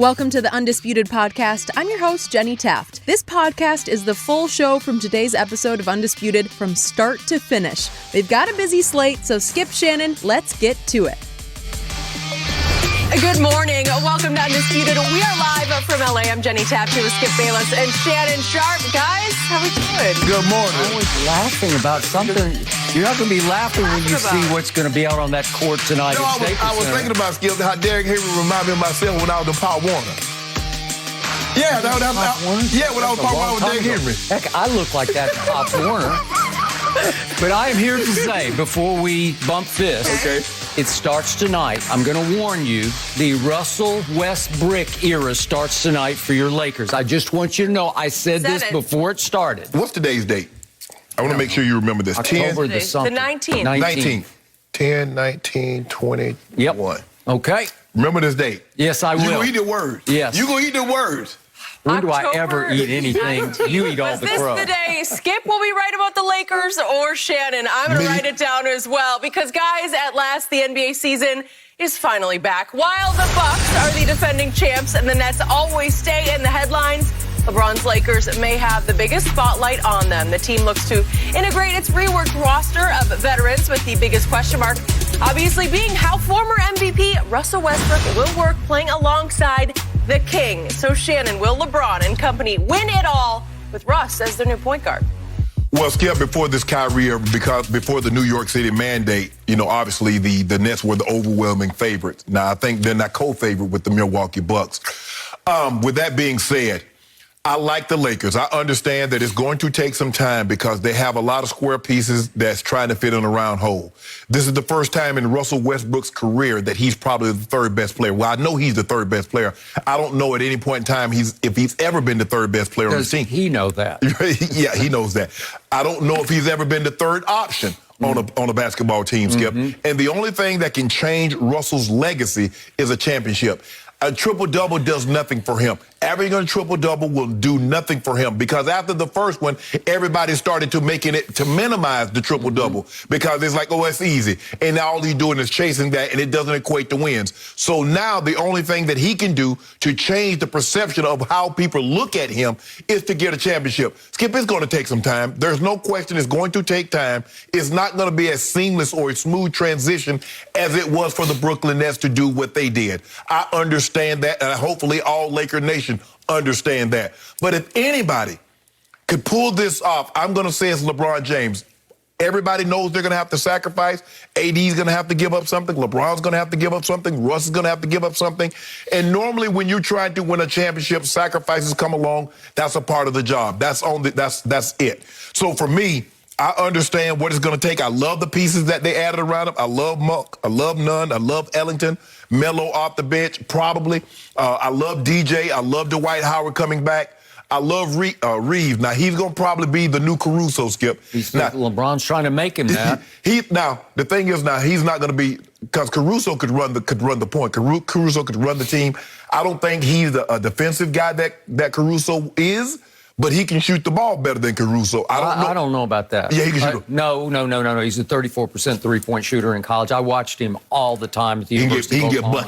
Welcome to the Undisputed podcast. I'm your host, Jenny Taft. This podcast is the full show from today's episode of Undisputed from start to finish. They've got a busy slate, so Skip, Shannon, let's get to it. Good morning. Welcome to Undisputed. We are live from LA. I'm Jenny Taft here with Skip Bayless and Shannon Sharpe. Guys, how we doing? Good morning. I was laughing about something. You're not going to be laughing when you see what's going to be out on that court tonight. No, I was thinking about, Skip, how Derrick Henry reminded me of myself when I was in Pop Warner. Yeah, when I was Pop Warner with Derrick Henry. Heck, I look like that in Pop Warner. But I am here to say, before we bump this, it starts tonight. I'm going to warn you, the Russell Westbrook era starts tonight for your Lakers. I just want you to know I said this before it started. What's today's date? I want to make sure you remember this. October the 19th. 19th. 10, 19, 21. Yep. Okay. Remember this date. Yes, I will. You're going to eat the words. Yes. You're going to eat the words. When do I ever eat anything? You eat all the crow. Was this the day Skip will be right about the Lakers or Shannon? I'm going to write it down as well because, guys, at last, the NBA season is finally back. While the Bucks are the defending champs and the Nets always stay in the headlines, LeBron's Lakers may have the biggest spotlight on them. The team looks to integrate its reworked roster of veterans with the biggest question mark obviously being how former MVP Russell Westbrook will work playing alongside the King. So, Shannon, will LeBron and company win it all with Russ as their new point guard? Well, Skip, before this Kyrie, before the New York City mandate, obviously the Nets were the overwhelming favorites. Now, I think they're not co-favorite with the Milwaukee Bucks. With that being said, I like the Lakers. I understand that it's going to take some time because they have a lot of square pieces that's trying to fit in a round hole. This is the first time in Russell Westbrook's career that he's probably the third best player. Well, I know he's the third best player. I don't know at any point in time if he's ever been the third best player on the team. Does he know that? Yeah, he knows that. I don't know if he's ever been the third option on a basketball team, Skip. And the only thing that can change Russell's legacy is a championship. A triple-double does nothing for him. Averaging a triple-double will do nothing for him because after the first one, everybody started to minimize the triple-double because it's like, oh, it's easy. And now all he's doing is chasing that, and it doesn't equate to wins. So now the only thing that he can do to change the perception of how people look at him is to get a championship. Skip, it's going to take some time. There's no question it's going to take time. It's not going to be as seamless or a smooth transition as it was for the Brooklyn Nets to do what they did. I understand that, and hopefully all Laker Nation understand that. But if anybody could pull this off, I'm going to say it's LeBron James. Everybody knows they're going to have to sacrifice. AD's going to have to give up something. LeBron's going to have to give up something. Russ is going to have to give up something. And normally when you're trying to win a championship, sacrifices come along. That's a part of the job. That's it. So for me, I understand what it's going to take. I love the pieces that they added around him. I love Monk. I love Nunn. I love Ellington. Melo off the bench, probably. I love DJ. I love Dwight Howard coming back. I love Reeves. Now, he's going to probably be the new Caruso, Skip. LeBron's trying to make him that. Now, the thing is now, he's not going to be, because Caruso could run the point. Caruso could run the team. I don't think he's a defensive guy that Caruso is. But he can shoot the ball better than Caruso. I don't know about that. Yeah, he can shoot. No. He's a 34% three-point shooter in college. I watched him all the time at the University of Oklahoma.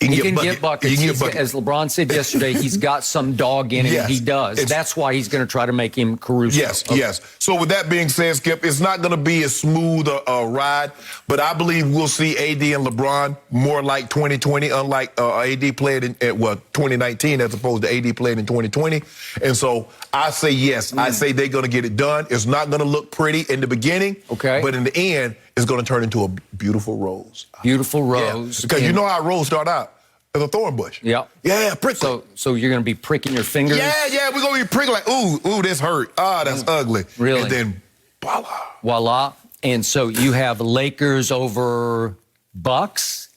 He can get buckets. He can get buckets. As LeBron said yesterday, he's got some dog in him. Yes. He does. That's why he's going to try to make him Caruso. Yes. So with that being said, Skip, it's not going to be a smooth ride, but I believe we'll see AD and LeBron more like 2020, unlike AD played in 2019 as opposed to AD played in 2020. And so I say yes. I say they're going to get it done. It's not going to look pretty in the beginning, but in the end, it's going to turn into a beautiful rose. Beautiful rose. Yeah. Because you know how rose start out? As a thorn bush. Yeah. Yeah, prickly. So you're going to be pricking your fingers? Yeah, we're going to be pricking like, ooh, this hurt. That's ugly. Really? And then, voila. Voila. And so you have Lakers over Bucks?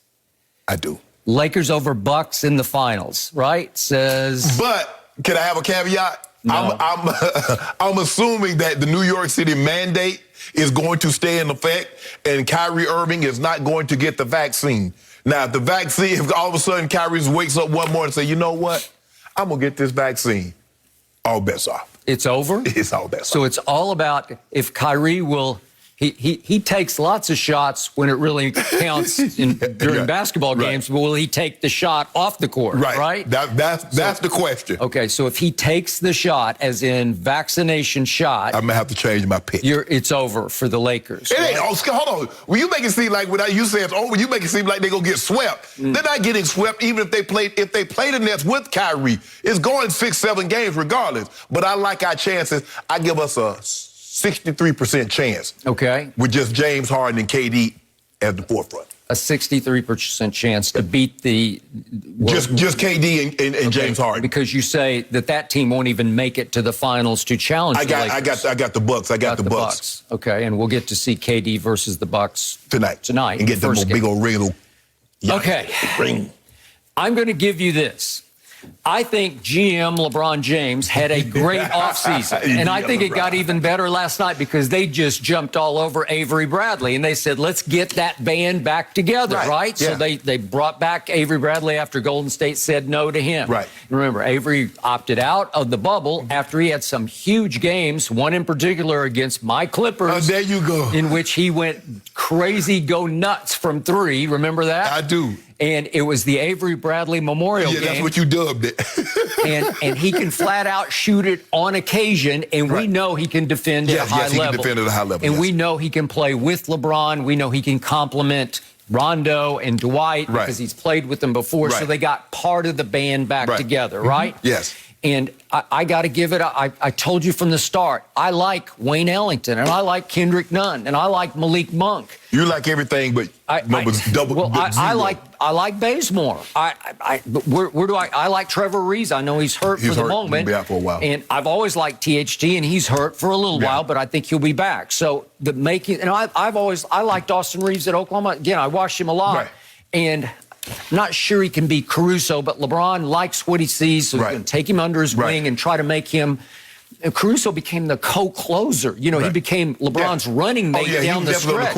I do. Lakers over Bucks in the finals, right? But can I have a caveat? No. I'm assuming that the New York City mandate is going to stay in effect and Kyrie Irving is not going to get the vaccine. Now, if all of a sudden Kyrie wakes up one morning and say, you know what? I'm going to get this vaccine. All bets off. It's over? It's all bets off. So it's all about if Kyrie He takes lots of shots when it really counts during basketball games, but will he take the shot off the court? Right. That's the question. Okay, so if he takes the shot, as in vaccination shot, I'm gonna have to change my pick. It's over for the Lakers. It ain't. Oh, hold on. Well, you make it seem like when you say it's over, you make it seem like they're gonna get swept. They're not getting swept even if they play the Nets with Kyrie. It's going 6-7 games regardless. But I like our chances. I give us a 63% chance. Okay. With just James Harden and KD at the forefront. A 63% chance to beat the... Just KD and James Harden. Because you say that team won't even make it to the finals to challenge the Lakers. I got the Bucks. I got the Bucks. Okay, and we'll get to see KD versus the Bucks tonight. And get them big old ring. Okay. Ring. I'm going to give you this. I think GM LeBron James had a great offseason. And I think it got even better last night because they just jumped all over Avery Bradley. And they said, let's get that band back together, right? Yeah. So they brought back Avery Bradley after Golden State said no to him. Right. Remember, Avery opted out of the bubble after he had some huge games, one in particular against my Clippers. There you go. In which he went crazy, go nuts from three. Remember that? I do. And it was the Avery Bradley Memorial game. Yeah, that's what you dubbed it. and he can flat out shoot it on occasion, and we know he can defend at a high level. Yes, he can defend at a high level. And we know he can play with LeBron. We know he can complement Rondo and Dwight because he's played with them before. So they got part of the band back together, right? Yes. And I got to give it, I told you from the start, I like Wayne Ellington, and I like Kendrick Nunn, and I like Malik Monk. You like everything, but double. I like Bazemore. Where do I like Trevor Reeves. I know he's hurt for the moment. He'll be out for a while. And I've always liked THT, and he's hurt for a little while, but I think he'll be back. So I liked Austin Reeves at Oklahoma. Again, I watched him a lot, and I'm not sure he can be Caruso, but LeBron likes what he sees, so he's going to take him under his wing and try to make him. Caruso became the co-closer. You know, he became LeBron's running mate down the stretch.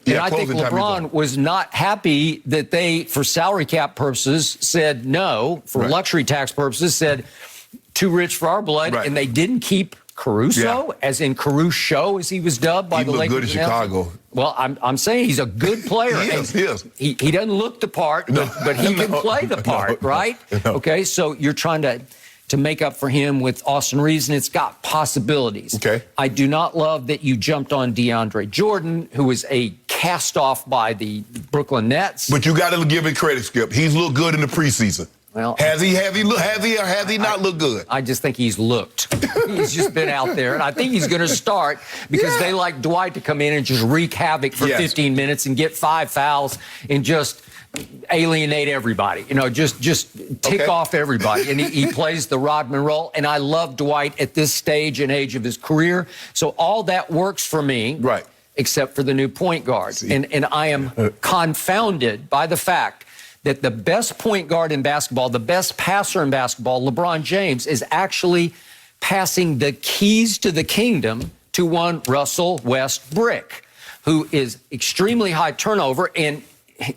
And I think LeBron was not happy that they, for salary cap purposes, said no, for luxury tax purposes, said too rich for our blood, and they didn't keep Caruso, as in Caruso, as he was dubbed by the Lakers. He looked good in Chicago. Well, I'm saying he's a good player. He is. He doesn't look the part, but he can play the part, right? Okay, so you're trying to make up for him with Austin Reeves, and it's got possibilities. Okay. I do not love that you jumped on DeAndre Jordan, who is a cast-off by the Brooklyn Nets. But you got to give him credit, Skip. He's looked good in the preseason. Well, has he not looked good? I just think he's looked. He's just been out there, and I think he's going to start because they like Dwight to come in and just wreak havoc for 15 minutes and get 5 fouls and just alienate everybody. You know, just tick off everybody. And he plays the Rodman role, and I love Dwight at this stage and age of his career. So all that works for me. Right. Except for the new point guard. And I am confounded by the fact that the best point guard in basketball, the best passer in basketball, LeBron James, is actually passing the keys to the kingdom to one Russell Westbrook, who is extremely high turnover, and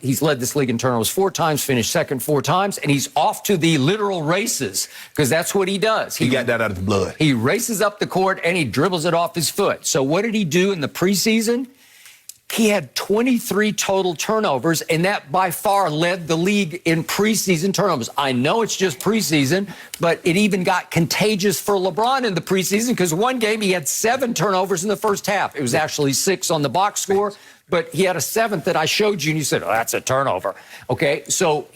he's led this league in turnovers 4 times, finished second 4 times, and he's off to the literal races because that's what he does. He got that out of the blood. He races up the court, and he dribbles it off his foot. So what did he do in the preseason? He had 23 total turnovers, and that by far led the league in preseason turnovers. I know it's just preseason, but it even got contagious for LeBron in the preseason because one game he had 7 turnovers in the first half. It was actually 6 on the box score, but he had a 7th that I showed you, and you said, oh, that's a turnover. Okay, so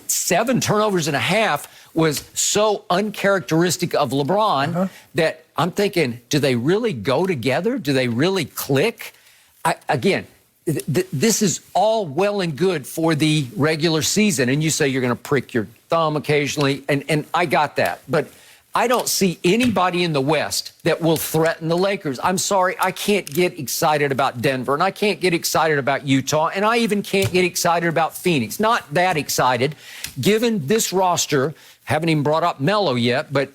7 turnovers and a half was so uncharacteristic of LeBron that I'm thinking, do they really go together? Do they really click? This is all well and good for the regular season, and you say you're going to prick your thumb occasionally, and I got that. But I don't see anybody in the West that will threaten the Lakers. I'm sorry, I can't get excited about Denver, and I can't get excited about Utah, and I even can't get excited about Phoenix. Not that excited, given this roster. Haven't even brought up Melo yet, but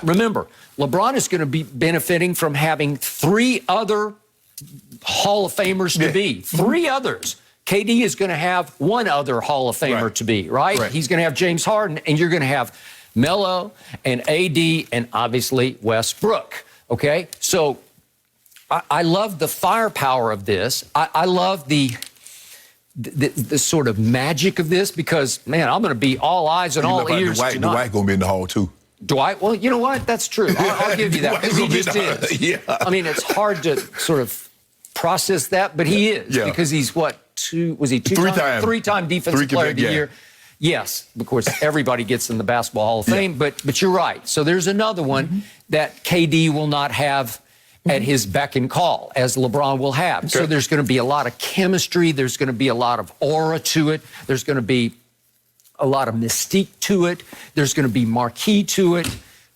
remember, LeBron is going to be benefiting from having 3 other Hall of Famers to be. 3 others. KD is going to have 1 other Hall of Famer to be, right? He's going to have James Harden, and you're going to have Melo and AD and obviously Westbrook, okay? So I love the firepower of this. I love the sort of magic of this because, man, I'm going to be all eyes and all ears tonight. Dwight going to be in the hall, too. Dwight? Well, you know what? That's true. I'll give you that. Because he just is. Yeah. I mean, it's hard to sort of process that, but he is. Yeah. Because he's three-time defensive player of the year. Yes, of course, everybody gets in the Basketball Hall of Fame, but you're right. So there's another one that KD will not have at his beck and call, as LeBron will have. Okay. So there's going to be a lot of chemistry. There's going to be a lot of aura to it. There's going to be a lot of mystique to it. There's going to be marquee to it.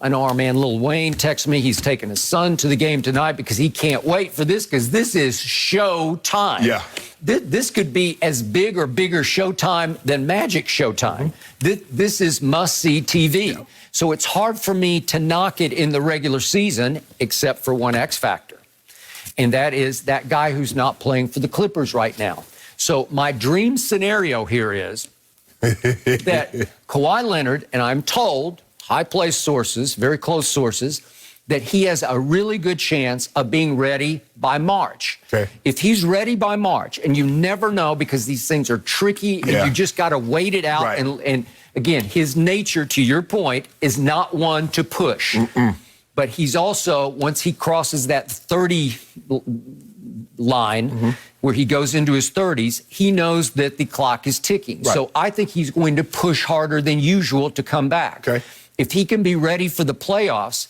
I know our man Lil Wayne texted me. He's taking his son to the game tonight because he can't wait for this because this is show time. Yeah. This could be as big or bigger showtime than Magic showtime. This is must-see TV. Yeah. So it's hard for me to knock it in the regular season, except for one X factor. And that is that guy who's not playing for the Clippers right now. So my dream scenario here is that Kawhi Leonard, and I'm told, high-placed sources, very close sources, that he has a really good chance of being ready by March. Okay. If he's ready by March, and you never know because these things are tricky and you just got to wait it out. Right. And again, his nature, to your point, is not one to push. But he's also, once he crosses that 30 line where he goes into his 30s, he knows that the clock is ticking. Right. So I think he's going to push harder than usual to come back. Okay. If he can be ready for the playoffs,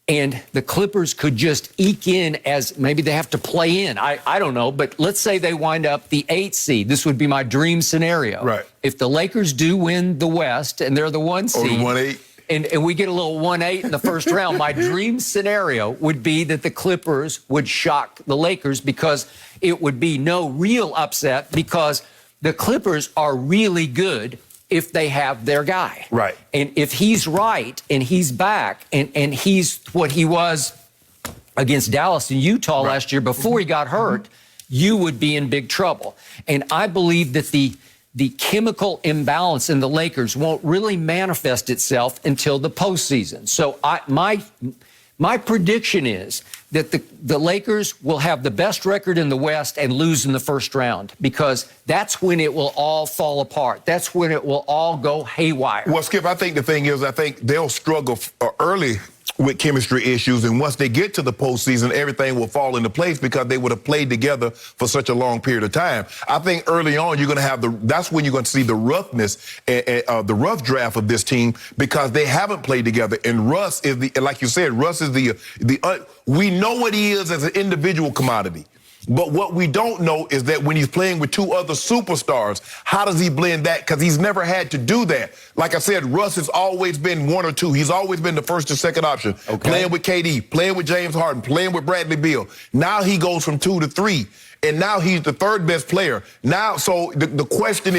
and the Clippers could just eke in as maybe they have to play in. I don't know, but let's say they wind up the 8th seed. This would be my dream scenario. Right. If the Lakers do win the West and they're the 1 seed. Or the 1-8. And we get a little 1-8 in the first round, my dream scenario would be that the Clippers would shock the Lakers because it would be no real upset because the Clippers are really good if they have their guy. Right. And if he's right and he's back and he's what he was against Dallas and Utah last year before he got hurt, you would be in big trouble. And I believe that the chemical imbalance in the Lakers won't really manifest itself until the postseason. So my prediction is that the Lakers will have the best record in the West and lose in the first round because that's when it will all fall apart. That's when it will all go haywire. Well, Skip, I think the thing is, I think they'll struggle early with chemistry issues, and once they get to the postseason, everything will fall into place because they would have played together for such a long period of time. I think early on you're going to have that's when you're going to see the roughness, the rough draft of this team because they haven't played together. And Russ is like you said, Russ is we know what he is as an individual commodity. But what we don't know is that when he's playing with two other superstars, how does he blend that? Because he's never had to do that. Like I said, Russ has always been one or two. He's always been the first or second option. Okay. Playing with KD, playing with James Harden, playing with Bradley Beal. Now he goes from 2 to 3, and now he's the third best player. Now, so the question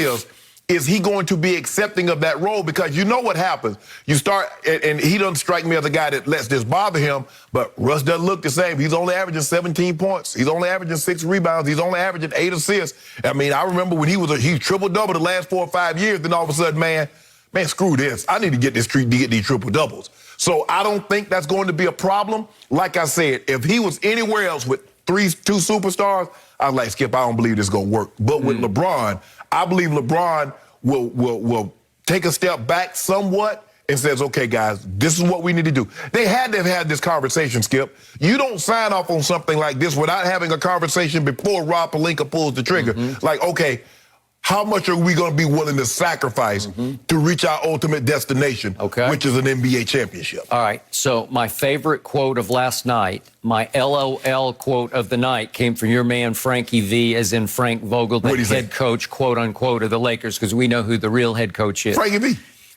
is he going to be accepting of that role? Because you know what happens. You start, and he doesn't strike me as a guy that lets this bother him, but Russ doesn't look the same. He's only averaging 17 points. He's only averaging 6 rebounds. He's only averaging 8 assists. I mean, I remember when he triple-double the last 4 or 5 years, then all of a sudden, man, screw this. I need to get this streak to get these triple-doubles. So I don't think that's going to be a problem. Like I said, if he was anywhere else with 2 superstars, I was like, Skip, I don't believe this is going to work. But with LeBron, I believe LeBron will take a step back somewhat and says, okay, guys, this is what we need to do. They had to have had this conversation, Skip. You don't sign off on something like this without having a conversation before Rob Pelinka pulls the trigger. Like, okay, how much are we going to be willing to sacrifice to reach our ultimate destination, which is an NBA championship? All right. So my favorite quote of last night, my LOL quote of the night, came from your man, Frankie V, as in Frank Vogel, the head coach, quote unquote, of the Lakers, because we know who the real head coach is. Frankie V.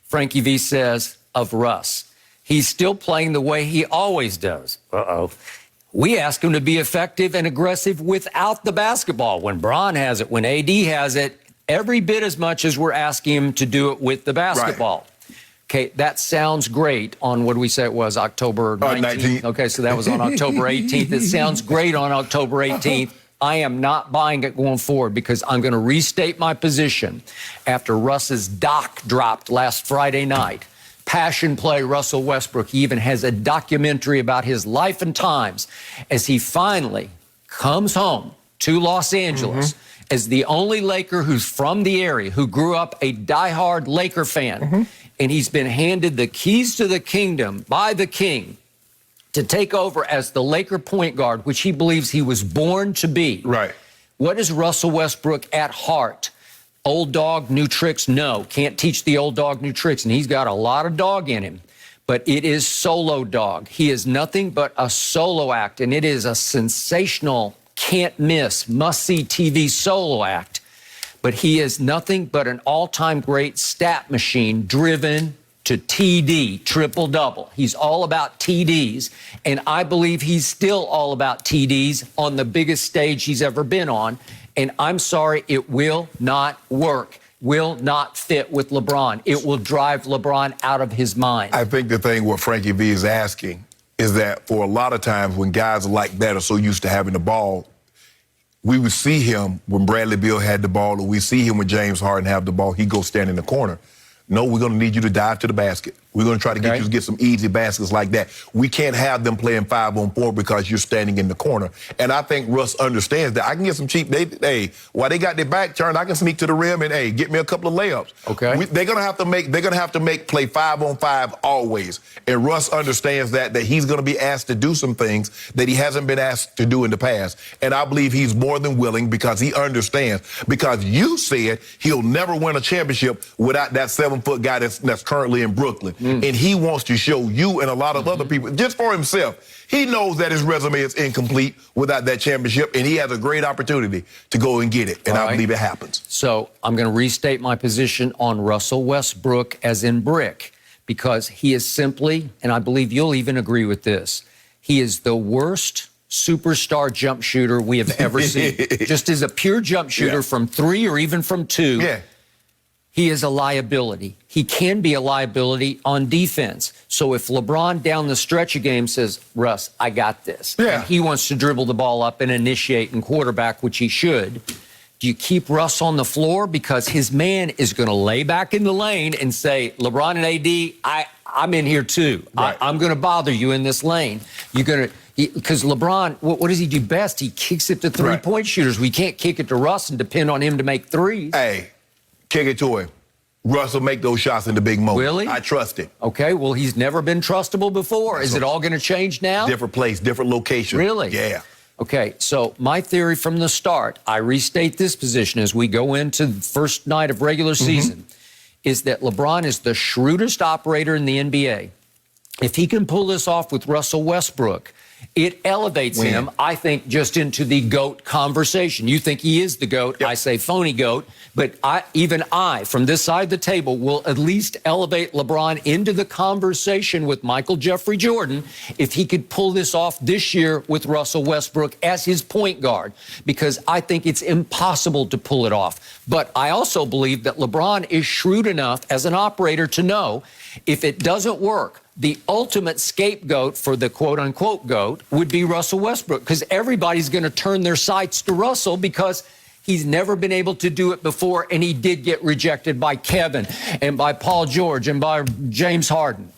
Frankie V says of Russ, he's still playing the way he always does. We ask him to be effective and aggressive without the basketball. When Bron has it, when AD has it, every bit as much as we're asking him to do it with the basketball. Right. Okay, that sounds great on, what do we say it was, October 19th? Okay, so that was on October 18th. It sounds great on October 18th. I am not buying it going forward because I'm going to restate my position after Russ's doc dropped last Friday night. passion play Russell Westbrook. He even has a documentary about his life and times as he finally comes home to Los Angeles as the only Laker who's from the area, who grew up a diehard Laker fan. And he's been handed the keys to the kingdom by the king to take over as the Laker point guard, which he believes he was born to be. Right. What is Russell Westbrook at heart? Old dog, new tricks? No, can't teach the old dog new tricks. And he's got a lot of dog in him. But it is solo dog. He is nothing but a solo act. And it is a sensational, can't miss, must-see TV solo act. But he is nothing but an all-time great stat machine driven to TD, triple-double. He's all about TDs, and I believe he's still all about TDs on the biggest stage he's ever been on. And I'm sorry, it will not work, will not fit with LeBron. It will drive LeBron out of his mind. I think the thing what Frankie V is asking is that for a lot of times when guys like that are so used to having the ball, we would see him when Bradley Beal had the ball, or we see him when James Harden have the ball, he'd go stand in the corner. No, we're going to need you to dive to the basket. We're going to try to get you to get some easy baskets like that. We can't have them playing 5-on-4 because you're standing in the corner. And I think Russ understands that. I can get some cheap. While they got their back turned, I can sneak to the rim and get me a couple of layups. Okay. They're going to have to make play 5-on-5 always. And Russ understands that he's going to be asked to do some things that he hasn't been asked to do in the past. And I believe he's more than willing because he understands. Because you said he'll never win a championship without that 7-foot guy that's currently in Brooklyn. And he wants to show you and a lot of other people, just for himself, he knows that his resume is incomplete without that championship, and he has a great opportunity to go and get it, and I believe it happens. So I'm going to restate my position on Russell Westbrook as in brick, because he is simply, and I believe you'll even agree with this, he is the worst superstar jump shooter we have ever seen. Just as a pure jump shooter from 3 or even from 2. Yeah. He is a liability. He can be a liability on defense. So if LeBron down the stretch of game says, Russ, I got this, and he wants to dribble the ball up and initiate and quarterback, which he should, do you keep Russ on the floor? Because his man is going to lay back in the lane and say, LeBron and AD, I'm in here too. Right. I'm going to bother you in this lane. You're going to... Because LeBron, what does he do best? He kicks it to three-point shooters. We can't kick it to Russ and depend on him to make threes. Hey, kick it to him. Russ will make those shots in the big moment. Really? I trust him. Okay, well, he's never been trustable before. Is it all going to change now? Different place, different location. Really? Yeah. Okay, so my theory from the start, I restate this position as we go into the first night of regular season, is that LeBron is the shrewdest operator in the NBA. If he can pull this off with Russell Westbrook, it elevates him, I think, just into the GOAT conversation. You think he is the GOAT. Yep. I say phony GOAT. But even I, from this side of the table, will at least elevate LeBron into the conversation with Michael Jeffrey Jordan if he could pull this off this year with Russell Westbrook as his point guard, because I think it's impossible to pull it off. But I also believe that LeBron is shrewd enough as an operator to know if it doesn't work, the ultimate scapegoat for the quote-unquote GOAT would be Russell Westbrook, because everybody's going to turn their sights to Russell because he's never been able to do it before, and he did get rejected by Kevin and by Paul George and by James Harden.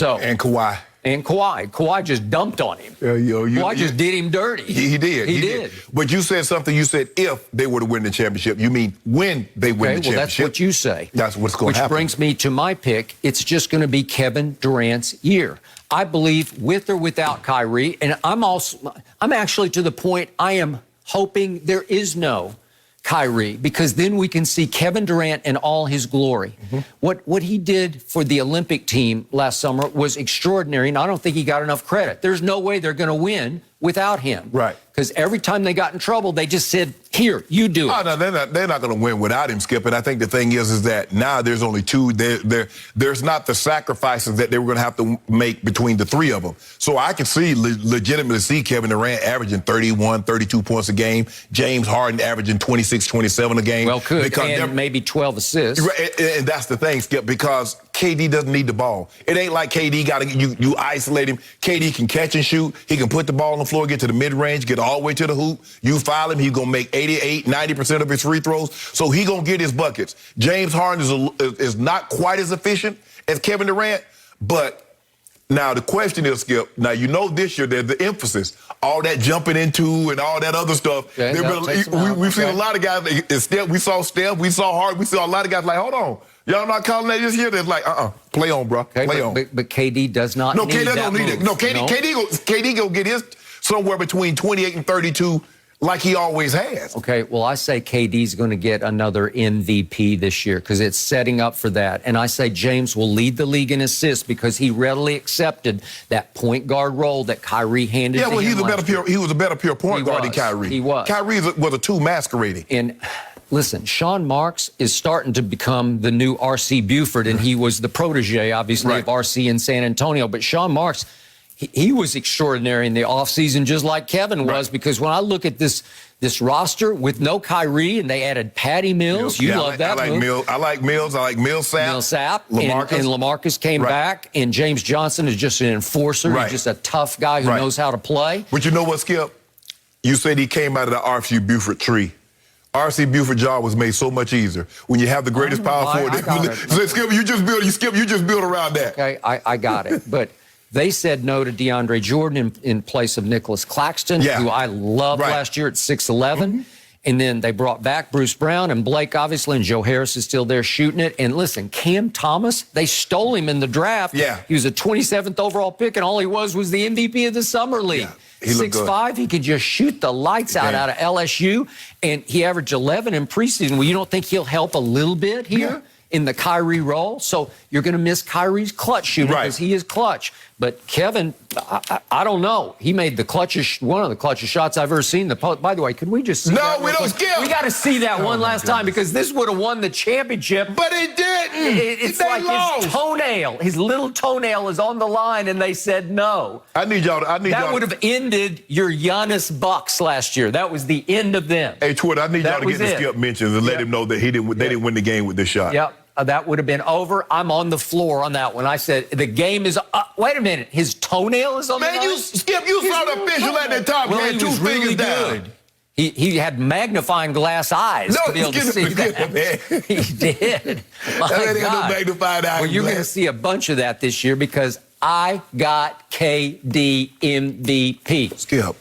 And Kawhi. And Kawhi just dumped on him. Kawhi just did him dirty. He did. He did. But you said something. You said if they were to win the championship. You mean when they win the championship. Well, that's what you say. That's what's going to happen. Which brings me to my pick. It's just going to be Kevin Durant's year. I believe with or without Kyrie, and I'm actually to the point I am hoping there is no Kyrie, because then we can see Kevin Durant in all his glory. What he did for the Olympic team last summer was extraordinary, and I don't think he got enough credit. There's no way they're going to win without him. Right. Because every time they got in trouble, they just said, here, you do it. Oh, no, they're not going to win without him, Skip. And I think the thing is that now there's only two. There's not the sacrifices that they were going to have to make between the three of them. So I can legitimately see Kevin Durant averaging 31, 32 points a game, James Harden averaging 26, 27 a game. Well, and maybe 12 assists. And that's the thing, Skip, because KD doesn't need the ball. It ain't like KD got to you isolate him. KD can catch and shoot. He can put the ball on the floor, get to the mid-range, get all the way to the hoop. You foul him, he's going to make 88, 90% of his free throws. So he going to get his buckets. James Harden is not quite as efficient as Kevin Durant, But now the question is, Skip, now you know this year there's the emphasis, all that jumping into and all that other stuff. Okay, we've seen a lot of guys, we saw Steph, we saw Hart, we saw a lot of guys like, hold on, y'all not calling that this year? They're like, play on, bro, play on. But KD does not need KD that don't need it. move. No, KD go get his somewhere between 28 and 32 like he always has. Okay, well, I say KD's going to get another MVP this year because it's setting up for that. And I say James will lead the league in assists because he readily accepted that point guard role that Kyrie handed to him. Yeah, well, he was a better pure point guard than Kyrie. He was. Kyrie was a two masquerading. And listen, Sean Marks is starting to become the new R.C. Buford, and he was the protege, obviously, of R.C. in San Antonio. But Sean Marks, he was extraordinary in the offseason, just like Kevin was, because when I look at this roster with no Kyrie and they added Patty Mills, you love that move. I like Mills. I like Millsap. LaMarcus. And LaMarcus came back, and James Johnson is just an enforcer. He's just a tough guy who knows how to play. But you know what, Skip? You said he came out of the R.C. Buford tree. R.C. Buford's job was made so much easier when you have the greatest power forward. So Skip, you just build around that. Okay, I got it. But they said no to DeAndre Jordan in place of Nicholas Claxton, who I loved last year at 6'11". And then they brought back Bruce Brown and Blake, obviously, and Joe Harris is still there shooting it. And listen, Cam Thomas, they stole him in the draft. Yeah. He was a 27th overall pick, and all he was the MVP of the Summer League. Yeah. 6'5", he could just shoot the lights out of LSU, and he averaged 11 in preseason. Well, you don't think he'll help a little bit here in the Kyrie role? So you're going to miss Kyrie's clutch shooting because he is clutch. But Kevin, I don't know. He made one of the clutchest shots I've ever seen. By the way, could we just see that? No, we don't skip. We got to see that one last time because this would have won the championship. But it didn't. It's like his toenail, his little toenail is on the line, and they said no. I need y'all. That would have ended your Giannis Bucks last year. That was the end of them. Hey, Twitter, I need y'all to get the Skip mentions and let him know that they didn't win the game with this shot. Yep. That would have been over. I'm on the floor on that one. I said, the game is wait a minute. His toenail is on the line? Man, Skip, you saw the official at the top. Well, he had two fingers down. He had magnifying glass eyes to be able to see that. He did. My God. Magnifying eyes. Well, you're going to see a bunch of that this year because I got KD MVP. Skip,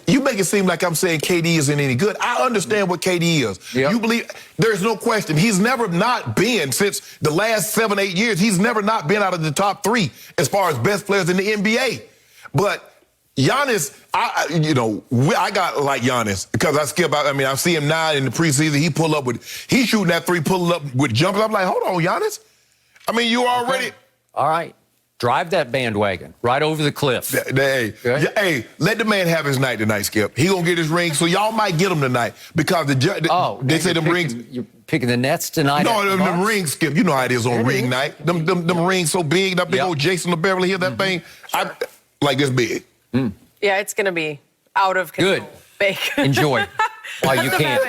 you make it seem like I'm saying KD isn't any good. I understand what KD is. Yep. You believe there's no question. He's never not been, since the last 7-8 years, he's never not been out of the top 3 as far as best players in the NBA. But Giannis, I got like Giannis because I see him now in the preseason. He's shooting that 3, pulling up with jumpers. I'm like, hold on, Giannis. I mean, you already. Okay. All right. Drive that bandwagon right over the cliff. Hey, let the man have his night tonight, Skip. He gonna get his ring, so y'all might get him tonight because they say the rings. You're picking the Nets tonight. No, the rings, Skip. You know how it is on ring night. Them rings so big, that big old Jason the Beverly Hill, that thing, like this big. Yeah, it's gonna be out of control. Good. Big. Enjoy while you can.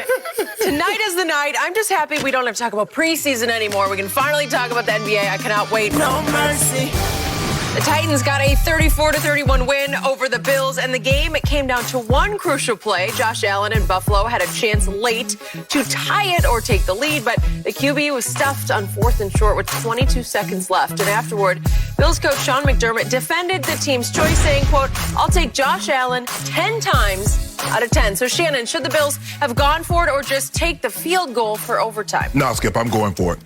Tonight is the night. I'm just happy we don't have to talk about preseason anymore. We can finally talk about the NBA. I cannot wait. No mercy. The Titans got a 34-31 win over the Bills, and the game, it came down to one crucial play. Josh Allen in Buffalo had a chance late to tie it or take the lead, but the QB was stuffed on 4th and short with 22 seconds left. And afterward, Bills coach Sean McDermott defended the team's choice, saying, quote, "I'll take Josh Allen 10 times out of 10. So, Shannon, should the Bills have gone for it or just take the field goal for overtime? No, Skip, I'm going for it.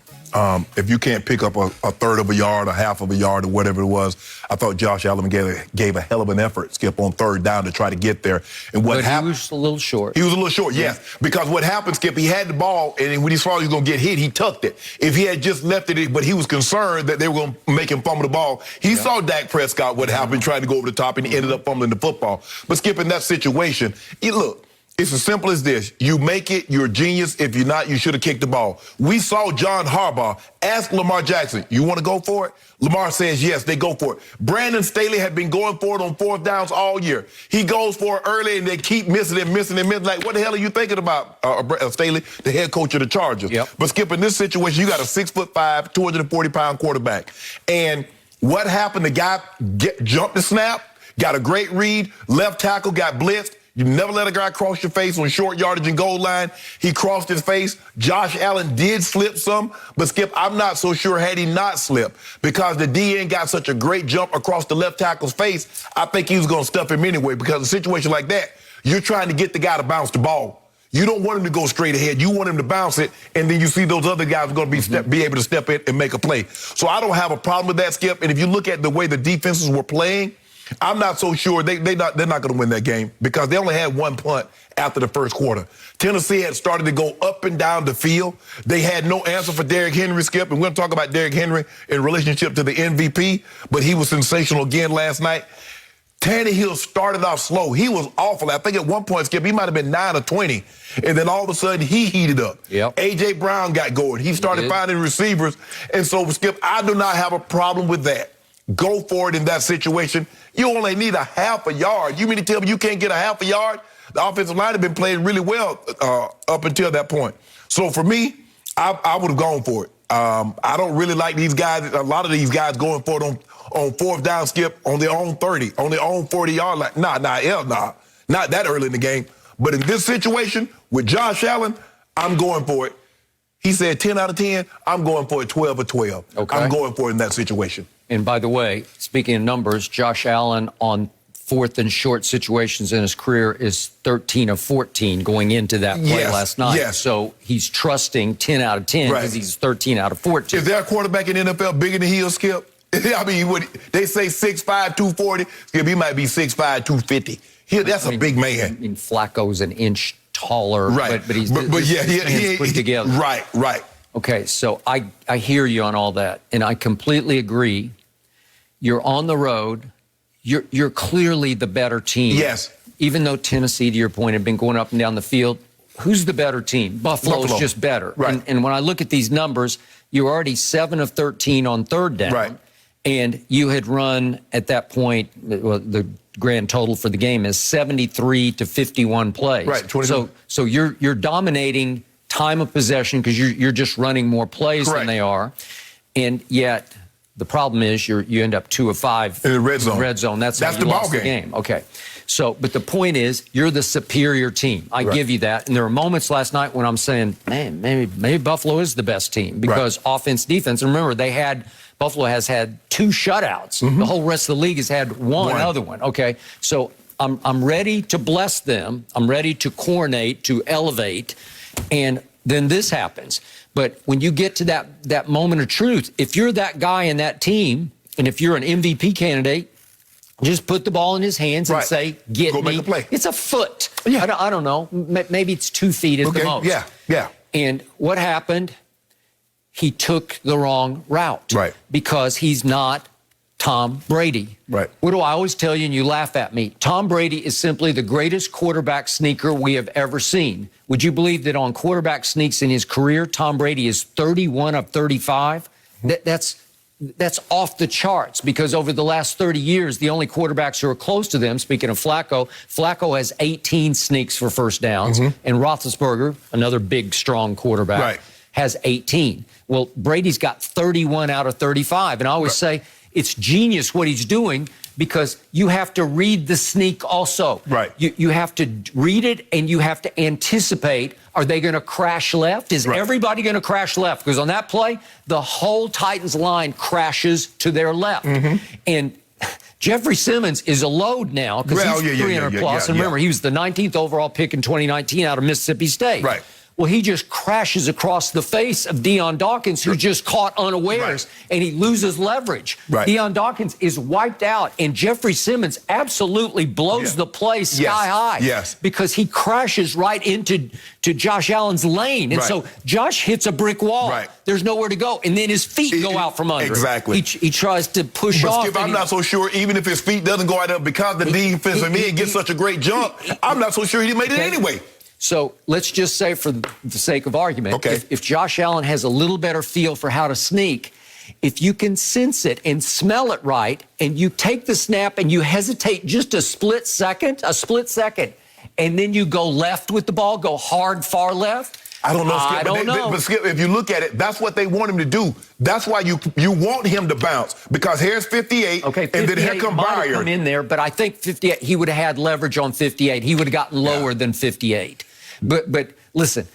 If you can't pick up a third of a yard, a half of a yard, or whatever it was, I thought Josh Allen gave a hell of an effort, Skip, on 3rd down to try to get there. And what happened? He was a little short. He was a little short, yes. Because what happened, Skip, he had the ball, and when he saw he was going to get hit, he tucked it. If he had just left it, but he was concerned that they were going to make him fumble the ball, he saw Dak Prescott, what happened, trying to go over the top, and he ended up fumbling the football. But, Skip, in that situation, look, it's as simple as this. You make it, you're a genius. If you're not, you should have kicked the ball. We saw John Harbaugh ask Lamar Jackson, you want to go for it? Lamar says yes, they go for it. Brandon Staley had been going for it on 4th downs all year. He goes for it early, and they keep missing and missing and missing. Like, what the hell are you thinking about, Staley, the head coach of the Chargers? Yep. But, Skip, in this situation, you got a 6'5", 240-pound quarterback. And what happened? The guy jumped the snap, got a great read, left tackle got blitzed. You never let a guy cross your face on short yardage and goal line. He crossed his face. Josh Allen did slip some, but Skip, I'm not so sure had he not slipped because the DN got such a great jump across the left tackle's face. I think he was going to stuff him anyway because in a situation like that, you're trying to get the guy to bounce the ball. You don't want him to go straight ahead. You want him to bounce it, and then you see those other guys are going to be able to step in and make a play. So I don't have a problem with that, Skip. And if you look at the way the defenses were playing, I'm not so sure they're not going to win that game because they only had one punt after the first quarter. Tennessee had started to go up and down the field. They had no answer for Derrick Henry, Skip, and we're going to talk about Derrick Henry in relationship to the MVP, but he was sensational again last night. Tannehill started off slow. He was awful. I think at one point, Skip, he might have been 9 or 20, and then all of a sudden he heated up. Yep. A.J. Brown got going. He started finding receivers, and so, Skip, I do not have a problem with that. Go for it in that situation. You only need a half a yard. You mean to tell me you can't get a half a yard? The offensive line had been playing really well up until that point. So for me, I would have gone for it. I don't really like these guys, a lot of these guys going for it on fourth down, Skip, on their own 30, on their own 40-yard line. Nah, not that early in the game. But in this situation with Josh Allen, I'm going for it. He said 10 out of 10. I'm going for it 12 or 12. Okay. I'm going for it in that situation. And by the way, speaking of numbers, Josh Allen on fourth and short situations in his career is 13 of 14 going into that play last night. Yes. So he's trusting 10 out of 10 because he's 13 out of 14. Is there a quarterback in the NFL bigger than he is, Skip? I mean, they say 6'5", 240. Skip, he might be 6'5", 250. That's a big man. I mean, Flacco's an inch taller, right? But he's he put together. Right. Okay, so I hear you on all that, and I completely agree. You're on the road. You're clearly the better team. Yes. Even though Tennessee, to your point, have been going up and down the field, who's the better team? Buffalo is just better. Right. And when I look at these numbers, you're already 7 of 13 on third down. Right. And you had run at that point, well, the grand total for the game is 73 to 51 plays. Right. 22. So you're dominating time of possession because you're just running more plays than they are. And yet the problem is you end up 2 of 5 in the red zone. That's how you the lost ball the game. Okay. So, but the point is, you're the superior team. I give you that. And there were moments last night when I'm saying, man, maybe Buffalo is the best team because offense, defense. And remember, Buffalo has had 2 shutouts. The whole rest of the league has had one other one. Okay. So I'm ready to bless them. I'm ready to coronate, to elevate. And then this happens. But when you get to that moment of truth, if you're that guy in that team, and if you're an MVP candidate, just put the ball in his hands and say, "Get me." Make a play. It's a foot. Yeah. I don't know. Maybe it's 2 feet at the most. Yeah. And what happened? He took the wrong route. Right. Because he's not Tom Brady. Right. What do I always tell you and you laugh at me? Tom Brady is simply the greatest quarterback sneaker we have ever seen. Would you believe that on quarterback sneaks in his career, Tom Brady is 31 of 35? That's off the charts because over the last 30 years, the only quarterbacks who are close to them, speaking of Flacco has 18 sneaks for first downs, and Roethlisberger, another big, strong quarterback, has 18. Well, Brady's got 31 out of 35, and I always say it's genius what he's doing because you have to read the sneak also. Right. You have to read it, and you have to anticipate, are they going to crash left? Is everybody going to crash left? Because on that play, the whole Titans line crashes to their left. And Jeffrey Simmons is a load now because he's 300 plus. And remember, he was the 19th overall pick in 2019 out of Mississippi State. Right. Well, he just crashes across the face of Deion Dawkins, who just caught unawares, and he loses leverage. Deion Dawkins is wiped out, and Jeffrey Simmons absolutely blows the play sky high because he crashes right into Josh Allen's lane. And so Josh hits a brick wall. There's nowhere to go, and then his feet go out from under. Exactly. He tries to push off. Skip, I'm not so sure, even if his feet doesn't go out there because the defensive end gets such a great jump, I'm not so sure he made it anyway. So let's just say, for the sake of argument, if Josh Allen has a little better feel for how to sneak, if you can sense it and smell it right, and you take the snap and you hesitate just a split second, and then you go left with the ball, go hard far left, I don't know, Skip. I don't know. But Skip, if you look at it, that's what they want him to do. That's why you want him to bounce, because here's 58, okay, 58 and then here come might have Byard. come in there, but I think 58, he would have had leverage on 58. He would have gotten lower than 58. But listen,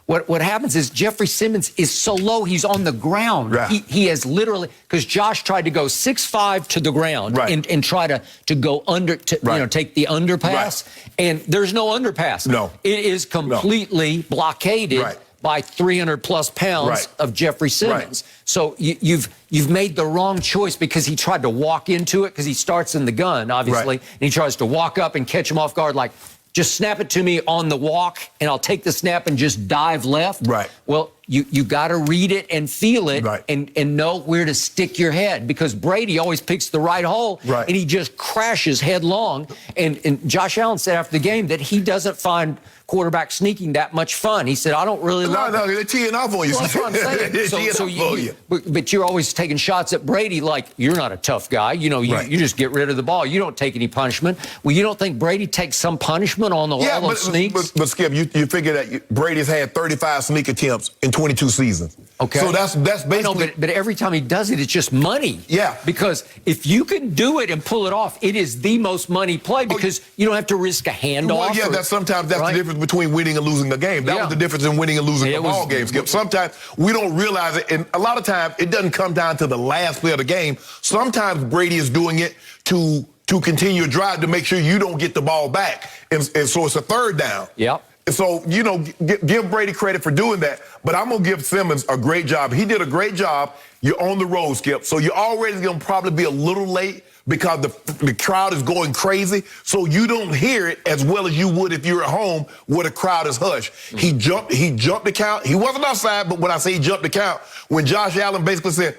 what happens is Jeffrey Simmons is so low, he's on the ground. Right. He has literally, because Josh tried to go 6'5" to the ground and try to go under, take the underpass, and there's no underpass. No. It is completely blockaded by 300-plus pounds of Jeffrey Simmons. So you've made the wrong choice, because he tried to walk into it, because he starts in the gun, obviously, and he tries to walk up and catch him off guard like, just snap it to me on the walk, and I'll take the snap and just dive left. Right. Well, you got to read it and feel it and know where to stick your head, because Brady always picks the right hole, and he just crashes headlong. And Josh Allen said after the game that he doesn't find quarterback sneaking that much fun. He said, I don't really love it. No, they're teeing off on you. Well, that's what I'm saying. But you're always taking shots at Brady like, you're not a tough guy. You just get rid of the ball. You don't take any punishment. Well, you don't think Brady takes some punishment on the wall of sneaks? But Skip, you figure that Brady's had 35 sneak attempts in 22 seasons. Okay. So that's basically... No, but every time he does it, it's just money. Yeah. Because if you can do it and pull it off, it is the most money play, because you don't have to risk a handoff. Well, yeah, sometimes that's the difference between winning and losing a game. That was the difference in winning and losing a ball game, Skip. Sometimes we don't realize it, and a lot of times it doesn't come down to the last play of the game. Sometimes Brady is doing it to continue a drive to make sure you don't get the ball back, and so it's a third down. Yep. So, give Brady credit for doing that, but I'm going to give Simmons a great job. He did a great job. You're on the road, Skip, so you're already going to probably be a little late, because the crowd is going crazy, so you don't hear it as well as you would if you're at home where the crowd is hushed. He jumped the count. He wasn't outside, but when I say he jumped the count, when Josh Allen basically said,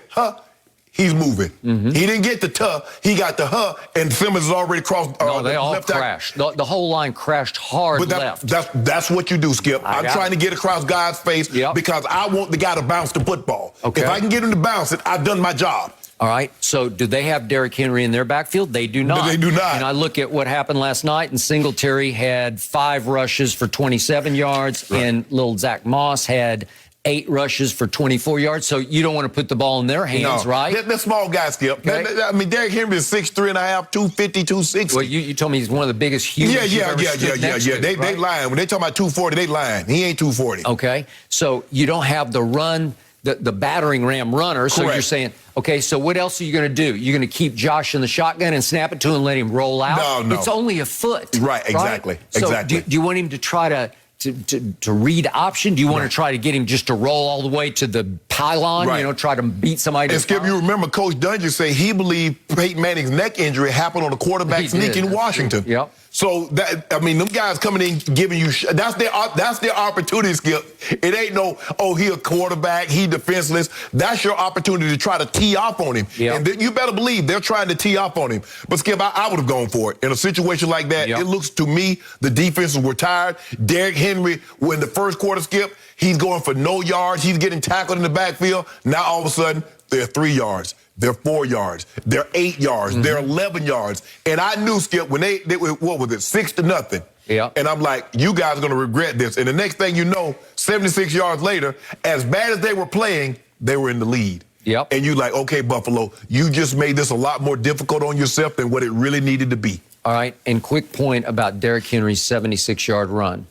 he's moving. He didn't get the tuh, he got the and Simmons has already crossed. No, they all crashed. The whole line crashed hard left. That's what you do, Skip. I'm trying to get across God's face because I want the guy to bounce the football. Okay. If I can get him to bounce it, I've done my job. All right, so do they have Derrick Henry in their backfield? They do not. No, they do not. And I look at what happened last night, and Singletary had 5 rushes for 27 yards, and little Zach Moss had 8 rushes for 24 yards. So you don't want to put the ball in their hands, right? They're small guys, Skip. Okay. I mean, Derrick Henry is 6'3.5", 250, 260. Well, you told me he's one of the biggest humans you've ever stood next to, They lying. When they talk about 240, they lying. He ain't 240. Okay, so you don't have the run, the battering ram runner. So you're saying, okay, so what else are you going to do? You're going to keep Josh in the shotgun and snap it to him and let him roll out? No. It's only a foot. Right, exactly. So exactly. Do you want him to try to read option? Do you want to try to get him just to roll all the way to the pylon, try to beat somebody? And Skip, you remember Coach Dungy say he believed Peyton Manning's neck injury happened on a quarterback sneak in Washington. Yep. So them guys coming in giving you that's their opportunity, Skip. It ain't no he a quarterback, he defenseless. That's your opportunity to try to tee off on him. Yep. And you better believe they're trying to tee off on him. But Skip, I would have gone for it in a situation like that. It looks to me the defenses were tired. Derrick Henry, when the first quarter, Skip, he's going for no yards. He's getting tackled in the backfield. Now all of a sudden they're 3 yards. They're 4 yards. They're 8 yards. They're 11 yards. And I knew, Skip, when they were, what was it, 6-0. Yeah. And I'm like, you guys are going to regret this. And the next thing you know, 76 yards later, as bad as they were playing, they were in the lead. Yep. And you're like, okay, Buffalo, you just made this a lot more difficult on yourself than what it really needed to be. All right. And quick point about Derrick Henry's 76-yard run.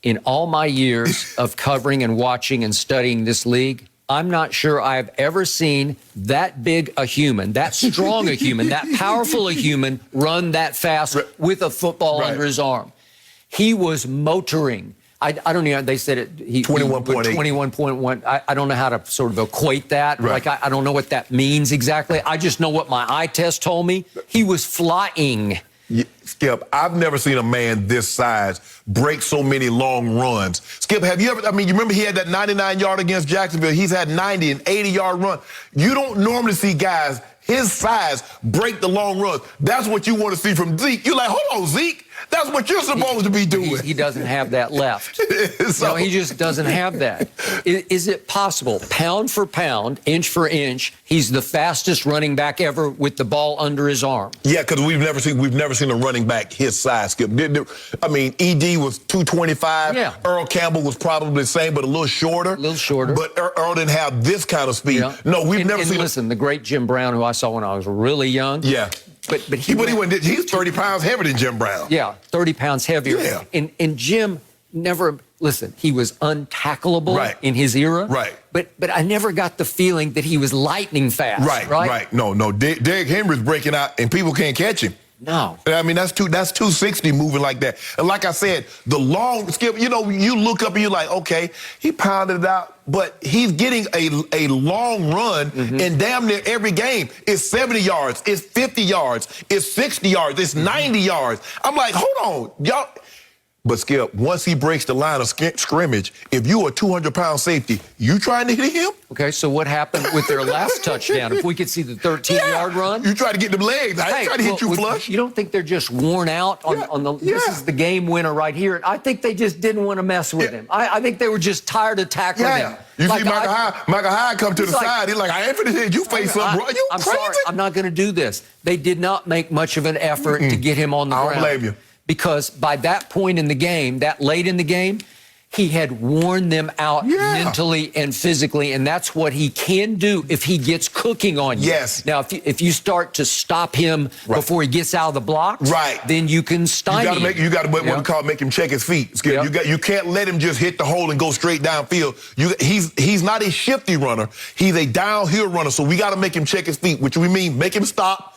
In all my years of covering and watching and studying this league, I'm not sure I've ever seen that big a human, that strong a human, that powerful a human run that fast with a football under his arm. He was motoring. I don't know. They said it. 21.8. 21.1. I don't know how to sort of equate that. Like, I don't know what that means exactly. I just know what my eye test told me. He was flying. Skip, I've never seen a man this size break so many long runs. Skip, have you ever, you remember he had that 99-yard against Jacksonville. He's had 90 and 80-yard run. You don't normally see guys his size break the long runs. That's what you want to see from Zeke. You're like, hold on, Zeke. That's what you're supposed to be doing. He doesn't have that left. So, He just doesn't have that. Is it possible, pound for pound, inch for inch, he's the fastest running back ever with the ball under his arm? Yeah, because we've never seen a running back his size, Skip. I mean, ED was 225. Yeah. Earl Campbell was probably the same, but a little shorter. But Earl didn't have this kind of speed. Yeah. No, we've never seen. Listen, the great Jim Brown, who I saw when I was really young. Yeah. But he's 30 pounds heavier than Jim Brown. Yeah, 30 pounds heavier. Yeah. And Jim never, listen, he was untackleable in his era. Right. But I never got the feeling that he was lightning fast. Right. No. Derrick Henry's breaking out and people can't catch him. No. I mean, that's 260 moving like that. And like I said, the long skip, you look up and you're like, okay, he pounded it out, but he's getting a long run in damn near every game. It's 70 yards, it's 50 yards, it's 60 yards, it's 90 yards. I'm like, hold on, y'all. But, Skip, once he breaks the line of scrimmage, if you're a 200-pound safety, you trying to hit him? Okay, so what happened with their last touchdown? If we could see the 13-yard run? You try to get them legs. I ain't trying to hit you flush. You don't think they're just worn out on the this is the game winner right here? I think they just didn't want to mess with him. I think they were just tired of tackling him. You see Michael Hyde come to the side. He's like, I ain't finna hit you face up, bro. You crazy? Sorry, I'm not going to do this. They did not make much of an effort to get him on the ground. I don't blame you. Because by that point in the game, that late in the game, he had worn them out mentally and physically, and that's what he can do if he gets cooking on you. Yes. Now, if you start to stop him before he gets out of the blocks, then you can stymie him. You got to what we call make him check his feet. Skip. You can't let him just hit the hole and go straight downfield. He's not a shifty runner. He's a downhill runner, so we got to make him check his feet, which we mean make him stop,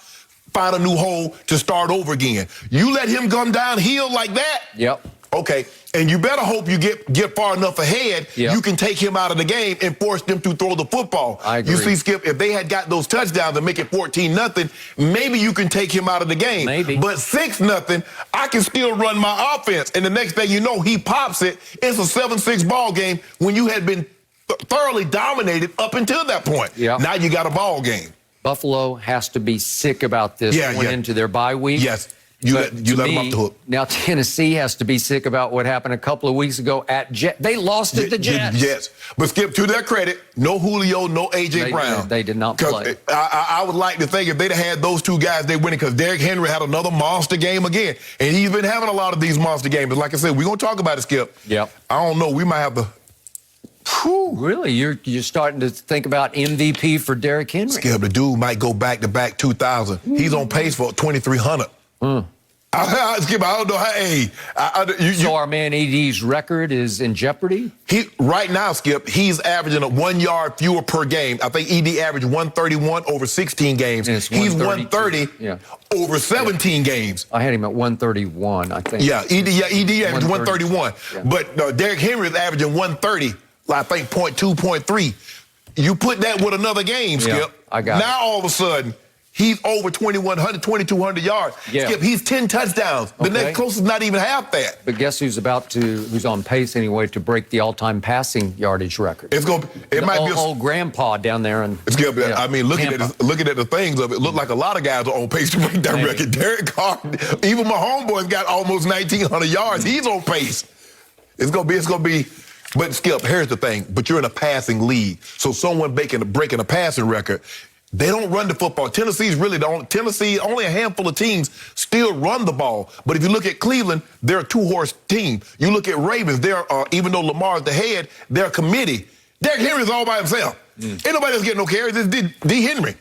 find a new hole to start over again. You let him come downhill like that. Okay, and you better hope you get far enough ahead, you can take him out of the game and force them to throw the football. I agree. You see, Skip, if they had got those touchdowns and make it 14-0, maybe you can take him out of the game. Maybe. But 6-0, I can still run my offense. And the next thing you know, he pops it. It's a 7-6 ball game when you had been thoroughly dominated up until that point. Now you got a ball game. Buffalo has to be sick about this going into their bye week. Yes. You let them off the hook. Now, Tennessee has to be sick about what happened a couple of weeks ago at Jets. They lost at the Jets. Yes. But, Skip, to their credit, no Julio, no A.J. Brown. They did not play. I would like to think if they'd have had those two guys, they're winning, because Derrick Henry had another monster game again. And he's been having a lot of these monster games. But like I said, we're going to talk about it, Skip. I don't know. We might have to... Really? You're starting to think about MVP for Derrick Henry? Skip, the dude might go back-to-back 2,000. He's on pace for 2,300. Skip, I don't know how. So our man ED's record is in jeopardy? Right now, Skip, he's averaging 1 yard fewer per game. I think ED averaged 131 over 16 games. He's 130 over 17 games. I had him at 131, I think. ED averaged 131. But Derrick Henry is averaging 130, I think 0.3. You put that with another game, Skip. I got now all of a sudden, he's over 2,100, 2,200 yards. Skip, he's 10 touchdowns. The next closest not even half that. But guess who's on pace anyway to break the all-time passing yardage record? It might be old grandpa down there. I mean, looking at the things of it, look like a lot of guys are on pace to break that record. Derek Carr, even my homeboy's got almost 1,900 yards. He's on pace. It's gonna be. But Skip, here's the thing. But you're in a passing league, so someone breaking a passing record. They don't run the football. Tennessee, only a handful of teams still run the ball. But if you look at Cleveland, they're a two-horse team. You look at Ravens, even though Lamar's the head, they're a committee. Derrick Henry's all by himself. Ain't nobody else getting no carries. It's D. Henry.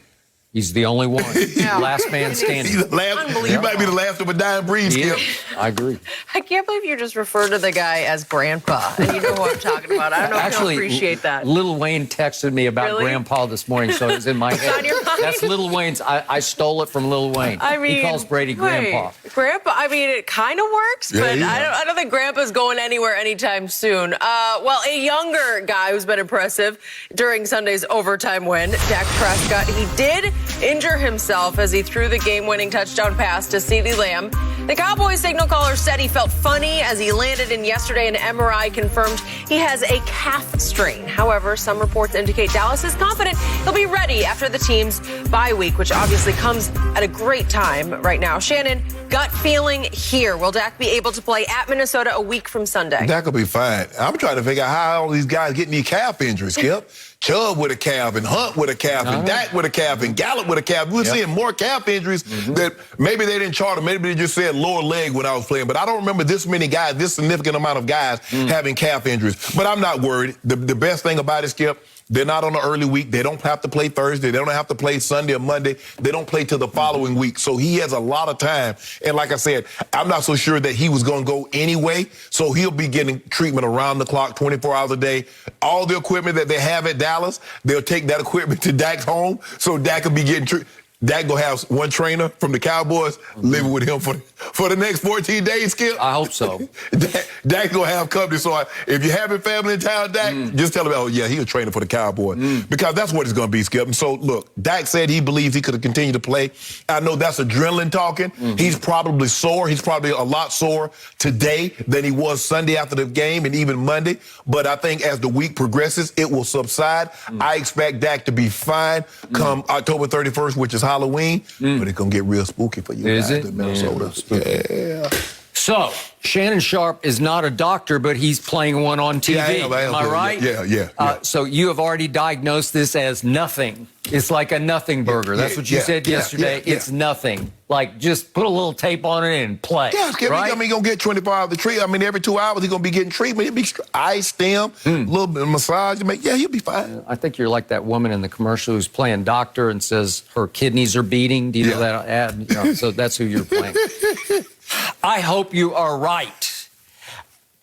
He's the only one. Last man standing. He might be the last of a dying breed, Skip. I agree. I can't believe you just referred to the guy as Grandpa. And you know who I'm talking about. I don't know if you'll appreciate that. Lil Wayne texted me about Grandpa this morning, so it was in my head. On your mind? That's Lil Wayne's. I stole it from Lil Wayne. He calls Brady Grandpa. Grandpa, I mean, it kind of works, but I don't think Grandpa's going anywhere anytime soon. Well, a younger guy who's been impressive during Sunday's overtime win, Dak Prescott, he did injure himself as he threw the game-winning touchdown pass to CeeDee Lamb. The Cowboys signal caller said he felt funny as he landed in yesterday. An MRI confirmed he has a calf strain. However, some reports indicate Dallas is confident he'll be ready after the team's bye week, which obviously comes at a great time right now. Shannon, gut feeling here. Will Dak be able to play at Minnesota a week from Sunday? Dak will be fine. I'm trying to figure out how all these guys getting these calf injuries, Skip. Chubb with a calf, and Hunt with a calf, and Dak with a calf, and Gallup with a calf. We're seeing more calf injuries that maybe they didn't chart, or maybe they just said lower leg when I was playing. But I don't remember this many guys, this significant amount of guys having calf injuries. But I'm not worried. The best thing about it, Skip, they're not on an early week. They don't have to play Thursday. They don't have to play Sunday or Monday. They don't play till the following week. So he has a lot of time. And like I said, I'm not so sure that he was going to go anyway. So he'll be getting treatment around the clock, 24 hours a day. All the equipment that they have at Dallas, they'll take that equipment to Dak's home. So Dak will be getting treatment. Dak gonna have one trainer from the Cowboys living with him for the next 14 days, Skip. I hope so. Dak gonna have company. So if you having family in town, Dak, just tell him, oh yeah, he's a trainer for the Cowboys, because that's what it's gonna be, Skip. And so look, Dak said he believes he could have continued to play. I know that's adrenaline talking. He's probably sore. He's probably a lot sore today than he was Sunday after the game and even Monday. But I think as the week progresses, it will subside. I expect Dak to be fine come October 31st, which is Halloween, but it's going to get real spooky for you guys in Minnesota. Yeah. So, Shannon Sharpe is not a doctor, but he's playing one on TV. Am I right? Yeah. So you have already diagnosed this as nothing. It's like a nothing burger. That's what you said yesterday. It's nothing. Like, just put a little tape on it and play. Yeah, Skip, right? I mean, he's going to get 24 hours of treatment. I mean, every 2 hours he's going to be getting treatment. He'll be ice, stem, a little bit of massage. He'll be fine. I think you're like that woman in the commercial who's playing doctor and says her kidneys are beating. Do you know that ad? So that's who you're playing. I hope you are right.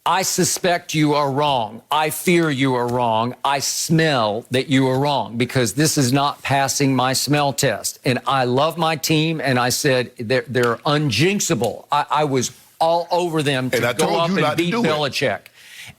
I suspect you are wrong. I fear you are wrong. I smell that you are wrong, because this is not passing my smell test. And I love my team, and I said they're unjinxable. I was all over them to go up and beat Belichick.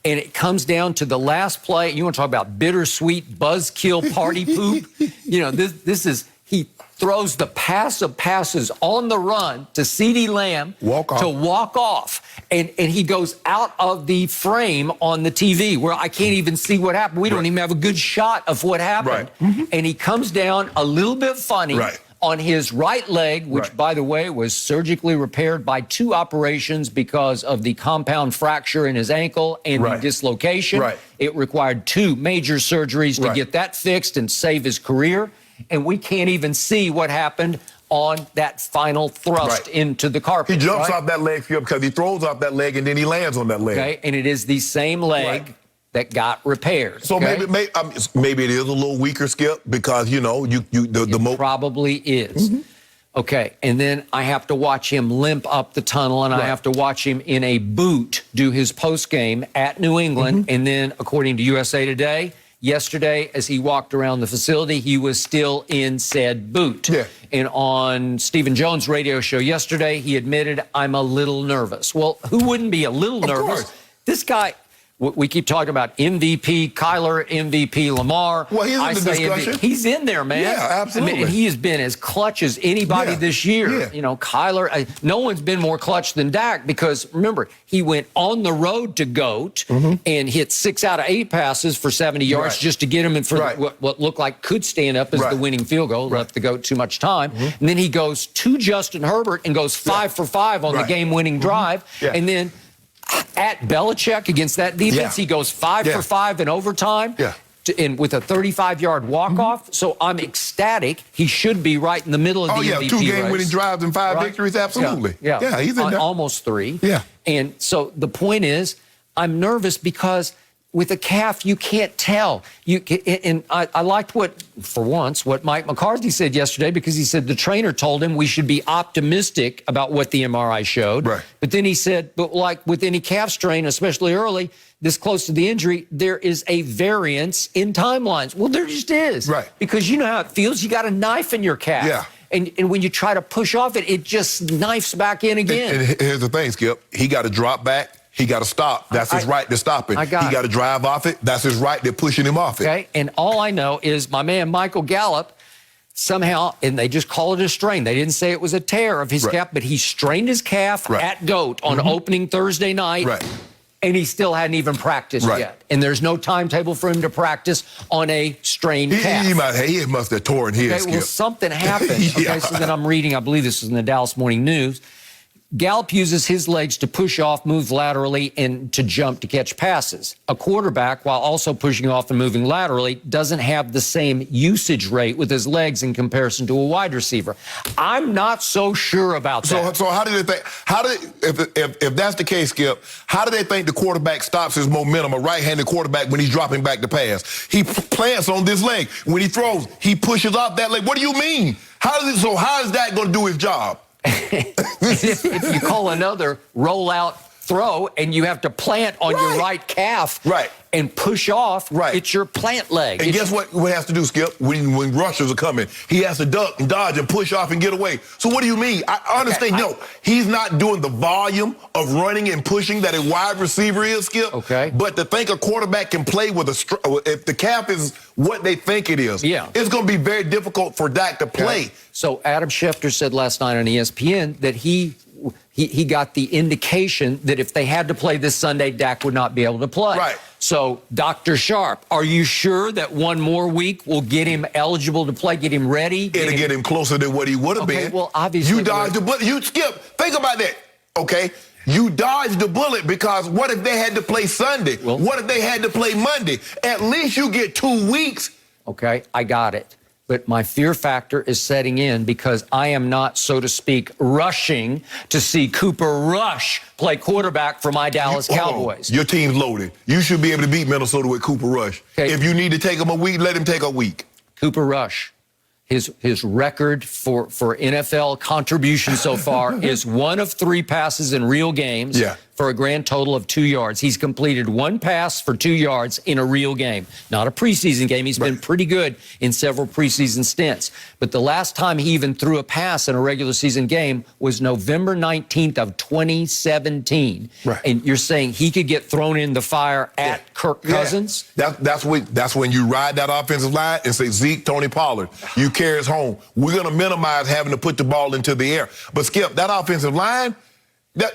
And it comes down to the last play. You want to talk about bittersweet buzzkill party poop? This is, he throws the pass of passes on the run to CeeDee Lamb to walk off. And he goes out of the frame on the TV where I can't even see what happened. We don't even have a good shot of what happened. And he comes down a little bit funny on his right leg, which, by the way, was surgically repaired by 2 operations because of the compound fracture in his ankle and the dislocation. It required 2 major surgeries to get that fixed and save his career. And we can't even see what happened on that final thrust into the carpet. He jumps off that leg, because he throws off that leg and then he lands on that leg. Okay, and it is the same leg that got repaired. So maybe it is a little weaker, Skip, because the probably is. Okay, and then I have to watch him limp up the tunnel, and I have to watch him in a boot do his post game at New England, and then according to USA Today, yesterday, as he walked around the facility, he was still in said boot. And on Stephen Jones' radio show yesterday, he admitted, I'm a little nervous. Well, who wouldn't be a little nervous? This guy, we keep talking about MVP Kyler, MVP Lamar. Well, he's in the discussion. He's in there, man. Yeah, absolutely. I mean, and he has been as clutch as anybody this year. Kyler, no one's been more clutch than Dak, because, remember, he went on the road to GOAT and hit 6 out of 8 passes for 70 yards just to get him in for what looked like could stand up as the winning field goal. Left the GOAT too much time. And then he goes to Justin Herbert and goes 5 for 5 on the game-winning drive. And then at Belichick against that defense, he goes 5 for 5 in overtime. And with a 35-yard walk-off. So I'm ecstatic. He should be right in the middle of the MVP 2 game-winning drives and 5 victories, absolutely. Yeah, he's in there. Almost 3. And so the point is, I'm nervous because with a calf, you can't tell. And I liked what Mike McCarthy said yesterday, because he said the trainer told him we should be optimistic about what the MRI showed. But then he said, but like with any calf strain, especially early, this close to the injury, there is a variance in timelines. Well, there just is. Because you know how it feels. You got a knife in your calf. And when you try to push off it, it just knifes back in again. And here's the thing, Skip. He got to drop back. He got to stop. That's his right to stop it. He got to drive off it. That's his right. They're pushing him off it. Okay, and all I know is my man Michael Gallup somehow, and they just call it a strain. They didn't say it was a tear of his calf, but he strained his calf at GOAT on opening Thursday night. And he still hadn't even practiced yet. And there's no timetable for him to practice on a strained calf. He must have torn his. Well, something happened. Okay, so then I'm reading, I believe this is in the Dallas Morning News. Gallup uses his legs to push off, move laterally, and to jump to catch passes. A quarterback, while also pushing off and moving laterally, doesn't have the same usage rate with his legs in comparison to a wide receiver. I'm not so sure about that. So how do they think? If that's the case, Skip, how do they think the quarterback stops his momentum? A right-handed quarterback when he's dropping back to pass, he plants on this leg. When he throws, he pushes off that leg. What do you mean? How is that going to do his job? if you call another rollout throw and you have to plant on your right calf and push off, it's your plant leg. And guess what he has to do, Skip? When rushers are coming, he has to duck and dodge and push off and get away. So what do you mean? I understand. No, he's not doing the volume of running and pushing that a wide receiver is, Skip. Okay. But to think a quarterback can play with if the calf is what they think it is, it's going to be very difficult for Dak to play. So Adam Schefter said last night on ESPN that he got the indication that if they had to play this Sunday, Dak would not be able to play. Right. So, Dr. Sharpe, are you sure that one more week will get him eligible to play, get him ready? It'll get him closer than what he would have been. Well, obviously. You dodged the bullet. You, Skip, think about that, okay? You dodged the bullet because what if they had to play Sunday? Well, what if they had to play Monday? At least you get 2 weeks. Okay, I got it. But my fear factor is setting in because I am not, so to speak, rushing to see Cooper Rush play quarterback for my Dallas Cowboys. Your team's loaded. You should be able to beat Minnesota with Cooper Rush. Okay. If you need to take him a week, let him take a week. Cooper Rush, his record for NFL contribution so far is 1 of 3 passes in real games for a grand total of 2 yards. He's completed 1 pass for 2 yards in a real game. Not a preseason game. He's been pretty good in several preseason stints. But the last time he even threw a pass in a regular season game was November 19th of 2017. And you're saying he could get thrown in the fire at Kirk Cousins? That's when you ride that offensive line and say, Zeke, Tony Pollard, you carry us home. We're going to minimize having to put the ball into the air. But, Skip, that offensive line,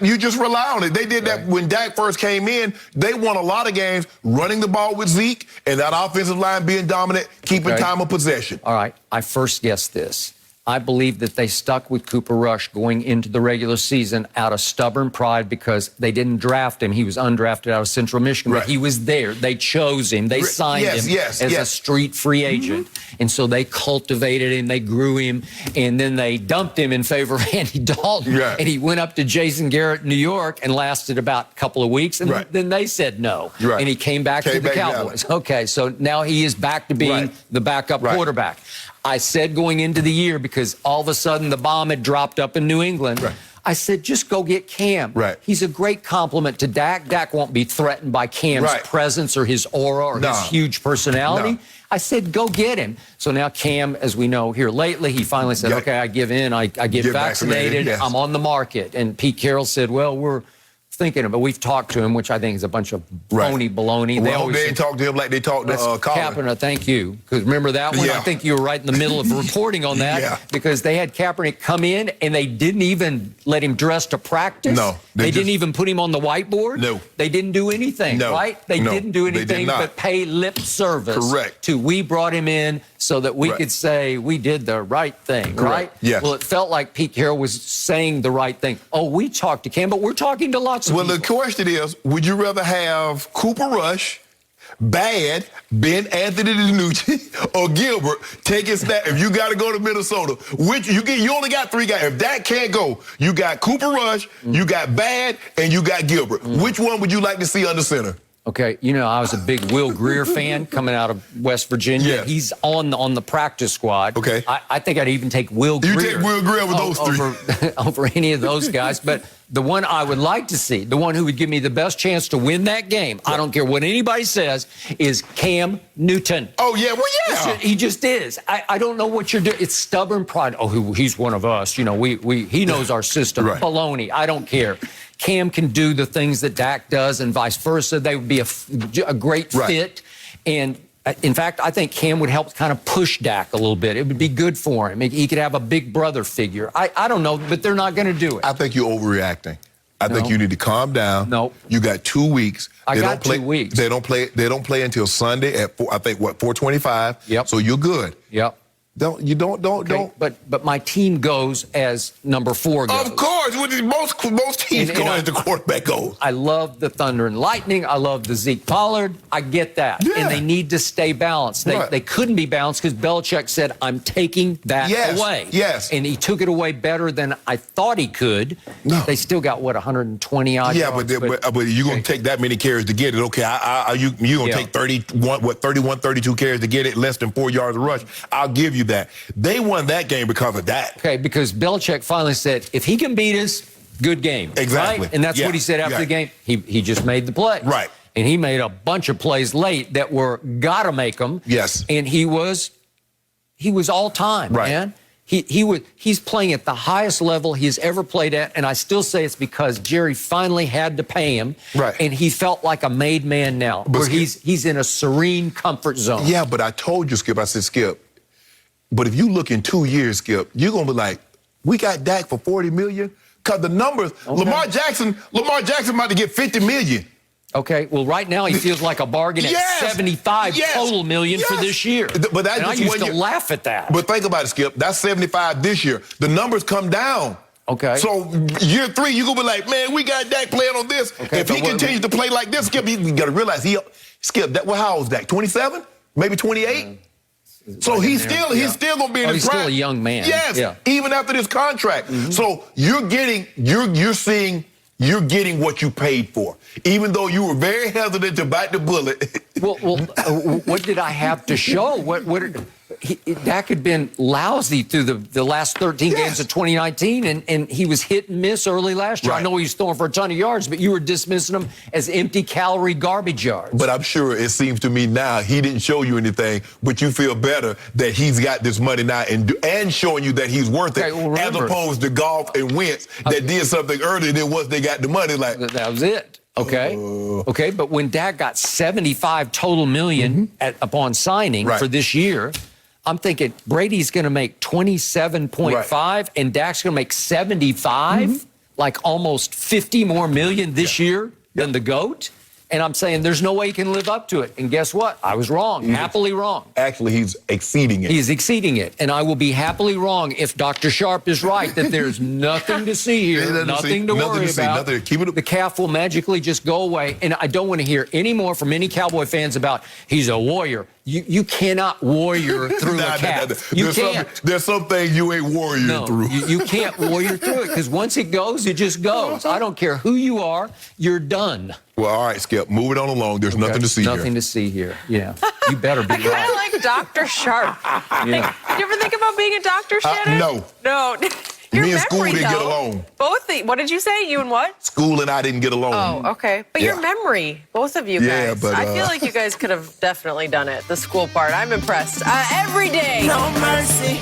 you just rely on it. They did that when Dak first came in. They won a lot of games running the ball with Zeke and that offensive line being dominant, keeping time of possession. All right. I first guessed this. I believe that they stuck with Cooper Rush going into the regular season out of stubborn pride because they didn't draft him. He was undrafted out of Central Michigan, but he was there. They chose him. They signed him as a street free agent. And so they cultivated him, they grew him, and then they dumped him in favor of Andy Dalton. And he went up to Jason Garrett, New York, and lasted about a couple of weeks. And then they said no. And he came back to the Cowboys. Okay, so now he is back to being the backup quarterback. I said going into the year, because all of a sudden the bomb had dropped up in New England, I said, just go get Cam. He's a great compliment to Dak. Dak won't be threatened by Cam's presence or his aura or his huge personality. I said, go get him. So now Cam, as we know here lately, he finally said, okay, I give in. I get vaccinated. I'm on the market. And Pete Carroll said, well, we're thinking about, we've talked to him, which I think is a bunch of phony baloney. Well, they didn't talk to him like they talked to Kaepernick. Thank you. Because remember that one? I think you were right in the middle of reporting on that because they had Kaepernick come in and they didn't even let him dress to practice. No. They didn't even put him on the whiteboard. No. They didn't do anything, right? They didn't do anything but pay lip service to we brought him in so that we could say we did the right thing, right? Well, it felt like Pete Carroll was saying the right thing. Oh, we talked to Cam, but we're talking to lots of people. The question is, would you rather have Cooper Rush, Ben Anthony DiNucci, or Gilbert take his snap? If you got to go to Minnesota, which you only got 3 guys. If that can't go, you got Cooper Rush, you got Bad, and you got Gilbert. Which one would you like to see under center? Okay, you know, I was a big Will Greer fan coming out of West Virginia. He's on the practice squad. Okay. I think I'd even take Will Greer. You take Will Greer over those 3. Over any of those guys. But the one I would like to see, the one who would give me the best chance to win that game, I don't care what anybody says, is Cam Newton. Oh, yeah, well, yeah. He just is. I don't know what you're doing. It's stubborn pride. Oh, he's one of us. You know, he knows our system. Baloney. I don't care. Cam can do the things that Dak does and vice versa. They would be a great fit. And in fact, I think Cam would help kind of push Dak a little bit. It would be good for him. He could have a big brother figure. I don't know, but they're not going to do it. I think you're overreacting. I think you need to calm down. No. You got 2 weeks. I got 2 weeks. They don't play until Sunday at 4:25. Yep. So you're good. Yep. Don't. But my team goes as number 4 goes. Of course. yards. Most teams go as the quarterback goes. I love the Thunder and Lightning. I love the Zeke Pollard. I get that. Yeah. And they need to stay balanced. They couldn't be balanced because Belichick said, I'm taking that away. Yes. And he took it away better than I thought he could. No. They still got, 120 odd yards? Yeah, but you're going to take that many carries to get it. Okay, you're going to take 31, 32 carries to get it, less than 4 yards a rush. I'll give you that. They won that game because of that. Okay, because Belichick finally said, if he can beat us, good game. Exactly. Right? And that's what he said after the game. He just made the play. Right. And he made a bunch of plays late that were gotta make them. Yes. And he was all time, man. He's playing at the highest level he's ever played at, and I still say it's because Jerry finally had to pay him. Right. And he felt like a made man now, where he's in a serene comfort zone. Yeah, but I told you, Skip, I said, Skip, but if you look in 2 years, Skip, you're going to be like, we got Dak for $40 million? Because the numbers, Lamar Jackson about to get $50 million. Okay, well, right now he feels like a bargain at 75 total million for this year. But that's and I used to laugh at that. But think about it, Skip. That's 75 this year. The numbers come down. Okay. So year 3, you're going to be like, man, we got Dak playing on this. Okay, if he continues to play like this, Skip, you got to realize Skip, how old is Dak? 27? Maybe 28? So he's still going to be in his prime. He's still a young man. Yes, even after this contract. So you're getting what you paid for, even though you were very hesitant to bite the bullet. Well, what did I have to show? Dak had been lousy through the last 13 games of 2019, and he was hit and miss early last year. I know he was throwing for a ton of yards, but you were dismissing him as empty-calorie garbage yards. But I'm sure it seems to me now he didn't show you anything, but you feel better that he's got this money now and showing you that he's worth it, as opposed to Goff and Wentz that did something earlier than once they got the money. Like that was it. Okay, but when Dak got 75 total million upon signing for this year, I'm thinking Brady's going to make 27.5 and Dak's going to make 75, like almost 50 more million this year than the GOAT. And I'm saying there's no way he can live up to it. And guess what? I was wrong, happily wrong. Actually, he's exceeding it. He's exceeding it. And I will be happily wrong if Dr. Sharpe is right, that there's nothing to see here, nothing to worry about. The calf will magically just go away. And I don't want to hear any more from any Cowboy fans about he's a warrior. You cannot warrior through a calf. You can't. There's some things you ain't warrior through. You can't warrior through it because once it goes, it just goes. I don't care who you are, you're done. Well, all right, Skip, moving on along. There's nothing to see here. Nothing to see here. Yeah. You better be I kind of like Dr. Sharpe. Did you ever think about being a doctor, Shannon? No. No. Me and school didn't get along. What did you say? You and what? School and I didn't get along. Oh, okay. But your memory, both of you guys. But, I feel like you guys could have definitely done it, the school part. I'm impressed. Every day. No mercy.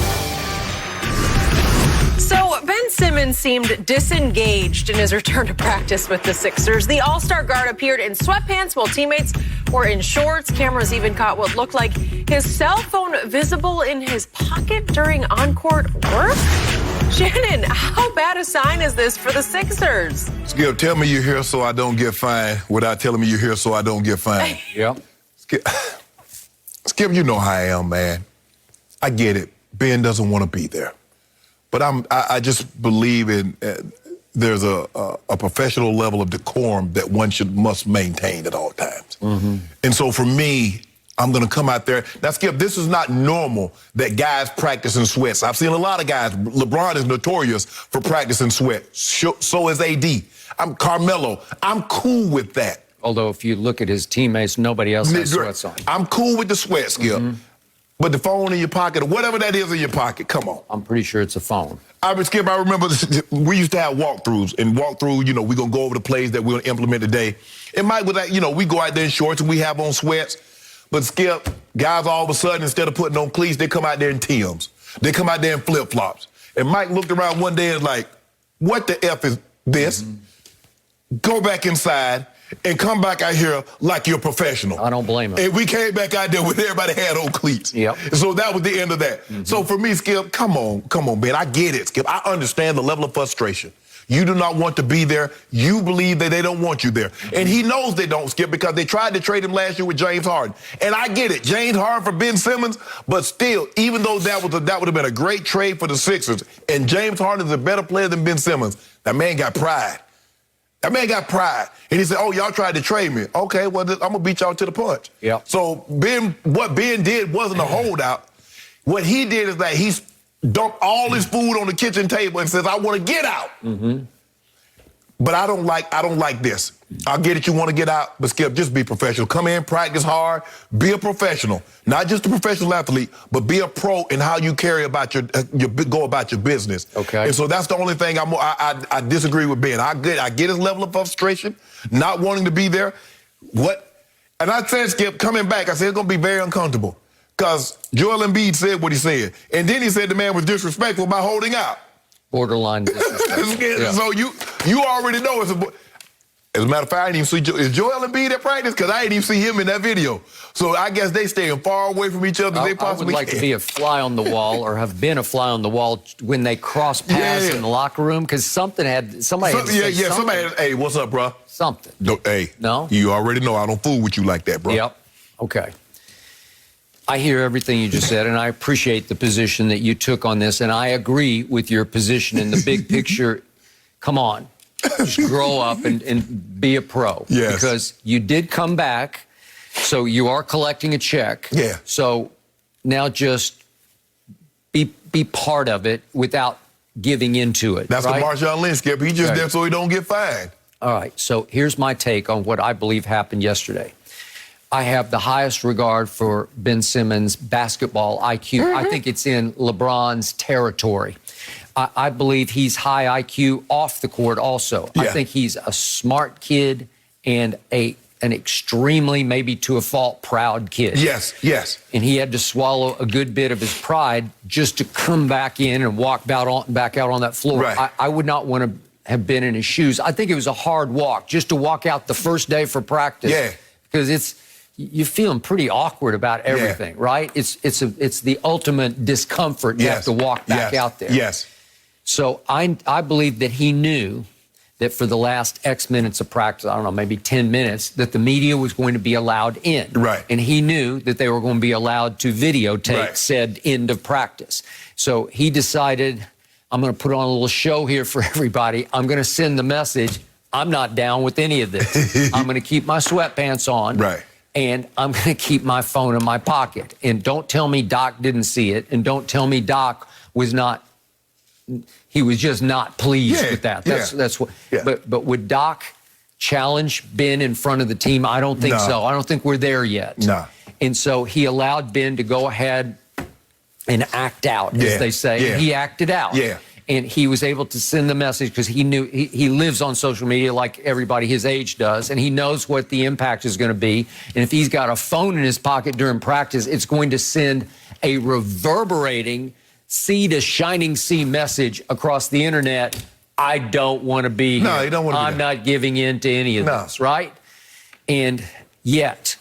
So Ben Simmons seemed disengaged in his return to practice with the Sixers. The All-Star guard appeared in sweatpants while teammates were in shorts. Cameras even caught what looked like his cell phone visible in his pocket during on-court work. Shannon, how bad a sign is this for the Sixers? Skip, tell me you're here so I don't get fined without telling me you're here so I don't get fined. Yeah. Skip, you know how I am, man. I get it. Ben doesn't want to be there. But I just believe in there's a professional level of decorum that one must maintain at all times. And so for me, I'm going to come out there. Now, Skip, this is not normal that guys practice in sweats. I've seen a lot of guys. LeBron is notorious for practicing sweat. So is AD. I'm Carmelo. I'm cool with that. Although if you look at his teammates, nobody else has sweats on. I'm cool with the sweat, Skip. But the phone in your pocket or whatever that is in your pocket, come on. I'm pretty sure it's a phone. Skip, I remember we used to have walkthroughs. And walkthrough, we're going to go over the plays that we're going to implement today. It might be like, we go out there in shorts and we have on sweats. But Skip, guys all of a sudden, instead of putting on cleats, they come out there in Timbs. They come out there in flip-flops. And Mike looked around one day and was like, what the F is this? Go back inside and come back out here like you're professional. I don't blame him. And we came back out there with everybody had on cleats. Yep. So that was the end of that. So for me, Skip, come on, man. I get it, Skip. I understand the level of frustration. You do not want to be there. You believe that they don't want you there. And he knows they don't, Skip, because they tried to trade him last year with James Harden. And I get it, James Harden for Ben Simmons, but still, even though that would have been a great trade for the Sixers, and James Harden is a better player than Ben Simmons, that man got pride. That man got pride. And he said, oh, y'all tried to trade me. Okay, well, I'm going to beat y'all to the punch. Yeah. So what Ben did wasn't a holdout. What he did is that he dumped all his food on the kitchen table and says, I want to get out. Mm-hmm. But I don't like this. I get it, you want to get out, but Skip, just be professional. Come in, practice hard, be a professional. Not just a professional athlete, but be a pro in how you go about your business. Okay. And so that's the only thing I disagree with Ben. I get his level of frustration, not wanting to be there. And I said, Skip, coming back, I said it's going to be very uncomfortable. Because Joel Embiid said what he said. And then he said the man was disrespectful by holding out. Borderline disrespectful. Yeah. So you already know it's as a matter of fact, I didn't even see is Joel Embiid at practice? Because I didn't even see him in that video. So I guess they staying far away from each other as they possibly I would like to be a fly on the wall, or have been a fly on the wall when they cross paths in the locker room, because somebody had to say something. Somebody had, hey, what's up, bro? Something. No? You already know I don't fool with you like that, bro. Yep. Okay. I hear everything you just said, and I appreciate the position that you took on this, and I agree with your position in the big picture. Come on, just grow up and be a pro. Yes. Because you did come back, so you are collecting a check. Yeah. So now just be part of it without giving into it. That's right? the Marshawn Lynch, Skip. He just there so he don't get fined. All right, so here's my take on what I believe happened yesterday. I have the highest regard for Ben Simmons' basketball IQ. Mm-hmm. I think it's in LeBron's territory. I believe he's high IQ off the court also. Yeah. I think he's a smart kid and an extremely, maybe to a fault, proud kid. Yes. And he had to swallow a good bit of his pride just to come back in and walk back out on that floor. Right. I would not want to have been in his shoes. I think it was a hard walk just to walk out the first day for practice. Yeah. Because you're feeling pretty awkward about everything, right? It's the ultimate discomfort. You have to walk back out there. Yes. So I believe that he knew that for the last X minutes of practice, I don't know, maybe 10 minutes, that the media was going to be allowed in. Right. And he knew that they were going to be allowed to videotape said end of practice. So he decided, I'm going to put on a little show here for everybody. I'm going to send the message, I'm not down with any of this. I'm going to keep my sweatpants on. Right. And I'm going to keep my phone in my pocket. And don't tell me Doc didn't see it. And don't tell me Doc was just not pleased with that. That's what. Yeah. But would Doc challenge Ben in front of the team? I don't think so. I don't think we're there yet. No. And so he allowed Ben to go ahead and act out, as they say. And he acted out. Yeah. And he was able to send the message because he knew he lives on social media like everybody his age does, and he knows what the impact is going to be. And if he's got a phone in his pocket during practice, it's going to send a reverberating sea to shining sea message across the internet. I don't want to be here. No, you don't want to be I'm not giving in to any of this, right? And yet,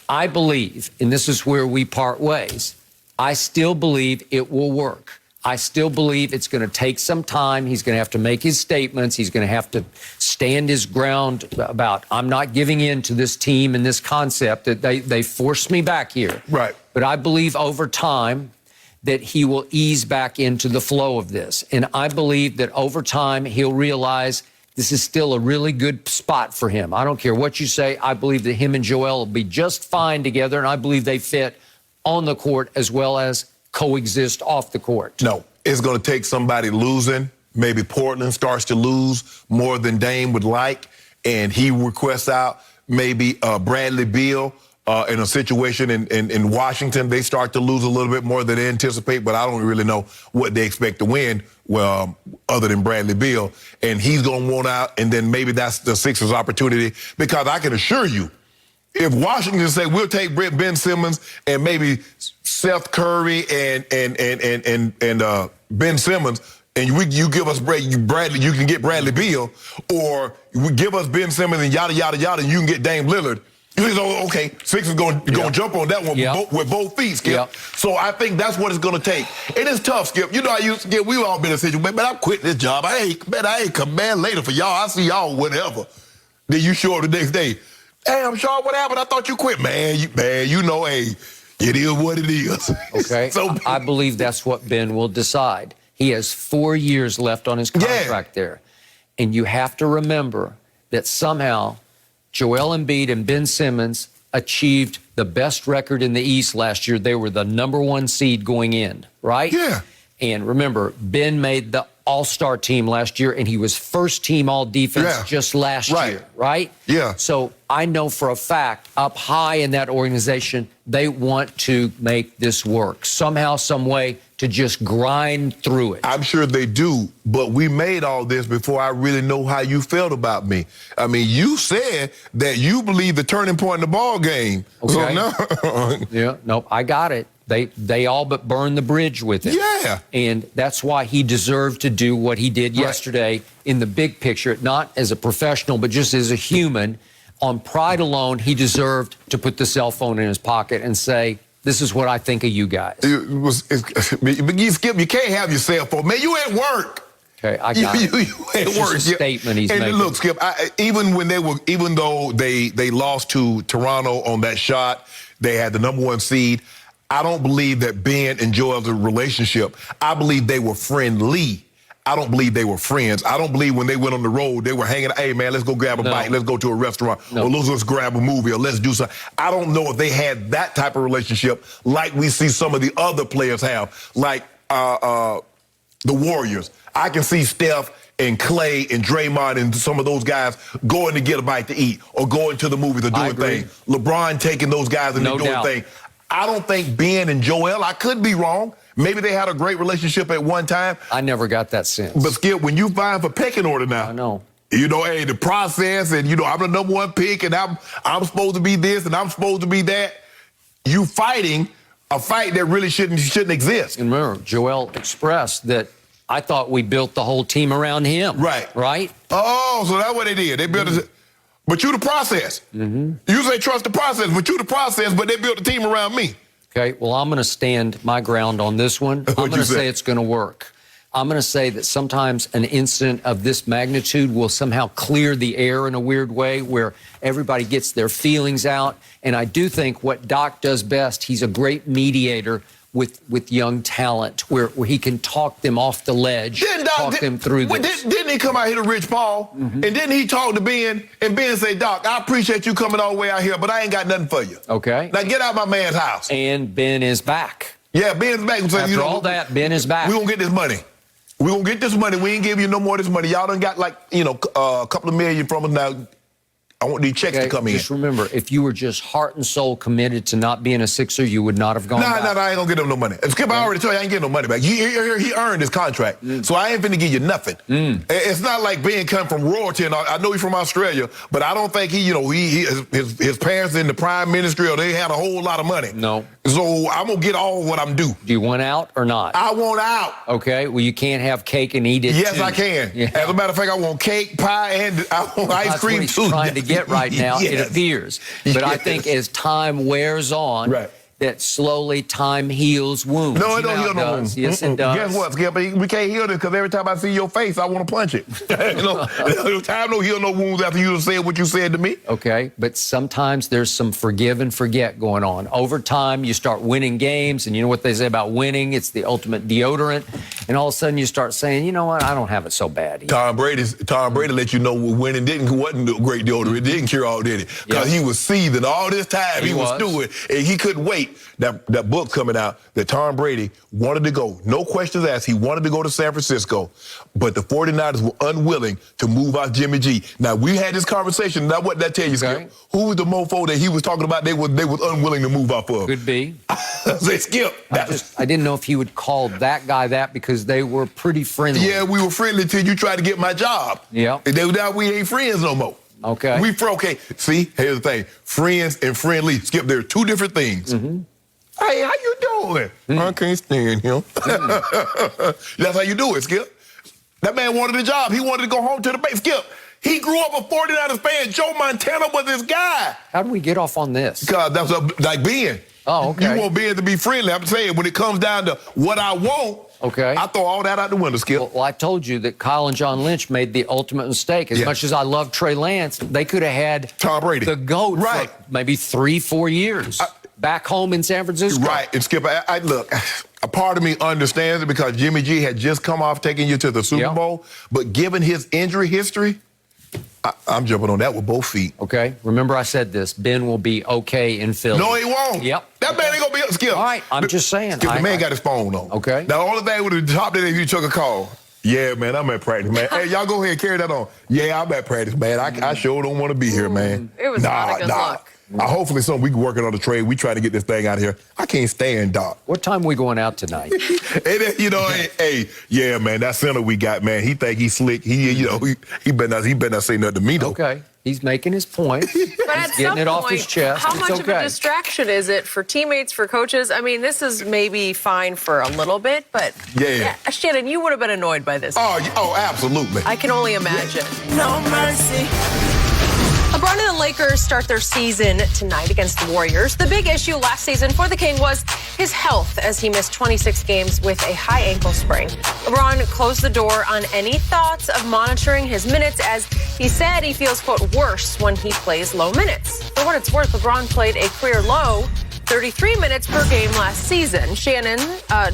I believe, and this is where we part ways, I still believe it will work. I still believe it's going to take some time. He's going to have to make his statements. He's going to have to stand his ground about, I'm not giving in to this team and this concept that they forced me back here. Right. But I believe over time that he will ease back into the flow of this. And I believe that over time he'll realize this is still a really good spot for him. I don't care what you say. I believe that him and Joel will be just fine together, and I believe they fit on the court as well as coexist off the court. No, it's going to take somebody losing. Maybe Portland starts to lose more than Dame would like, and he requests out maybe Bradley Beal in a situation in Washington. They start to lose a little bit more than they anticipate, but I don't really know what they expect to win, well, other than Bradley Beal. And he's going to want out, and then maybe that's the Sixers' opportunity, because I can assure you, if Washington say we'll take Ben Simmons and maybe Seth Curry and Ben Simmons, and you give us Bradley, you can get Bradley Beal, or you give us Ben Simmons and yada yada yada, and you can get Dame Lillard. Okay, Six is going to jump on that one with both feet, Skip. Yep. So I think that's what it's going to take. It is tough, Skip. You know, we've all been in a situation, man, I'm quitting this job. I ain't come back later for y'all. I see y'all whenever. Then you show up the next day. Hey, I'm Sharpe, what happened? I thought you quit. Man, you know, hey, it is what it is. Okay, so I believe that's what Ben will decide. He has 4 years left on his contract there. And you have to remember that somehow Joel Embiid and Ben Simmons achieved the best record in the East last year. They were the #1 seed going in, right? Yeah. And remember, Ben made the All-Star team last year, and he was first-team All-Defense just last year, right? Yeah. So I know for a fact, up high in that organization, they want to make this work somehow, some way, to just grind through it. I'm sure they do, but we made all this before I really know how you felt about me. I mean, you said that you believe the turning point in the ball game. Okay. So no. Yeah, no, I got it. They all but burned the bridge with it. Yeah. And that's why he deserved to do what he did yesterday in the big picture, not as a professional, but just as a human. On pride alone, he deserved to put the cell phone in his pocket and say, this is what I think of you guys. Skip, you can't have your cell phone. Man, you at work. Okay, I got it. You at it's work. Just a statement he's making. Look, Skip, even though they lost to Toronto on that shot, they had the #1 seed. I don't believe that Ben and Joel's relationship. I believe they were friendly. I don't believe they were friends. I don't believe when they went on the road, they were hanging out, hey, man, let's go grab a bite. Let's go to a restaurant. Or let's grab a movie or let's do something. I don't know if they had that type of relationship like we see some of the other players have, like the Warriors. I can see Steph and Clay and Draymond and some of those guys going to get a bite to eat or going to the movies or doing things. LeBron taking those guys and doing things. I don't think Ben and Joel, I could be wrong. Maybe they had a great relationship at one time. I never got that sense. But Skip, when you vying for pecking order now, I know. You know, hey, the process, and you know, I'm the #1 pick, and I'm supposed to be this, and I'm supposed to be that. You fighting a fight that really shouldn't exist. And remember, Joel expressed that I thought we built the whole team around him. Right. Right? Oh, so that's what they did. They built it. But you the process. You say trust the process, but you the process, but they built the team around me. Okay, well, I'm going to stand my ground on this one. I'm going to say it's going to work. I'm going to say that sometimes an incident of this magnitude will somehow clear the air in a weird way where everybody gets their feelings out. And I do think what Doc does best, he's a great mediator with young talent where he can talk them off the ledge, talk them through this. Didn't he come out here to Rich Paul? And didn't he talk to Ben? And Ben say, Doc, I appreciate you coming all the way out here, but I ain't got nothing for you. Okay. Now get out of my man's house. And Ben is back. Yeah, Ben's back. So, After all that, Ben is back. We're going to get this money. We're going to get this money. We ain't give you no more of this money. Y'all done got like, a couple of million from us now. I want these checks to come in. Just remember, if you were just heart and soul committed to not being a Sixer, you would not have gone back. No, I ain't gonna get him no money. Skip, I already told you I ain't getting no money back. He earned his contract, so I ain't finna give you nothing. It's not like Ben come from royalty, and I know he's from Australia, but I don't think his parents in the prime ministry or they had a whole lot of money. No. So I'm gonna get all what I'm due. Do you want out or not? I want out. Okay, well, you can't have cake and eat it, Yes, too. I can. Yeah. As a matter of fact, I want cake, pie, and I want ice cream, That's too. what he's trying to get right now, Yes. it appears. But I think as time wears on, that slowly time heals wounds. No, it don't heal no wounds. Yes, it does. Guess what, Skip? We can't heal this because every time I see your face, I want to punch it. Time don't heal no wounds after you said what you said to me. Okay, but sometimes there's some forgive and forget going on. Over time, you start winning games, and you know what they say about winning? It's the ultimate deodorant. And all of a sudden, you start saying, you know what? I don't have it so bad either. Tom Brady let you know winning wasn't a great deodorant. It didn't cure all, did it? Because he was seething all this time. He was stewing, and he couldn't wait. That book coming out that Tom Brady wanted to go. No questions asked. He wanted to go to San Francisco, but the 49ers were unwilling to move out Jimmy G. Now, we had this conversation. Now, what did that tell you, Skip? Who was the mofo that he was talking about they was unwilling to move out for? Could be. Say, Skip. I didn't know if he would call that guy that because they were pretty friendly. Yeah, we were friendly till you tried to get my job. Yeah. Now we ain't friends no more. Okay. Okay. See, here's the thing. Friends and friendly. Skip, they're two different things. Hey, how you doing? I can't stand him. That's how you do it, Skip. That man wanted a job. He wanted to go home to the base. Skip, He grew up a 49ers fan. Joe Montana was his guy. How do we get off on this? Because that's like Ben. Oh, okay. You want Ben to be friendly. I'm saying when it comes down to what I want, okay, I throw all that out the window, Skip. Well, I told you that Kyle and John Lynch made the ultimate mistake. As much as I love Trey Lance, they could have had Tom Brady, the GOAT, right, for maybe 3-4 years back home in San Francisco. Right, and Skip, I look, a part of me understands it because Jimmy G had just come off taking you to the Super Bowl, but given his injury history, I'm jumping on that with both feet. Okay, remember I said this, Ben will be okay in Philly. No, he won't. Yep. That man ain't going to be, Skip. All right, I'm just saying. Skip, the man got his phone on. Okay. Now, the only thing would have topped it if you took a call. Yeah, man, I'm at practice, man. Hey, y'all go ahead and carry that on. Yeah, I'm at practice, man. I sure don't want to be here, man. It was not a good look. Hopefully we can work it on the trade. We try to get this thing out of here. I can't stand Doc. What time are we going out tonight? And, you know, hey, yeah, man, that center we got, man, he think he's slick. He better not say nothing to me, though. Okay. He's making his point. But He's getting it off his chest. How it's much okay. of a distraction is it for teammates, for coaches? I mean, this is maybe fine for a little bit, but Shannon, you would have been annoyed by this. Oh, absolutely. I can only imagine. No mercy. LeBron and the Lakers start their season tonight against the Warriors. The big issue last season for the King was his health as he missed 26 games with a high ankle sprain. LeBron closed the door on any thoughts of monitoring his minutes as he said he feels, quote, worse when he plays low minutes. For what it's worth, LeBron played a career low 33 minutes per game last season. Shannon,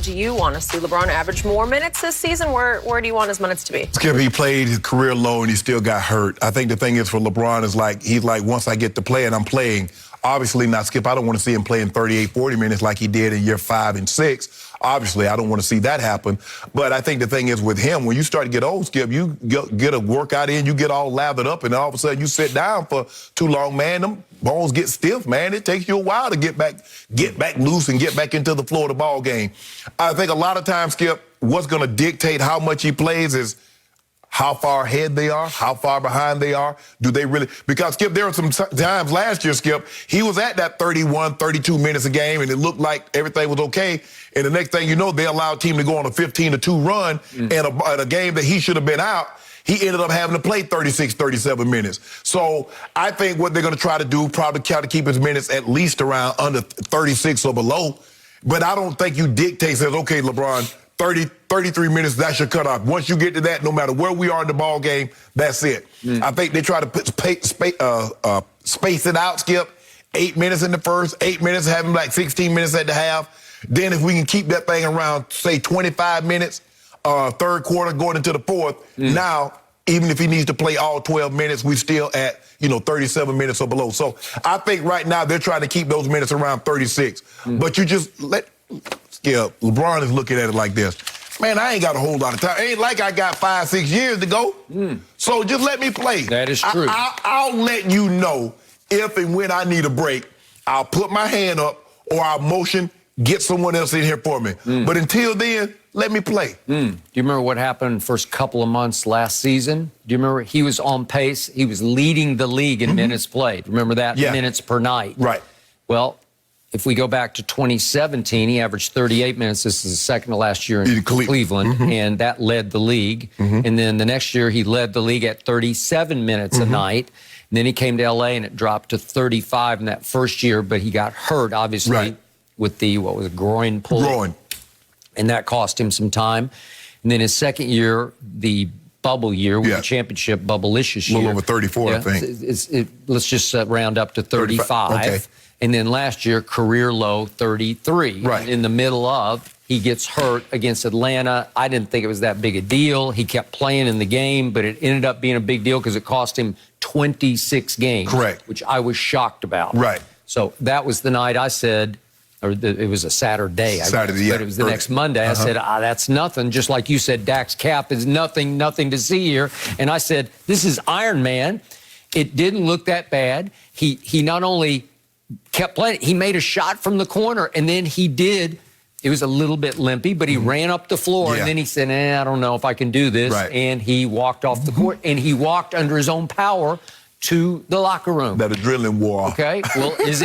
do you want to see LeBron average more minutes this season? Where do you want his minutes to be? Skip, he played his career low and he still got hurt. I think the thing is for LeBron is he's like, once I get to play and I'm playing, obviously not, Skip, I don't want to see him playing 38, 40 minutes like he did in year 5 and 6. Obviously, I don't want to see that happen. But I think the thing is with him, when you start to get old, Skip, you get a workout in, you get all lathered up, and all of a sudden you sit down for too long, man. Them bones get stiff, man. It takes you a while to get back loose and get back into the flow of the ball game. I think a lot of times, Skip, what's going to dictate how much he plays is how far ahead they are, how far behind they are. Do they really? Because, Skip, there were some times last year, Skip, he was at that 31, 32 minutes a game, and it looked like everything was okay. And the next thing you know, they allowed team to go on a 15-2 run and a game that he should have been out. He ended up having to play 36, 37 minutes. So I think what they're going to try to do, probably try to keep his minutes at least around under 36 or below. But I don't think you dictate, says, okay, LeBron, 33 minutes, that's your cutoff. Once you get to that, no matter where we are in the ball game, that's it. I think they try to space it out, Skip. 8 minutes in the first, 8 minutes, having like 16 minutes at the half. Then if we can keep that thing around, say, 25 minutes, third quarter going into the fourth, now, even if he needs to play all 12 minutes, we still at, 37 minutes or below. So I think right now they're trying to keep those minutes around 36. But you just Skip, LeBron is looking at it like this. Man, I ain't got a whole lot of time. It ain't like I got 5-6 years to go. So just let me play. That is true. I'll let you know if and when I need a break. I'll put my hand up or I'll motion, get someone else in here for me. But until then, let me play. Do you remember what happened first couple of months last season? Do you remember he was on pace? He was leading the league in minutes played. Remember that? Yeah. Minutes per night. Right. Well, if we go back to 2017, he averaged 38 minutes. This is the second to last year in Cleveland, and that led the league. And then the next year, he led the league at 37 minutes a night. And then he came to L.A., and it dropped to 35 in that first year, but he got hurt, obviously, with the, groin pull. Groin. And that cost him some time. And then his second year, the bubble year with the championship, bubble-licious year. A little over 34, I think. Let's just round up to 35. Okay. And then last year, career low, 33. Right. In the middle of, he gets hurt against Atlanta. I didn't think it was that big a deal. He kept playing in the game, but it ended up being a big deal because it cost him 26 games. Correct. Which I was shocked about. Right. So that was the night I said, it was a Saturday, but it was the next Monday. I said, that's nothing. Just like you said, Dak's cap is nothing to see here. And I said, this is Iron Man. It didn't look that bad. He not only kept playing, he made a shot from the corner, and then he did. It was a little bit limpy, but he ran up the floor, and then he said, I don't know if I can do this. Right. And he walked off the court, and he walked under his own power to the locker room. That adrenaline wore off. Okay, well, is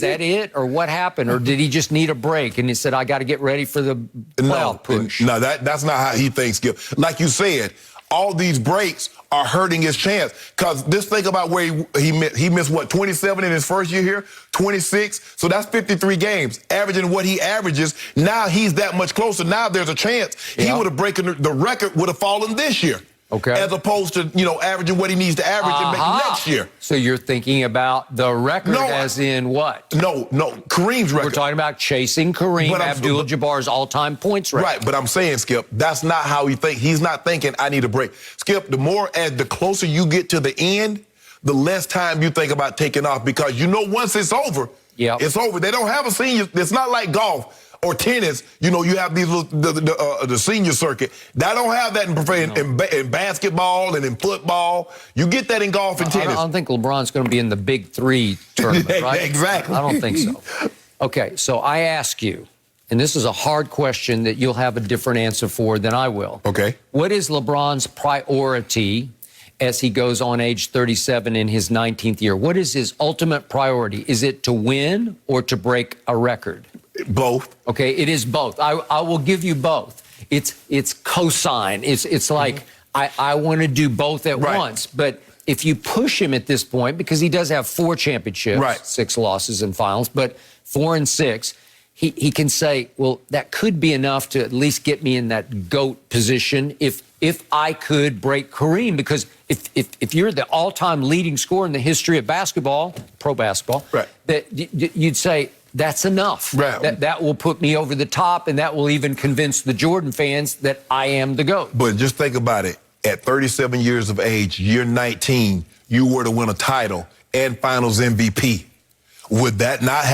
that it, or what happened? Or did he just need a break? And he said, I got to get ready for the playoff push. No, that's not how he thinks, Skip. Like you said, all these breaks are hurting his chance. Because this thing about where he missed, what, 27 in his first year here? 26? So that's 53 games. Averaging what he averages, now he's that much closer. Now there's a chance he would have broken the record would have fallen this year. Okay. As opposed to, averaging what he needs to average and make next year. So you're thinking about the record as in what? No, Kareem's record. We're talking about chasing Kareem Abdul-Jabbar's all-time points record. Right, but I'm saying, Skip, that's not how he thinks. He's not thinking, I need a break. Skip, the closer you get to the end, the less time you think about taking off, because once it's over, it's over. They don't have a senior. It's not like golf or tennis, you have these the senior circuit. That don't have that in basketball and in football. You get that in golf and tennis. I don't think LeBron's going to be in the Big Three tournament, right? Exactly. I don't think so. Okay, so I ask you, and this is a hard question that you'll have a different answer for than I will. Okay. What is LeBron's priority as he goes on age 37 in his 19th year? What is his ultimate priority? Is it to win or to break a record? Both. Okay, it is both. I will give you both. It's cosine. It's like I want to do both at once. But if you push him at this point, because he does have 4 championships, 6 losses in finals, but 4 and 6, he can say, well, that could be enough to at least get me in that GOAT position if I could break Kareem. Because if you're the all-time leading scorer in the history of basketball, pro basketball, that you'd say, that's enough. Right. That will put me over the top, and that will even convince the Jordan fans that I am the GOAT. But just think about it. At 37 years of age, year 19, you were to win a title and Finals MVP. Would that not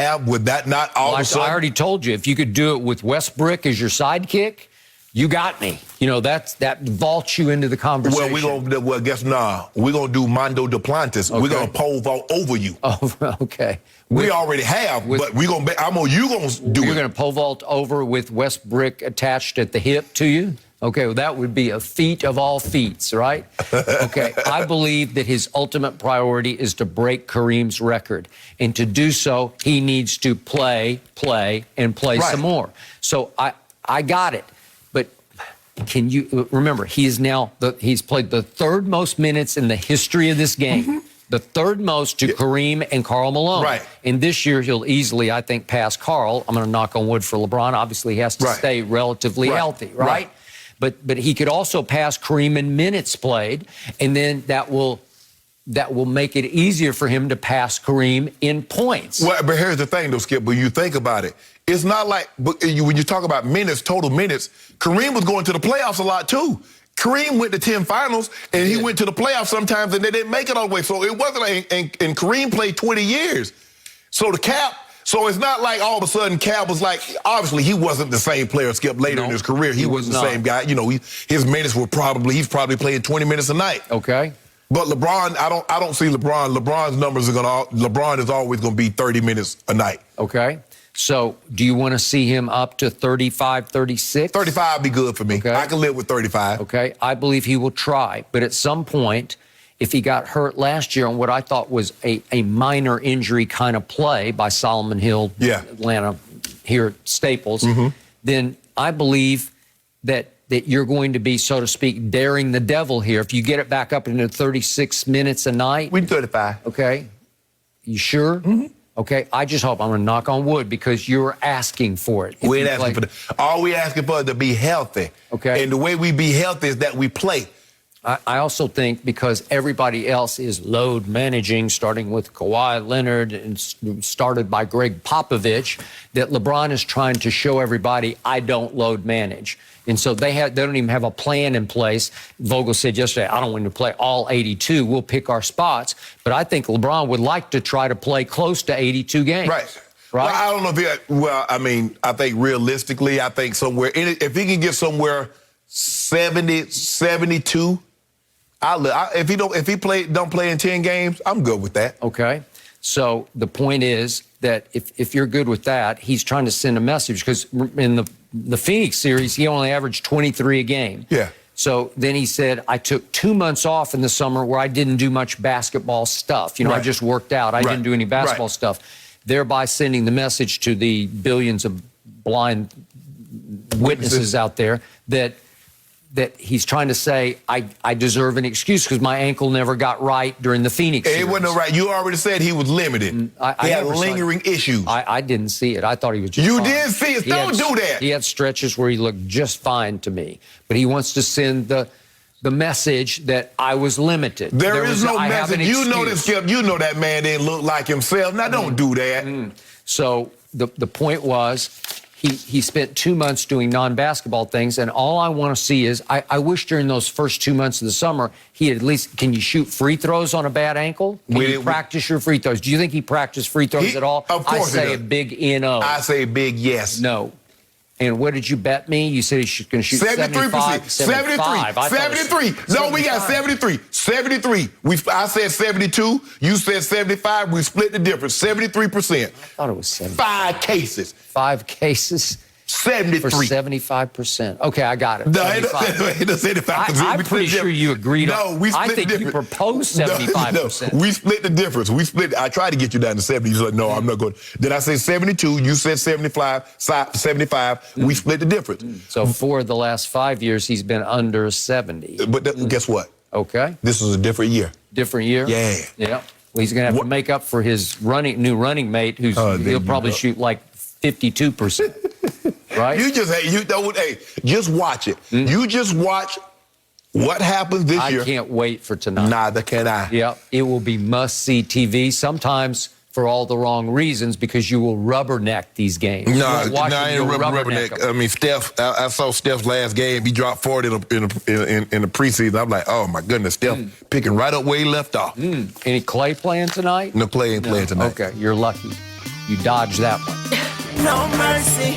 all of a sudden? I already told you, if you could do it with Westbrook as your sidekick, you got me. That vaults you into the conversation. We're gonna do Mondo Duplantis. Okay. We're gonna pole vault over you. Oh, okay. We already have, but you gonna do it. You're gonna pole vault over with Westbrook attached at the hip to you? Okay, well, that would be a feat of all feats, right? Okay, I believe that his ultimate priority is to break Kareem's record. And to do so, he needs to play some more. So I got it. But can you remember, he's played the 3rd most minutes in the history of this game. Mm-hmm. The 3rd most to Kareem and Karl Malone. Right. And this year, he'll easily, I think, pass Karl. I'm going to knock on wood for LeBron. Obviously, he has to stay relatively healthy, right? But he could also pass Kareem in minutes played, and then that will make it easier for him to pass Kareem in points. Well, but here's the thing, though, Skip. When you think about it, it's not like when you talk about minutes, total minutes, Kareem was going to the playoffs a lot, too. Kareem went to 10 finals, and he went to the playoffs sometimes, and they didn't make it all the way. So it wasn't like, and Kareem played 20 years. So it's not like all of a sudden Cap was like, obviously he wasn't the same player, Skip, later in his career. He wasn't the same guy. His minutes were he's probably playing 20 minutes a night. Okay. But LeBron, I don't see LeBron. LeBron's numbers LeBron is always going to be 30 minutes a night. Okay. So do you want to see him up to 35, 36? 35 would be good for me. Okay. I can live with 35. Okay. I believe he will try. But at some point, if he got hurt last year on what I thought was a minor injury kind of play by Solomon Hill, Atlanta, here at Staples, then I believe that you're going to be, so to speak, daring the devil here. If you get it back up into 36 minutes a night. We can 35. Okay. You sure? Mm-hmm. Okay, I just hope, I'm going to knock on wood, because you're asking for it. We ain't asking for that. All we asking for is to be healthy. Okay. And the way we be healthy is that we play. I also think because everybody else is load managing, starting with Kawhi Leonard and started by Greg Popovich, that LeBron is trying to show everybody, I don't load manage. And so they don't even have a plan in place. Vogel said yesterday, I don't want to play all 82. We'll pick our spots. But I think LeBron would like to try to play close to 82 games. Right. Well, I don't know I think realistically, I think somewhere, if he can get somewhere 70, 72, if he don't play in 10 games, I'm good with that. Okay. So the point is that if you're good with that, he's trying to send a message, because in the Phoenix series, he only averaged 23 a game. Yeah. So then he said, I took 2 months off in the summer where I didn't do much basketball stuff. I just worked out. I didn't do any basketball stuff, thereby sending the message to the billions of blind witnesses out there that that he's trying to say, I deserve an excuse because my ankle never got right during the Phoenix series. It wasn't right. You already said he was limited. He had lingering issues. I didn't see it. I thought he was just fine. Did see it. Don't do that. He had stretches where he looked just fine to me. But he wants to send the message that I was limited. There is no message. You know this, Skip. You know that man didn't look like himself. Now, don't do that. So the point was, he spent 2 months doing non-basketball things, and all I want to see is, I wish during those first 2 months of the summer, he at least, can you shoot free throws on a bad ankle? Can you practice your free throws? Do you think he practiced free throws at all? Of course I say a big N-O. I say a big yes. No. And what did you bet me? You said he's going to shoot 73%. 73. No, we got 73. 73. I said 72. You said 75. We split the difference. 73%. I thought it was 75. 5 cases. 5 cases. 73. For 75%. Okay, I got it. No, it 75%. I'm pretty sure you agreed on. No, we split I think the difference. You proposed 75%. No, we split the difference. I tried to get you down to 70. You said, no, I'm not going. Did I say 72? You said 75. 75. We split the difference. So for the last 5 years, he's been under 70. But guess what? Okay. This is a different year. Different year? Yeah. Yeah. Well, he's going to have to make up for his new running mate, who's he'll probably shoot like 52%. Right? Just watch it. You just watch what happens this year. I can't wait for tonight. Neither can I. Yeah, it will be must-see TV. Sometimes for all the wrong reasons, because you will rubberneck these games. No, I ain't rubberneck. I mean, Steph. I saw Steph's last game. He dropped 40 in the preseason. I'm like, oh my goodness, Steph picking right up where he left off. Any Clay playing tonight? No, Clay ain't playing tonight. Okay, you're lucky. You dodged that one. No mercy.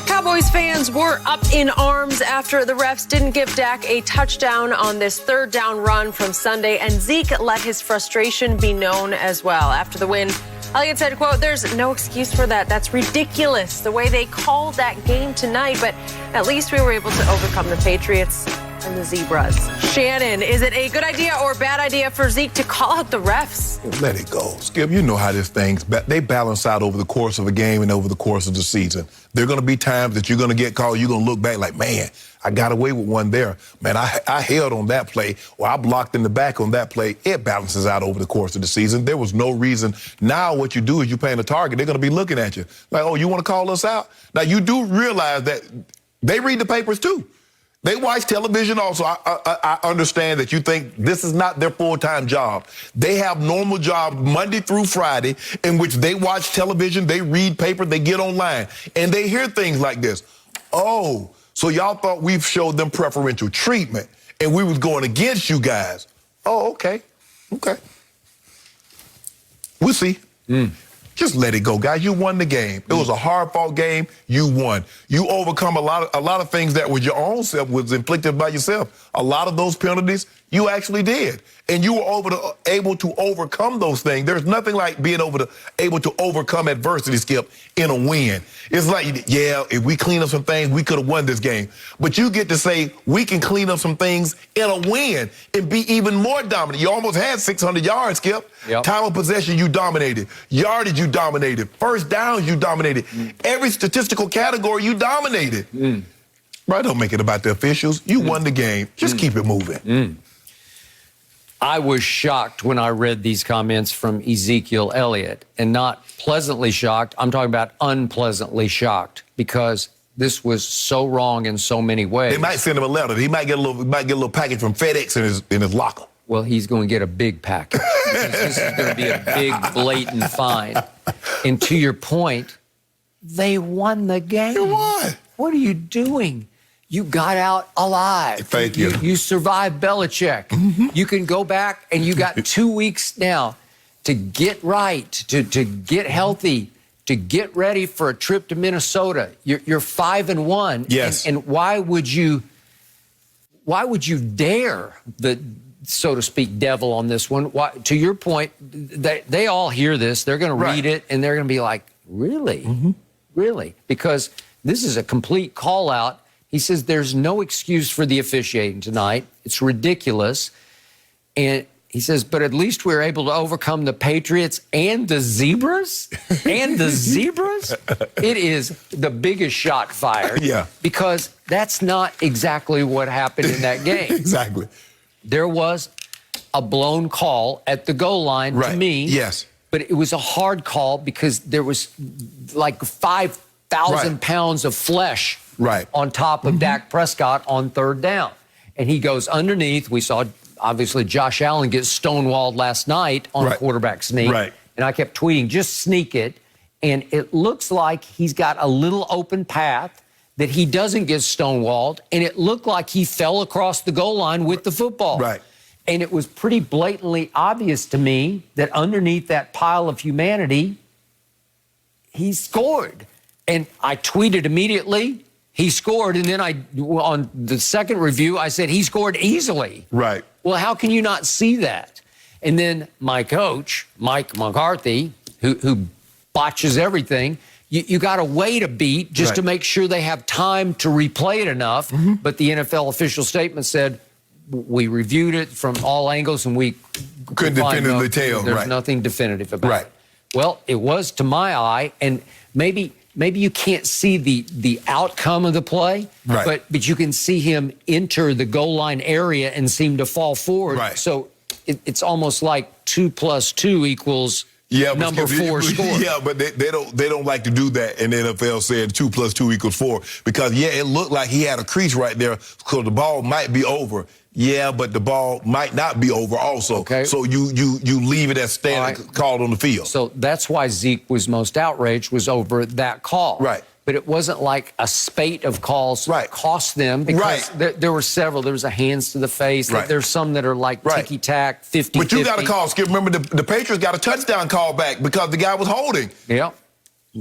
Cowboys fans were up in arms after the refs didn't give Dak a touchdown on this third down run from Sunday, and Zeke let his frustration be known as well. After the win, Elliott said, quote, "There's no excuse for that. That's ridiculous, the way they called that game tonight, but at least we were able to overcome the Patriots and the Zebras." Shannon, is it a good idea or bad idea for Zeke to call out the refs? Let it go. Skip, you know how this thing's, they balance out over the course of a game and over the course of the season. There are going to be times that you're going to get called, you're going to look back like, man, I got away with one there. Man, I held on that play, or I blocked in the back on that play. It balances out over the course of the season. There was no reason. Now what you do is you're playing a target. They're going to be looking at you like, oh, you want to call us out? Now, you do realize that they read the papers too. They watch television also. I understand that you think this is not their full-time job. They have normal jobs Monday through Friday in which they watch television, they read paper, they get online, and they hear things like this. Oh, so y'all thought we've showed them preferential treatment and we was going against you guys. Oh, okay. Okay. We'll see. Just let it go, guys. You won the game. It was a hard-fought game. You won. You overcome a lot of things that was your own self was inflicted by yourself. A lot of those penalties you actually did, and you were able to overcome those things. There's nothing like being able to overcome adversity, Skip, in a win. It's like, yeah, if we clean up some things, we could have won this game. But you get to say we can clean up some things in a win and be even more dominant. You almost had 600 yards, Skip. Yep. Time of possession, you dominated. Yardage, you dominated. First downs, you dominated. Every statistical category, you dominated. Right? Don't make it about the officials. You won the game. Just keep it moving. I was shocked when I read these comments from Ezekiel Elliott, and not pleasantly shocked. I'm talking about unpleasantly shocked, because this was so wrong in so many ways. They might send him a letter. He might get a little package from FedEx in his locker. Well, he's going to get a big package. This is going to be a big, blatant fine. And to your point, they won the game. You won. What are you doing? You got out alive. Thank you. You survived Belichick. You can go back, and you got 2 weeks now to get right, to get healthy, to get ready for a trip to Minnesota. You're 5-1. Yes. And why would you dare the, so to speak, devil on this one? Why, to your point, they all hear this. They're going to read it, and they're going to be like, really? Really? Because this is a complete call out. He says there's no excuse for the officiating tonight. It's ridiculous. And he says, but at least we were able to overcome the Patriots and the Zebras? And the Zebras? It is the biggest shot fired. Yeah. Because that's not exactly what happened in that game. Exactly. There was a blown call at the goal line to me. Yes. But it was a hard call because there was like 5,000 pounds of flesh on top of Dak Prescott on third down. And he goes underneath. We saw, obviously, Josh Allen get stonewalled last night on a quarterback sneak. And I kept tweeting, just sneak it. And it looks like he's got a little open path that he doesn't get stonewalled. And it looked like he fell across the goal line with the football. And it was pretty blatantly obvious to me that underneath that pile of humanity, he scored. And I tweeted immediately, he scored. And then on the second review, I said, he scored easily. Well, how can you not see that? And then my coach, Mike McCarthy, who botches everything, you got to wait a beat just to make sure they have time to replay it enough. But the NFL official statement said, we reviewed it from all angles and we couldn't definitively tell. There's nothing definitive about it. Well, it was to my eye, and maybe you can't see the outcome of the play, but you can see him enter the goal line area and seem to fall forward. So it's almost like 2 + 2 equals number 4 score. Yeah, but they don't like to do that in the NFL, saying 2 + 2 = 4, because it looked like he had a crease right there, because the ball might be over. Yeah, but the ball might not be over also. So you leave it as standing called on the field. So that's why Zeke was most outraged, was over that call. But it wasn't like a spate of calls cost them, because there were several. There was a hands to the face. There's some that are like ticky-tack, 50-50. But you got a call, Skip. Remember, the Patriots got a touchdown call back because the guy was holding. Yeah.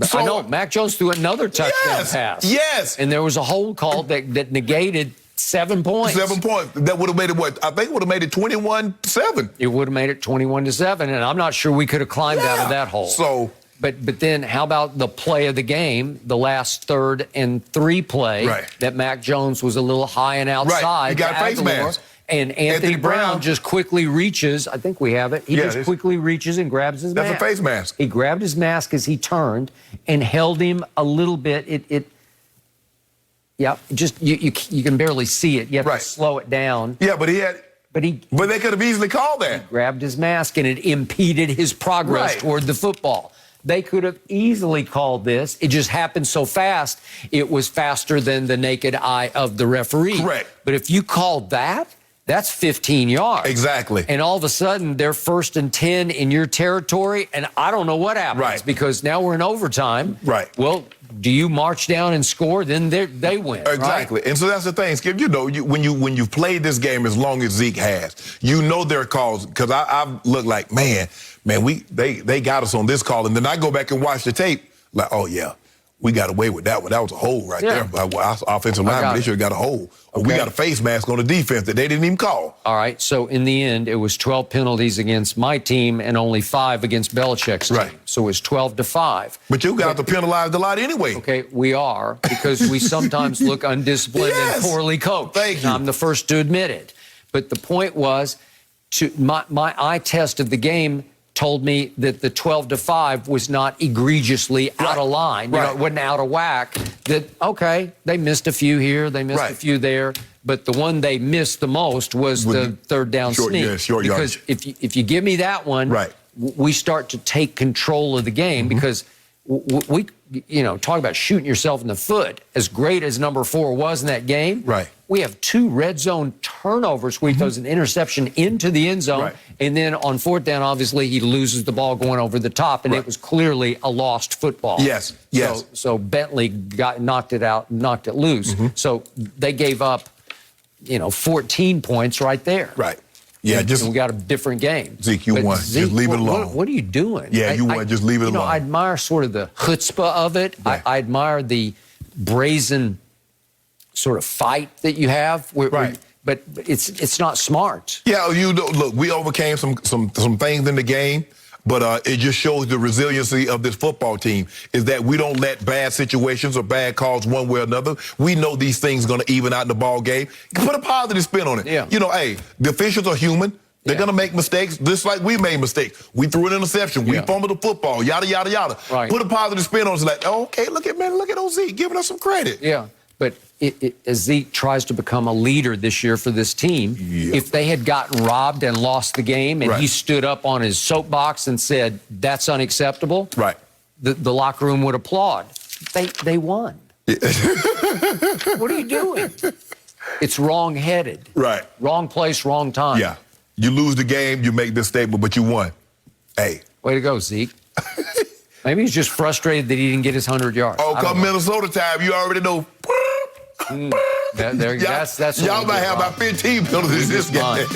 So, I know. Mac Jones threw another touchdown pass. And there was a hold call that negated 7 points. 7 points. That would have made it what? I think it would have made it 21-7. It would have made it 21-7, and I'm not sure we could have climbed out of that hole. So, but then how about the play of the game, the last 3rd and 3 play that Mac Jones was a little high and outside. He got a face mask. And Anthony Brown just quickly reaches. I think we have it. He just quickly reaches and grabs his mask. That's a face mask. He grabbed his mask as he turned and held him a little bit. Just you can barely see it. You have to slow it down. Yeah, but they could have easily called that. He grabbed his mask and it impeded his progress toward the football. They could have easily called this. It just happened so fast. It was faster than the naked eye of the referee. But if you called that, that's 15 yards. Exactly. And all of a sudden, they're 1st and 10 in your territory, and I don't know what happens because now we're in overtime. Well, do you march down and score? Then they win. Exactly. And so that's the thing, Skip. When you've played this game as long as Zeke has, there are calls, because I've looked like, man, they got us on this call, and then I go back and watch the tape, like, oh yeah, we got away with that one. That was a hold right there. Our offensive lineman, they should have got a hold. Or we got a face mask on the defense that they didn't even call. All right, so in the end, it was 12 penalties against my team and only 5 against Belichick's team. So it was 12-5. But you got to penalize a lot anyway. Okay, we are, because we sometimes look undisciplined and poorly coached. Thank you. I'm the first to admit it. But the point was, my eye test of the game told me that the 12-5 was not egregiously out of line. It wasn't out of whack. That, okay, they missed a few here, they missed a few there, but the one they missed the most was the 3rd down sneak. Because if you give me that one, we start to take control of the game, because we talk about shooting yourself in the foot. As great as number 4 was in that game, we have 2 red zone turnovers where he throws an interception into the end zone, and then on 4th down, obviously, he loses the ball going over the top, and it was clearly a lost football. So Bentley knocked it loose. So they gave up, 14 points right there. Yeah, and we got a different game. Zeke, you won. Just leave it alone. What are you doing? Yeah, you won. Just leave it alone. I admire sort of the chutzpah of it. I admire the brazen sort of fight that you have. But it's not smart. Yeah, look, we overcame some things in the game, but it just shows the resiliency of this football team, is that we don't let bad situations or bad calls one way or another. We know these things going to even out in the ball game. Put a positive spin on it. Hey, the officials are human. They're going to make mistakes just like we made mistakes. We threw an interception. We fumbled the football, yada, yada, yada. Right. Put a positive spin on it. It's like, oh, okay, look at OZ giving us some credit. Yeah, but as Zeke tries to become a leader this year for this team, if they had gotten robbed and lost the game and he stood up on his soapbox and said, that's unacceptable, the locker room would applaud. They won. What are you doing? It's wrong-headed. Right. Wrong place, wrong time. Yeah. You lose the game, you make this statement, but you won. Hey. Way to go, Zeke. Maybe he's just frustrated that he didn't get his 100 yards. Oh, come Minnesota time, you already know. That's y'all might have about 15 penalties this game.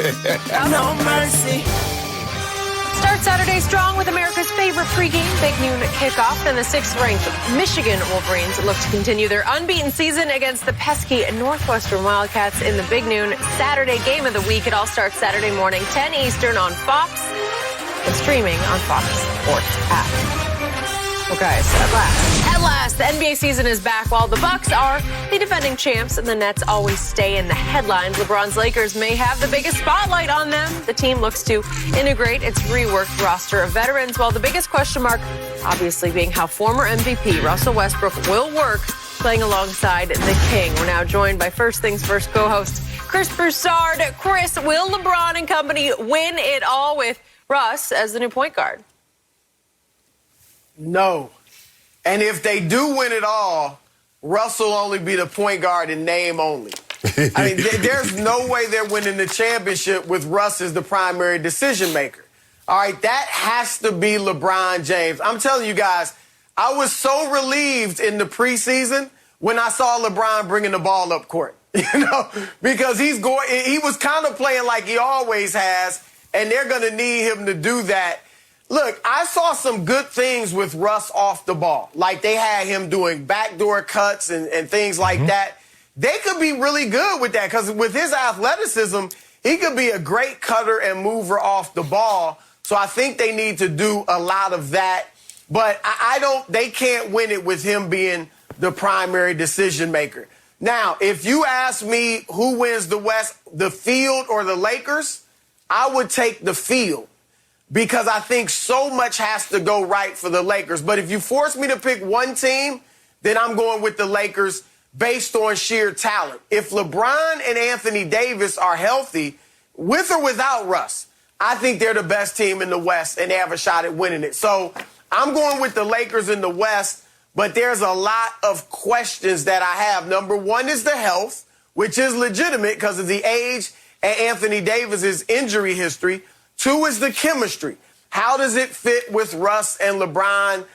No mercy. Start Saturday strong with America's favorite pregame, big noon kickoff. Then the 6th-ranked Michigan Wolverines look to continue their unbeaten season against the pesky Northwestern Wildcats in the big noon Saturday game of the week. It all starts Saturday morning, 10 Eastern on Fox and streaming on Fox Sports app. Okay, so at last, the NBA season is back while the Bucks are the defending champs and the Nets always stay in the headlines. LeBron's Lakers may have the biggest spotlight on them. The team looks to integrate its reworked roster of veterans, while the biggest question mark obviously being how former MVP Russell Westbrook will work playing alongside the King. We're now joined by First Things First co-host Chris Broussard. Chris, will LeBron and company win it all with Russ as the new point guard? No. And if they do win it all, Russ will only be the point guard in name only. I mean, there's no way they're winning the championship with Russ as the primary decision maker. All right, that has to be LeBron James. I'm telling you guys, I was so relieved in the preseason when I saw LeBron bringing the ball up court, because he was kind of playing like he always has, and they're going to need him to do that. Look, I saw some good things with Russ off the ball. Like they had him doing backdoor cuts and things like that. They could be really good with that because with his athleticism, he could be a great cutter and mover off the ball. So I think they need to do a lot of that. But they can't win it with him being the primary decision maker. Now, if you ask me who wins the West, the field or the Lakers, I would take the field, because I think so much has to go right for the Lakers. But if you force me to pick one team, then I'm going with the Lakers based on sheer talent. If LeBron and Anthony Davis are healthy, with or without Russ, I think they're the best team in the West, and they have a shot at winning it. So I'm going with the Lakers in the West, but there's a lot of questions that I have. Number one is the health, which is legitimate because of the age and Anthony Davis's injury history. 2 is the chemistry. How does it fit with Russ and LeBron?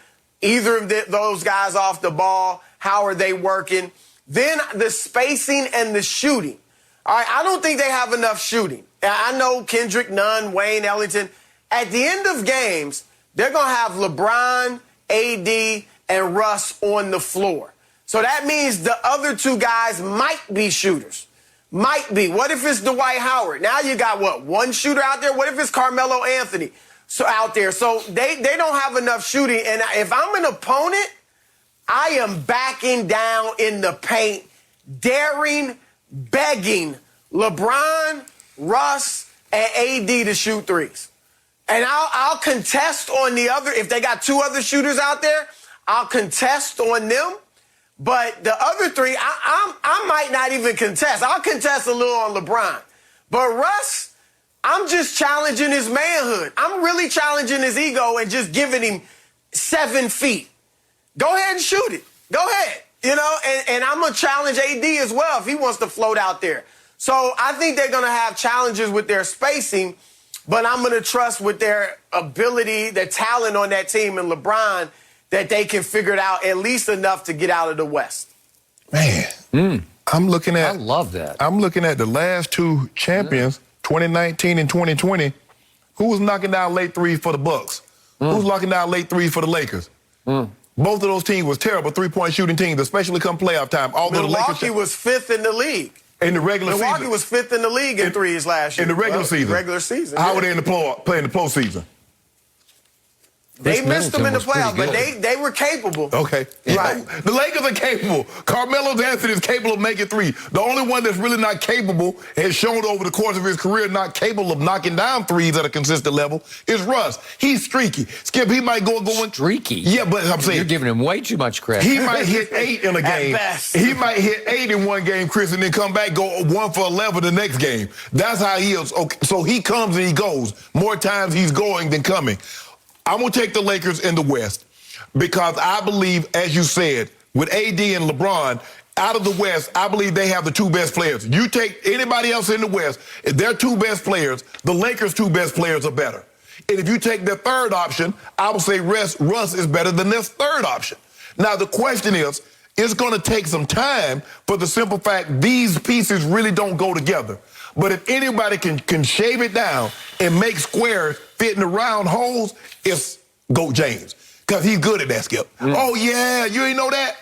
Either of those guys off the ball, how are they working? Then the spacing and the shooting. All right, I don't think they have enough shooting. I know Kendrick Nunn, Wayne Ellington. At the end of games, they're going to have LeBron, AD, and Russ on the floor. So that means the other 2 guys might be shooters. Might be. What if it's Dwight Howard? Now you got, one shooter out there? What if it's Carmelo Anthony out there? So they don't have enough shooting. And if I'm an opponent, I am backing down in the paint, daring, begging LeBron, Russ, and AD to shoot threes. And I'll contest on the other. If they got 2 other shooters out there, I'll contest on them. But the other 3, I might not even contest. I'll contest a little on LeBron. But Russ, I'm just challenging his manhood. I'm really challenging his ego and just giving him 7 feet. Go ahead and shoot it. Go ahead. And I'm going to challenge AD as well if he wants to float out there. So I think they're going to have challenges with their spacing, but I'm going to trust with their ability, their talent on that team, and LeBron, that they can figure it out at least enough to get out of the West. Man, I'm looking at... I love that. I'm looking at the last 2 champions, 2019 and 2020. Who was knocking down late threes for the Bucks? Who's knocking down late threes for the Lakers? Both of those teams was terrible three-point shooting teams, especially come playoff time. Milwaukee was 5th in the league. In the regular season. Milwaukee was 5th in the league in threes last year. In the regular season. Regular season. How were they in the play in the postseason? They missed them in the Middleton was playoffs, but pretty they were capable. Okay. Right. The Lakers are capable. Carmelo Anthony is capable of making three. The only one that's really not capable, has shown over the course of his career, not capable of knocking down threes at a consistent level, is Russ. He's streaky. Skip, he might go going. Streaky? Yeah, but I'm saying. You're giving him way too much credit. He might hit 8 in a game. best. He might hit 8 in one game, Chris, and then come back, go 1 for 11 the next game. That's how he is. Okay, so he comes and he goes. More times he's going than coming. I'm going to take the Lakers in the West because I believe, as you said, with AD and LeBron, out of the West, I believe they have the two best players. You take anybody else in the West, if their two best players, the Lakers' two best players are better. And if you take their third option, I would say Russ is better than their third option. Now, the question is, it's going to take some time for the simple fact these pieces really don't go together. But if anybody can shave it down and make squares fit in the round holes, it's GOAT James. Because he's good at that, Skip. Oh, yeah, you ain't know that?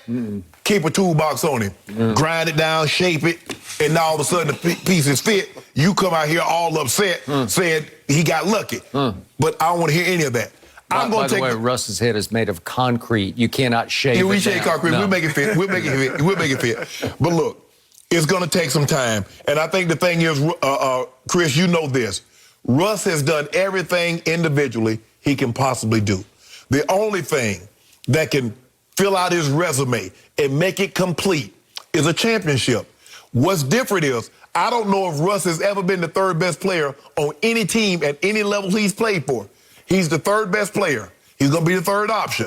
Keep a toolbox on him. Grind it down, shape it, and now all of a sudden the pieces fit. You come out here all upset, saying he got lucky. But I don't want to hear any of that. I'm going to take. By the way, Russ's head is made of concrete. You cannot shave it. We shave concrete. No. We'll make it fit. We'll make it fit. We'll make it fit. But look, it's going to take some time. And I think the thing is, Chris, you know this. Russ has done everything individually he can possibly do. The only thing that can fill out his resume and make it complete is a championship. What's different is, I don't know if Russ has ever been the third best player on any team at any level he's played for. He's the third best player. He's going to be the third option.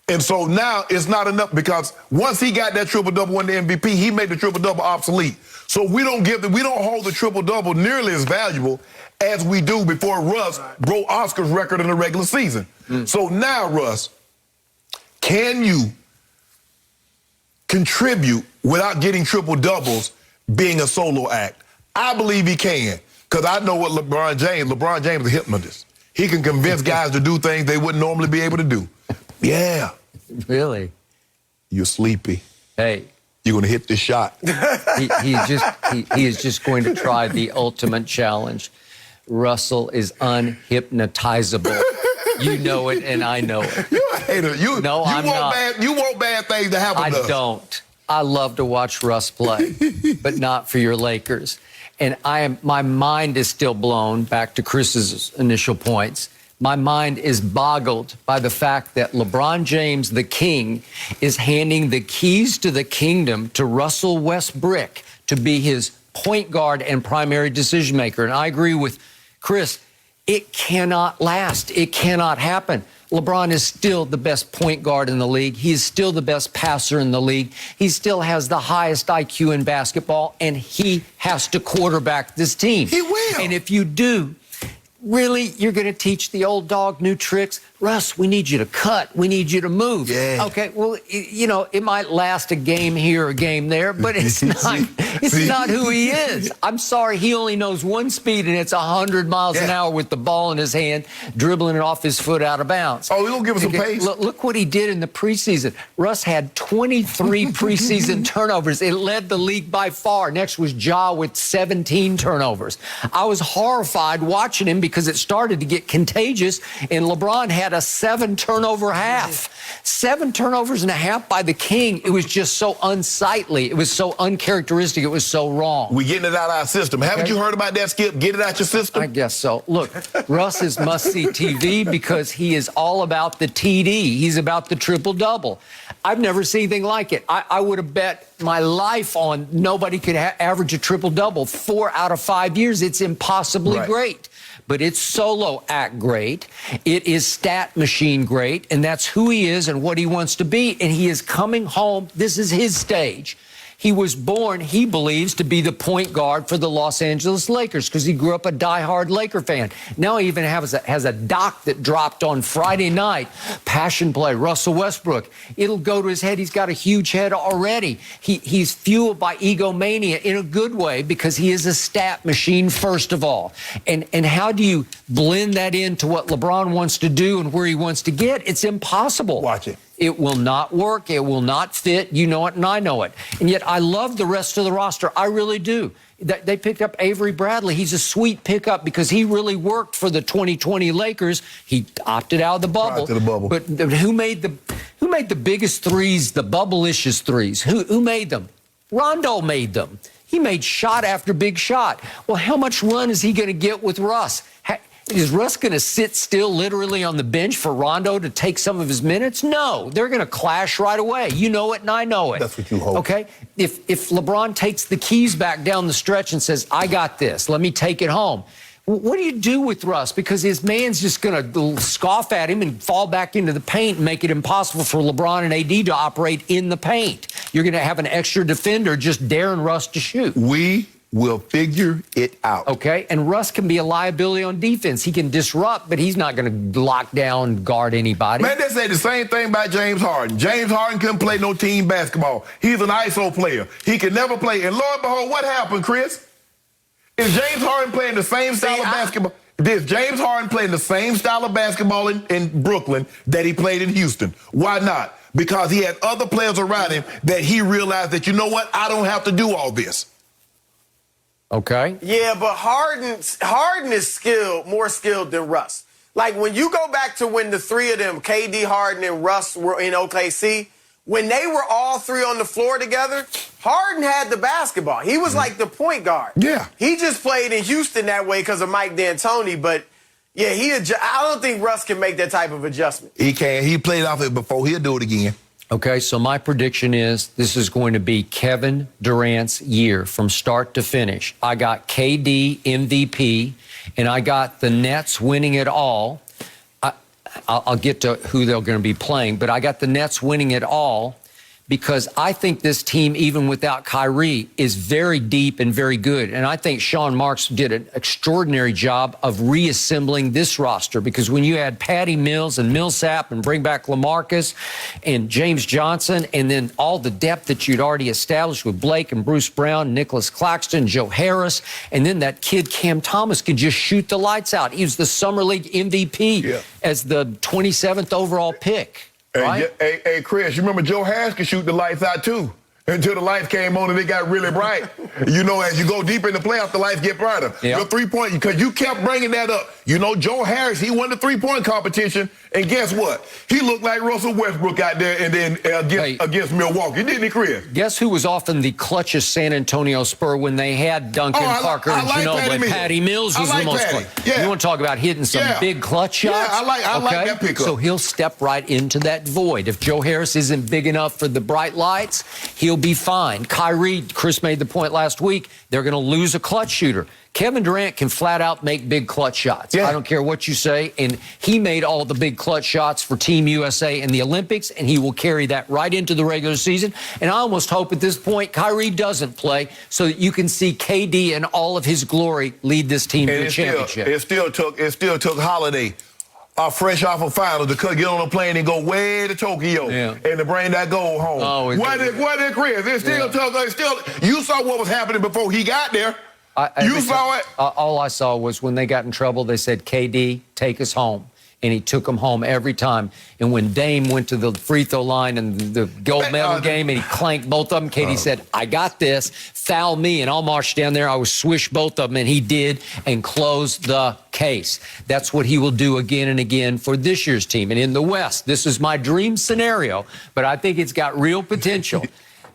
And so now it's not enough because once he got that triple-double, won the MVP, he made the triple-double obsolete. So we don't hold the triple-double nearly as valuable as we do before Russ broke Oscar's record in the regular season. So now, Russ, can you contribute without getting triple-doubles being a solo act? I believe he can because I know what LeBron James is a hypnotist. He can convince guys to do things they wouldn't normally be able to do. Yeah. Really? You're sleepy. Hey. You're going to hit this shot. He is just going to try the ultimate challenge. Russell is unhypnotizable. You know it, and I know it. You're a hater. I'm not. You want bad things to happen to us. I don't. I love to watch Russ play, but not for your Lakers. And my mind is still blown, back to Chris's initial points. My mind is boggled by the fact that LeBron James, the king, is handing the keys to the kingdom to Russell Westbrook to be his point guard and primary decision maker. And I agree with Chris. It cannot last. It cannot happen. LeBron is still the best point guard in the league. He is still the best passer in the league. He still has the highest IQ in basketball, and he has to quarterback this team. He will. And if you do, really, you're going to teach the old dog new tricks? Russ, we need you to cut. We need you to move. Yeah. Okay, well, you know, it might last a game here, a game there, but it's not. It's not who he is. I'm sorry, he only knows one speed, and it's 100 miles an hour with the ball in his hand, dribbling it off his foot out of bounds. Oh, he'll give us some pace. Look what he did in the preseason. Russ had 23 preseason turnovers. It led the league by far. Next was Ja with 17 turnovers. I was horrified watching him because it started to get contagious, and LeBron had a 7-turnover half. 7 turnovers and a half by the king. It was just so unsightly. It was so uncharacteristic. It was so wrong. We're getting it out of our system. Haven't you heard about that, Skip? Get it out your system? I guess so. Look, Russ is must-see TV because he is all about the TD. He's about the triple-double. I've never seen anything like it. I would have bet my life on nobody could average a triple-double 4 out of 5 years. It's impossibly great. But it's solo act great. It is stat machine great. And that's who he is and what he wants to be. And he is coming home. This is his stage. He was born, he believes, to be the point guard for the Los Angeles Lakers because he grew up a diehard Laker fan. Now he even has a doc that dropped on Friday night. Passion play, Russell Westbrook. It'll go to his head. He's got a huge head already. He's fueled by egomania in a good way because he is a stat machine, first of all. And how do you blend that into what LeBron wants to do and where he wants to get? It's impossible. Watch it. It will not work. It will not fit. You know it, and I know it. And yet I love the rest of the roster. I really do. They picked up Avery Bradley. He's a sweet pickup because he really worked for the 2020 Lakers. He opted out of the bubble. To the bubble. But who made the biggest threes, the bubble-licious threes? Who made them? Rondo made them. He made shot after big shot. Well, how much run is he going to get with Russ? Is Russ going to sit still literally on the bench for Rondo to take some of his minutes? No, they're going to clash right away. You know it and I know it. That's what you hope. Okay? If LeBron takes the keys back down the stretch and says, I got this, let me take it home. What do you do with Russ? Because his man's just going to scoff at him and fall back into the paint and make it impossible for LeBron and AD to operate in the paint. You're going to have an extra defender just daring Russ to shoot. We will figure it out. Okay, and Russ can be a liability on defense. He can disrupt, but he's not going to lock down, guard anybody. Man, they say the same thing about James Harden. James Harden couldn't play no team basketball. He's an ISO player. He can never play. And lo and behold, what happened, Chris? Is James Harden playing the same style of basketball? Is James Harden playing the same style of basketball in Brooklyn that he played in Houston? Why not? Because he had other players around him that he realized that, you know what, I don't have to do all this. Okay. Yeah, but Harden is more skilled than Russ. Like, when you go back to when the three of them, KD, Harden, and Russ, were in OKC, when they were all three on the floor together, Harden had the basketball. He was like the point guard. Yeah. He just played in Houston that way because of Mike D'Antoni, but yeah, I don't think Russ can make that type of adjustment. He can. He played off it before. He'll do it again. Okay, so my prediction is this is going to be Kevin Durant's year from start to finish. I got KD MVP, and I got the Nets winning it all. I'll get to who they're going to be playing, but I got the Nets winning it all because I think this team, even without Kyrie, is very deep and very good. And I think Sean Marks did an extraordinary job of reassembling this roster because when you add Patty Mills and Millsap and bring back LaMarcus and James Johnson and then all the depth that you'd already established with Blake and Bruce Brown, Nicholas Claxton, Joe Harris, and then that kid Cam Thomas could just shoot the lights out. He was the Summer League MVP as the 27th overall pick. Right? Hey, Chris, you remember Joe Harris could shoot the lights out, too, until the lights came on and they got really bright. You know, as you go deeper in the playoffs, the lights get brighter. Yep. Your three-point, because you kept bringing that up. You know, Joe Harris, he won the three-point competition, and guess what? He looked like Russell Westbrook out there and then against Milwaukee, didn't he, Chris? Guess who was often the clutchest San Antonio Spur when they had Duncan Parker and Ginobili? Patty Mills was the most clutch. Yeah. You want to talk about hitting some big clutch shots? Yeah, I like that pickup. So he'll step right into that void. If Joe Harris isn't big enough for the bright lights, he'll be fine. Kyrie, Chris made the point last week, they're going to lose a clutch shooter. Kevin Durant can flat out make big clutch shots. I don't care what you say. And he made all the big clutch shots for Team USA in the Olympics, and he will carry that right into the regular season. And I almost hope at this point Kyrie doesn't play so that you can see KD in all of his glory lead this team to a championship. It still took Holiday fresh off of finals to get on a plane and go way to Tokyo and to bring that gold home. Oh, what did Chris? It still took. You saw what was happening before he got there. You saw it? All I saw was when they got in trouble, they said, KD, take us home. And he took them home every time. And when Dame went to the free throw line and the gold medal game and he clanked both of them, KD said, I got this, foul me. And I'll march down there. I will swish both of them. And he did and closed the case. That's what he will do again and again for this year's team. And in the West, this is my dream scenario, but I think it's got real potential.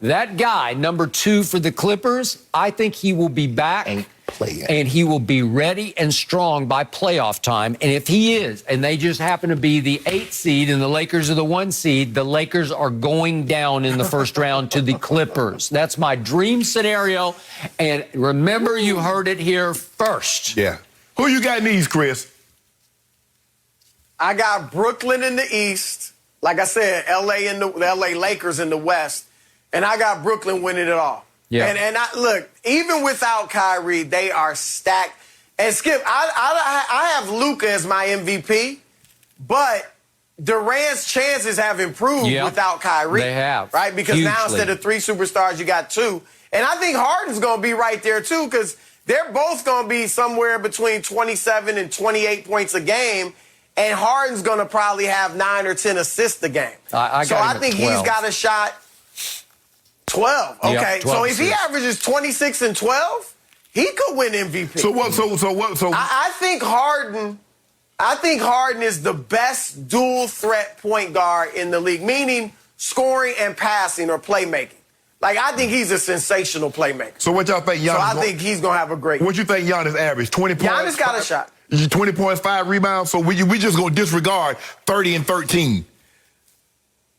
That guy, number 2 for the Clippers, I think he will be back and he will be ready and strong by playoff time. And if he is, and they just happen to be the 8th seed and the Lakers are the 1 seed, the Lakers are going down in the first round to the Clippers. That's my dream scenario. And remember, you heard it here first. Yeah. Who you got in the East, Chris? I got Brooklyn in the East. Like I said, the LA Lakers in the West. And I got Brooklyn winning it all. Yeah. And look, even without Kyrie, they are stacked. And Skip, I have Luka as my MVP, but Durant's chances have improved without Kyrie. They have. Right? Because now instead of 3 superstars, you got 2. And I think Harden's going to be right there, too, because they're both going to be somewhere between 27 and 28 points a game. and Harden's going to probably have 9 or 10 assists a game. I think he's got a shot 12. Okay, Yep, 12 so if he assists. averages 26 and 12, he could win MVP. So what? So I think Harden. I think Harden is the best dual threat point guard in the league, meaning scoring and passing or playmaking. Like, I think he's a sensational playmaker. So what y'all think? Giannis So I think he's gonna have a great. What you think Giannis average? 20 points. Giannis got a shot. 20 points, 5 rebounds. So we just gonna disregard 30 and 13.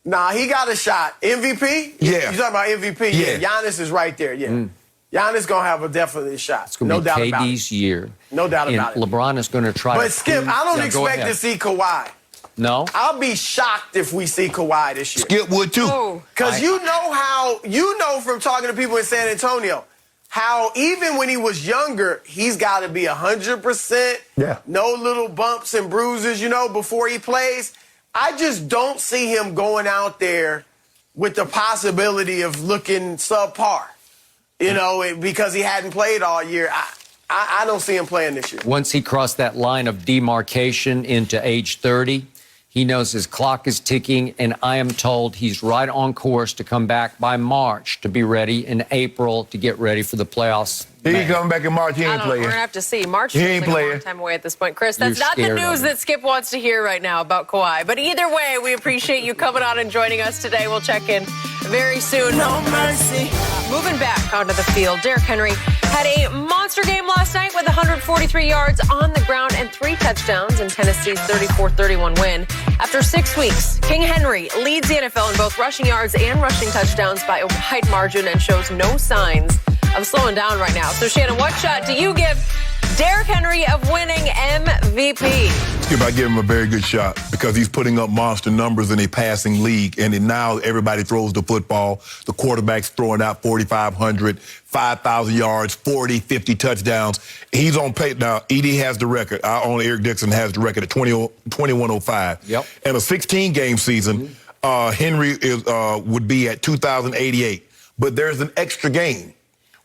Nah, he got a shot. MVP? Yeah. You talking about MVP? Yeah. Giannis is right there. Yeah. Giannis gonna have a definite shot. It's going No to doubt be about it. KD's year. No doubt And about it. LeBron is going to try to But Skip, prove- I don't Yeah, go expect ahead. to see Kawhi. No? I'll be shocked if we see Kawhi this year. Skip would too. Oh. Because you know from talking to people in San Antonio, how even when he was younger, he's got to be 100%. Yeah. No little bumps and bruises, before he plays. I just don't see him going out there with the possibility of looking subpar, because he hadn't played all year. I don't see him playing this year. Once he crossed that line of demarcation into age 30, he knows his clock is ticking, and I am told he's right on course to come back by March to be ready in April to get ready for the playoffs. He ain't coming back in March. He I ain't don't know. We're playing. going to have to see. March He feels ain't like a long playing. time away at this point. Chris, that's You're not the scared of news him. that Skip wants to hear right now about Kawhi. But either way, we appreciate you coming on and joining us today. We'll check in very soon. No mercy. Moving back onto the field, Derrick Henry had a monster game last night with 143 yards on the ground and 3 touchdowns in Tennessee's 34-31 win. After 6 weeks, King Henry leads the NFL in both rushing yards and rushing touchdowns by a wide margin and shows no signs of slowing down right now. So, Shannon, what shot do you give Derrick Henry of winning MVP? Skip, I give him a very good shot because he's putting up monster numbers in a passing league, and then now everybody throws the football. The quarterback's throwing out 4,500, 5,000 yards, 40, 50 touchdowns. He's on pace. Now, Edie has the record. Our own Eric Dixon has the record at 2105. Yep. In a 16-game season, Henry would be at 2,088. But there's an extra game,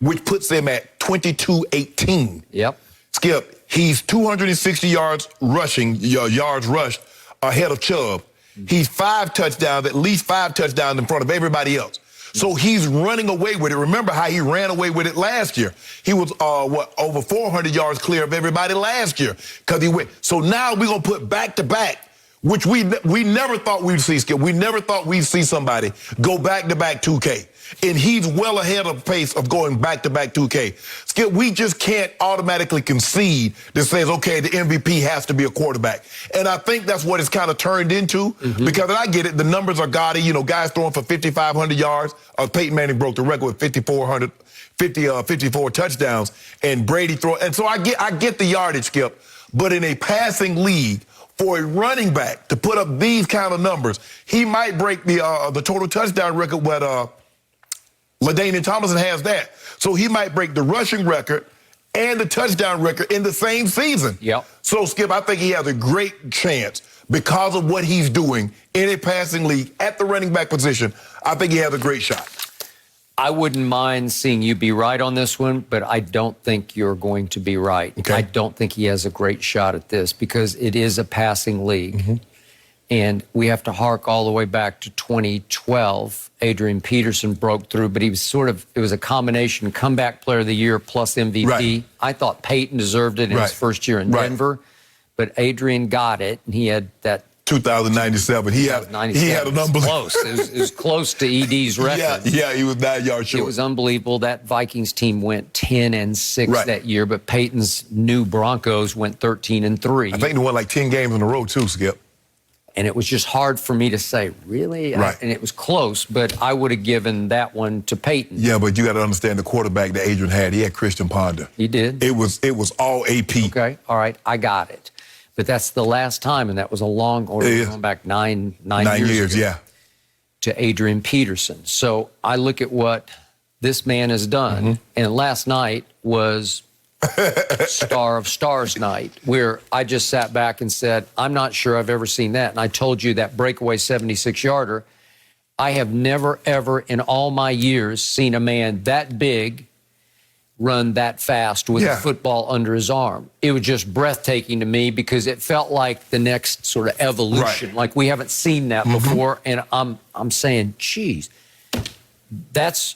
which puts him at 2218. Yep. Skip, he's 260 yards rushed ahead of Chubb. He's 5 touchdowns, at least 5 touchdowns in front of everybody else. So he's running away with it. Remember how he ran away with it last year? He was, over 400 yards clear of everybody last year because he went. So now we're going to put back-to-back, which we never thought we'd see, Skip. We never thought we'd see somebody go back-to-back 2K. And he's well ahead of pace of going back-to-back 2K. Skip, we just can't automatically concede that says, okay, the MVP has to be a quarterback. And I think that's what it's kind of turned into because I get it. The numbers are gaudy. Guys throwing for 5,500 yards. Peyton Manning broke the record with 54 touchdowns. And Brady and so I get the yardage, Skip. But in a passing league, for a running back to put up these kind of numbers, he might break the total touchdown record with LaDainian Tomlinson has that. So he might break the rushing record and the touchdown record in the same season. Yep. So, Skip, I think he has a great chance because of what he's doing in a passing league at the running back position. I think he has a great shot. I wouldn't mind seeing you be right on this one, but I don't think you're going to be right. Okay. I don't think he has a great shot at this because it is a passing league. And we have to hark all the way back to 2012. Adrian Peterson broke through, but he was it was a combination comeback player of the year plus MVP. Right. I thought Peyton deserved it in his first year in Denver, but Adrian got it, and he had that 2097. He had an unbelievable. Close. It was close to ED's record. Yeah, he was 9 yards short. It was unbelievable. That Vikings team went 10-6 that year, but Peyton's new Broncos went 13-3. I think they won like 10 games in a row too, Skip. And it was just hard for me to say, really? Right. And it was close, but I would have given that one to Peyton. Yeah, but you got to understand the quarterback that Adrian had. He had Christian Ponder. He did? It was all AP. Okay, all right, I got it. But that's the last time, and that was a long order going back nine years ago, to Adrian Peterson. So I look at what this man has done, and last night was Star of Stars night, where I just sat back and said, I'm not sure I've ever seen that. And I told you that breakaway 76-yarder, I have never, ever in all my years seen a man that big run that fast with a football under his arm. It was just breathtaking to me because it felt like the next sort of evolution. Right. Like we haven't seen that before. And I'm saying, geez, that's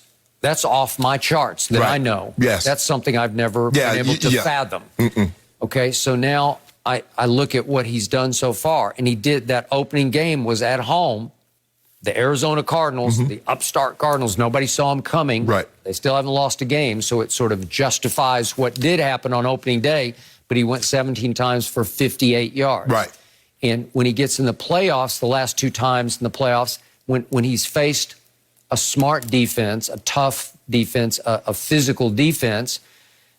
off my charts that I know. Yes. That's something I've never been able to fathom. Okay, so now I look at what he's done so far, and he did that opening game was at home. The Arizona Cardinals, the upstart Cardinals, nobody saw him coming. Right. They still haven't lost a game, so it sort of justifies what did happen on opening day, but he went 17 times for 58 yards. Right. And when he gets in the playoffs, the last 2 times in the playoffs, when he's faced a smart defense, a tough defense, a physical defense,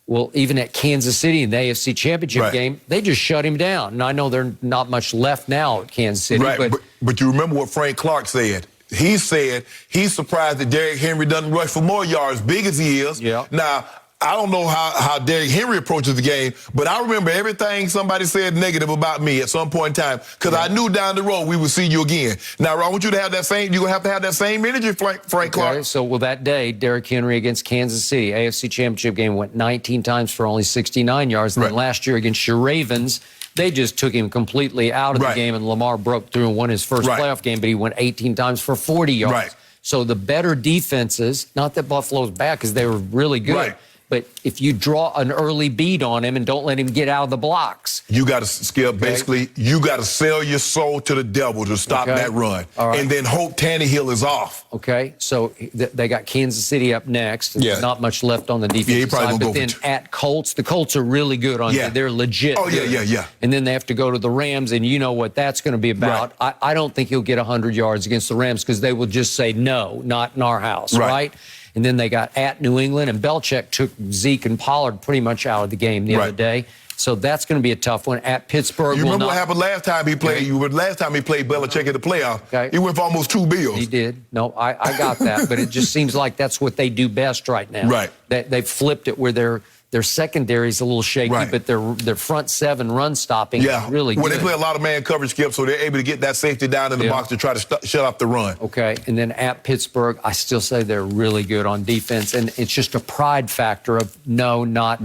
well, even at Kansas City in the AFC Championship game, they just shut him down. And I know there's not much left now at Kansas City. Right, but you remember what Frank Clark said. He said he's surprised that Derrick Henry doesn't rush for more yards, big as he is. Yeah. Now, I don't know how Derrick Henry approaches the game, but I remember everything somebody said negative about me at some point in time because I knew down the road we would see you again. Now, I want you to have that same, you're going to have that same energy, Frank Clark. So, well, that day, Derrick Henry against Kansas City, AFC Championship game, went 19 times for only 69 yards. And then last year against your Ravens, they just took him completely out of the game, and Lamar broke through and won his first playoff game, but he went 18 times for 40 yards. So the better defenses, not that Buffalo's bad because they were really good, but if you draw an early beat on him and don't let him get out of the blocks. You got to, Skip, basically, you got to sell your soul to the devil to stop that run. And then hope Tannehill is off. Okay, so they got Kansas City up next. Not much left on the defensive side. But then at Colts, the Colts are really good on They're legit. Oh, yeah. And then they have to go to the Rams, and you know what that's going to be about. I don't think he'll get 100 yards against the Rams because they will just say, no, not in our house, right? And then they got at New England, and Belichick took Zeke and Pollard pretty much out of the game the other day. So that's going to be a tough one. At Pittsburgh, you remember what happened last time he played? Last time he played Belichick in the playoff, he went for almost 2 bills. He did. No, I got that. But it just seems like that's what they do best right now. They've flipped it where their secondary is a little shaky, but their front 7 run stopping is really good. Well, they play a lot of man coverage, Skip, so they're able to get that safety down in the box to try to shut off the run. Okay, and then at Pittsburgh, I still say they're really good on defense, and it's just a pride factor of not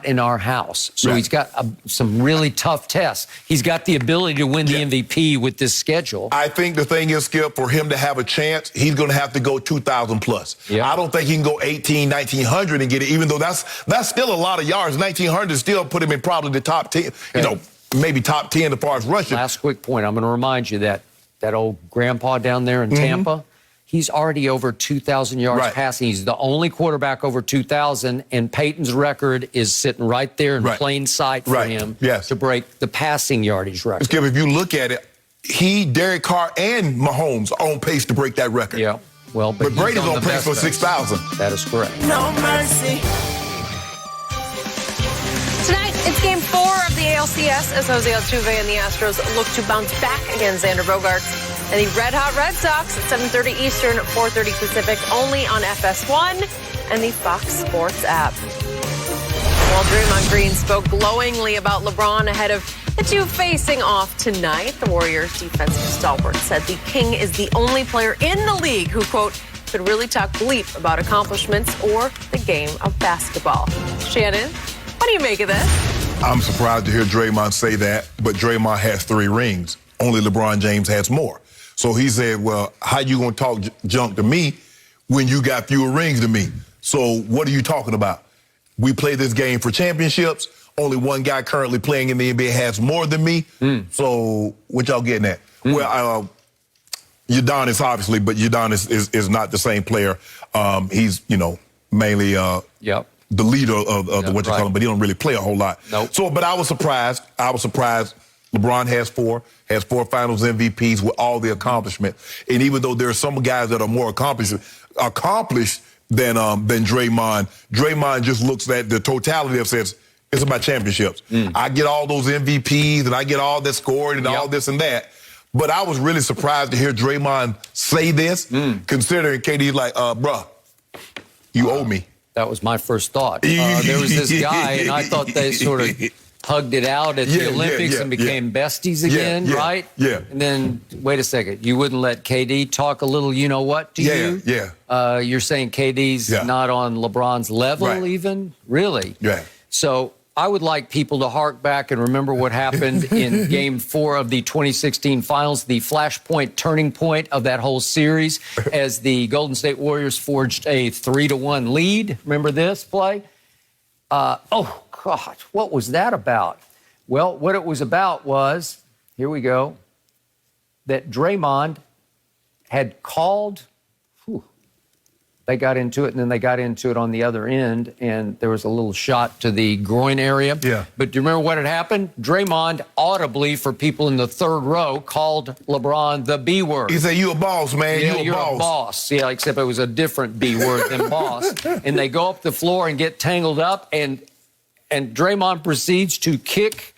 in our house. So he's got some really tough tests. He's got the ability to win the MVP with this schedule. I think the thing is, Skip, for him to have a chance, he's going to have to go 2,000 plus. I don't think he can go 1,900 and get it, even though that's still a lot of yards. 1,900 still put him in probably the top 10, maybe top 10 as far as rushing. Last quick point. I'm going to remind you that old grandpa down there in Tampa, he's already over 2,000 yards passing. He's the only quarterback over 2,000, and Peyton's record is sitting right there in plain sight for him to break the passing yardage record. Skip, if you look at it, Derek Carr and Mahomes are on pace to break that record. Yeah. Well, but Brady's on pace for 6,000. That is correct. No mercy. Tonight, it's Game 4 of the ALCS as Jose Altuve and the Astros look to bounce back against Xander Bogaerts and the red-hot Red Sox at 7:30 Eastern, 4:30 Pacific, only on FS1 and the Fox Sports app. While Draymond Green spoke glowingly about LeBron ahead of the two facing off tonight, the Warriors' defensive stalwart said the King is the only player in the league who, quote, could really talk bleep about accomplishments or the game of basketball. Shannon, what do you make of this? I'm surprised to hear Draymond say that, but Draymond has 3 rings. Only LeBron James has more. So he said, well, how you going to talk junk to me when you got fewer rings than me? So what are you talking about? We play this game for championships. Only one guy currently playing in the NBA has more than me. So what y'all getting at? Well, Udonis obviously, but Udonis is not the same player. He's, mainly the leader of what you call him, but he don't really play a whole lot. So, but I was surprised. LeBron has 4 Finals MVPs with all the accomplishment. And even though there are some guys that are more accomplished than Draymond just looks at the totality of says, it's about championships. I get all those MVPs and I get all that scored and all this and that. But I was really surprised to hear Draymond say this, considering KD's like, bruh, you owe me. That was my first thought. There was this guy, and I thought they sort of hugged it out at the Olympics and became besties again, right? Yeah. And then, wait a second, you wouldn't let KD talk a little you-know-what to you? Yeah. You're saying KD's not on LeBron's level even? Really? Yeah. So I would like people to hark back and remember what happened in Game 4 of the 2016 Finals, the flashpoint turning point of that whole series as the Golden State Warriors forged a 3-1 lead. Remember this play? Oh, God, what was that about? Well, what it was about was, here we go, that Draymond had called, they got into it, and then they got into it on the other end, and there was a little shot to the groin area. Yeah. But do you remember what had happened? Draymond, audibly for people in the third row, called LeBron the B word. He said, you a boss, man. Yeah, you're a boss. Yeah, except it was a different B word than boss. And they go up the floor and get tangled up, and Draymond proceeds to kick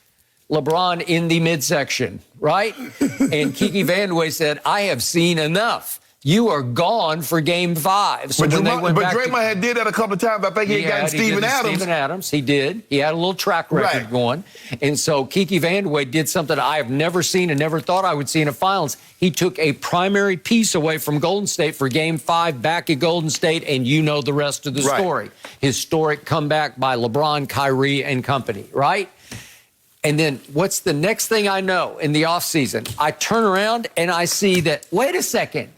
LeBron in the midsection, right? And Kiki Vandeweghe said, I have seen enough. You are gone for Game 5. So but when they went back Draymond had did that a couple of times. I think he had gotten Steven Adams. Steven Adams, he did. He had a little track record going. And so Kiki Vandeweghe did something I have never seen and never thought I would see in a finals. He took a primary piece away from Golden State for Game 5 back at Golden State, and you know the rest of the story. Historic comeback by LeBron, Kyrie, and company, right? And then what's the next thing I know in the offseason? I turn around and I see that, wait a second,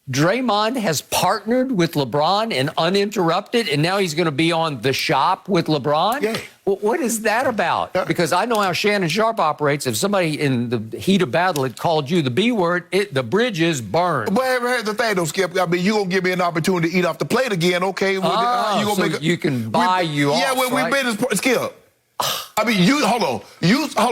Draymond has partnered with LeBron in Uninterrupted, and now he's going to be on The Shop with LeBron? Yeah. Well, what is that about? Because I know how Shannon Sharpe operates. If somebody in the heat of battle had called you the B word, the bridge is burned. But here's the thing, though, Skip. I mean, you're going to give me an opportunity to eat off the plate again, okay? You can buy you off, yeah, when right? we've been, Skip. I mean, hold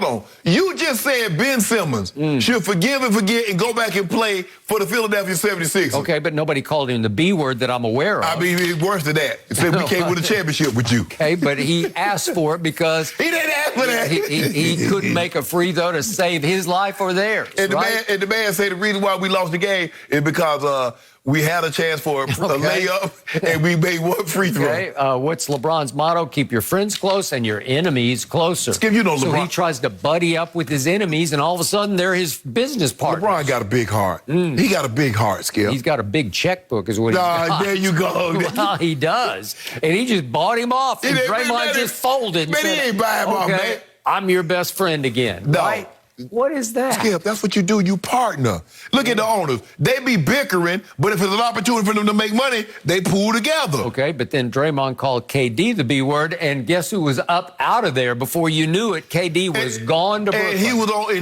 on. You just said Ben Simmons should forgive and forget and go back and play for the Philadelphia 76ers. Okay, but nobody called him the B word that I'm aware of. I mean, it's worse than that. He said we came with a championship with you. Okay, but he asked for it because he didn't ask for that. He couldn't make a free throw to save his life or theirs. And right? the man said the reason why we lost the game is because we had a chance for a layup, and we made one free throw. Okay, what's LeBron's motto? Keep your friends close and your enemies closer. Skip, you know LeBron. So he tries to buddy up with his enemies, and all of a sudden they're his business partners. LeBron got a big heart. He got a big heart, Skip. He's got a big checkbook is what he's got. There you go. Well, he does. And he just bought him off, and Draymond just folded. And man, said, he ain't buy him off, man. I'm your best friend again. No. Right? What is that? Skip, that's what you do. You partner. Look at the owners. They be bickering, but if it's an opportunity for them to make money, they pool together. Okay, but then Draymond called KD the B word, and guess who was up out of there before you knew it? KD was gone to Brooklyn. And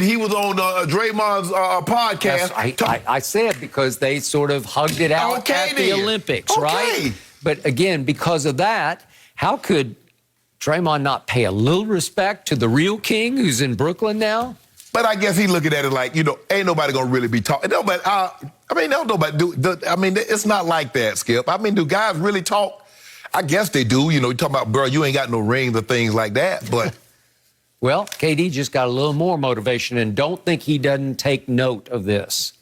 he was on Draymond's podcast. I said because they sort of hugged it out at the Olympics, right? But again, because of that, how could Draymond not pay a little respect to the real king who's in Brooklyn now? But I guess he looking at it like, ain't nobody gonna really be talking. Nobody. It's not like that, Skip. I mean, do guys really talk? I guess they do. You talking about, bro, you ain't got no rings or things like that. But well, KD just got a little more motivation, and don't think he doesn't take note of this.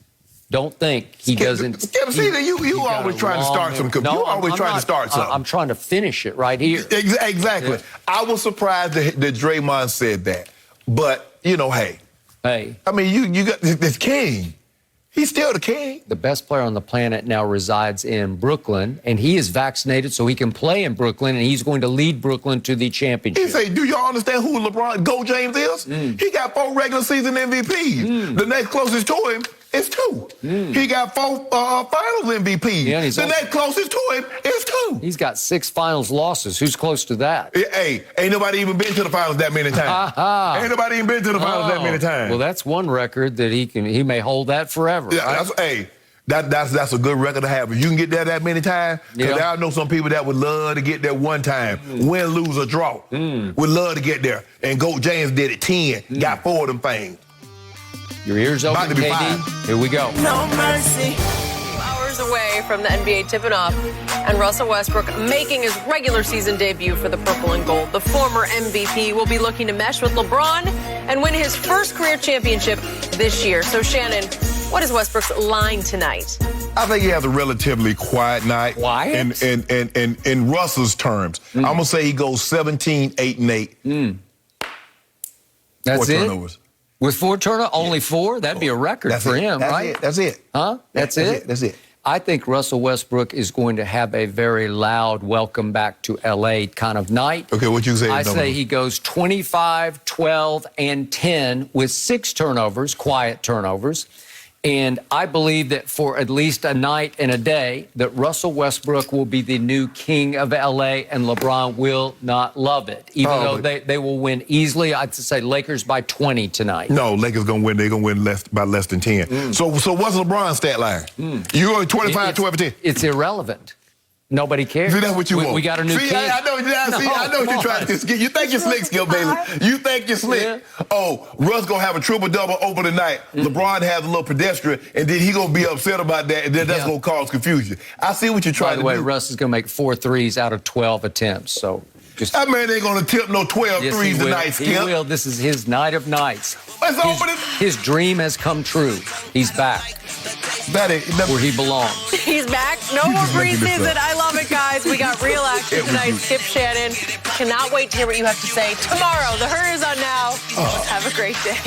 Don't think he doesn't. Skip, you always trying to start some. No, you always trying to start something. I'm trying to finish it right here. Exactly. Yeah. I was surprised that Draymond said that. But hey. I mean, you got this king. He's still the king. The best player on the planet now resides in Brooklyn, and he is vaccinated so he can play in Brooklyn, and he's going to lead Brooklyn to the championship. He say, do y'all understand who LeBron James is? He got 4 regular season MVPs. The next closest to him is 2. He got 4 finals MVPs. Yeah, the next closest to him is 2. He's got 6 finals losses. Who's close to that? Hey, ain't nobody even been to the finals that many times. Ain't nobody even been to the finals that many times. Well, that's one record that he may hold that forever. Yeah, right? That's a good record to have. If you can get there that many times, because I know some people that would love to get there one time, win, lose, or draw. Would love to get there. And Goat James did it 10, got 4 of them things. Your ears open, KD. Here we go. No mercy. Hours away from the NBA tipping off, and Russell Westbrook making his regular season debut for the purple and gold. The former MVP will be looking to mesh with LeBron and win his first career championship this year. So, Shannon, what is Westbrook's line tonight? I think he has a relatively quiet night. Quiet? In Russell's terms. I'm going to say he goes 17, 8, and 8. That's 4 it? turnovers. With 4 turnovers? Only 4? That'd be a record for him, right? That's it. Huh? That's it? That's it. I think Russell Westbrook is going to have a very loud welcome back to L.A. kind of night. Okay, what you say? I say he goes 25, 12, and 10 with 6 turnovers, quiet turnovers. And I believe that for at least a night and a day, that Russell Westbrook will be the new king of L.A., and LeBron will not love it, even though they will win easily. I'd say Lakers by 20 tonight. No, Lakers going to win. They're going to win by less than 10. So what's LeBron's stat line? You going 25, 12, and 10? It's irrelevant. Nobody cares. See, that's what you want. We got a new king. I know what you're trying to get. You think you're slick, Skip Bayless. You think you're slick. Yeah. Oh, Russ going to have a triple-double over tonight. LeBron has a little pedestrian, and then he going to be upset about that, and then that's going to cause confusion. I see what you're trying to do. By the way, Russ is going to make 4 threes out of 12 attempts, so... That man ain't going to attempt no 12 threes tonight, Skip. He will. This is his night of nights. His dream has come true. He's back. Where he belongs. He's back. No more preseason. I love it, guys. We got real action tonight. Skip, Shannon. Cannot wait to hear what you have to say tomorrow. The Herd is on now. Have a great day.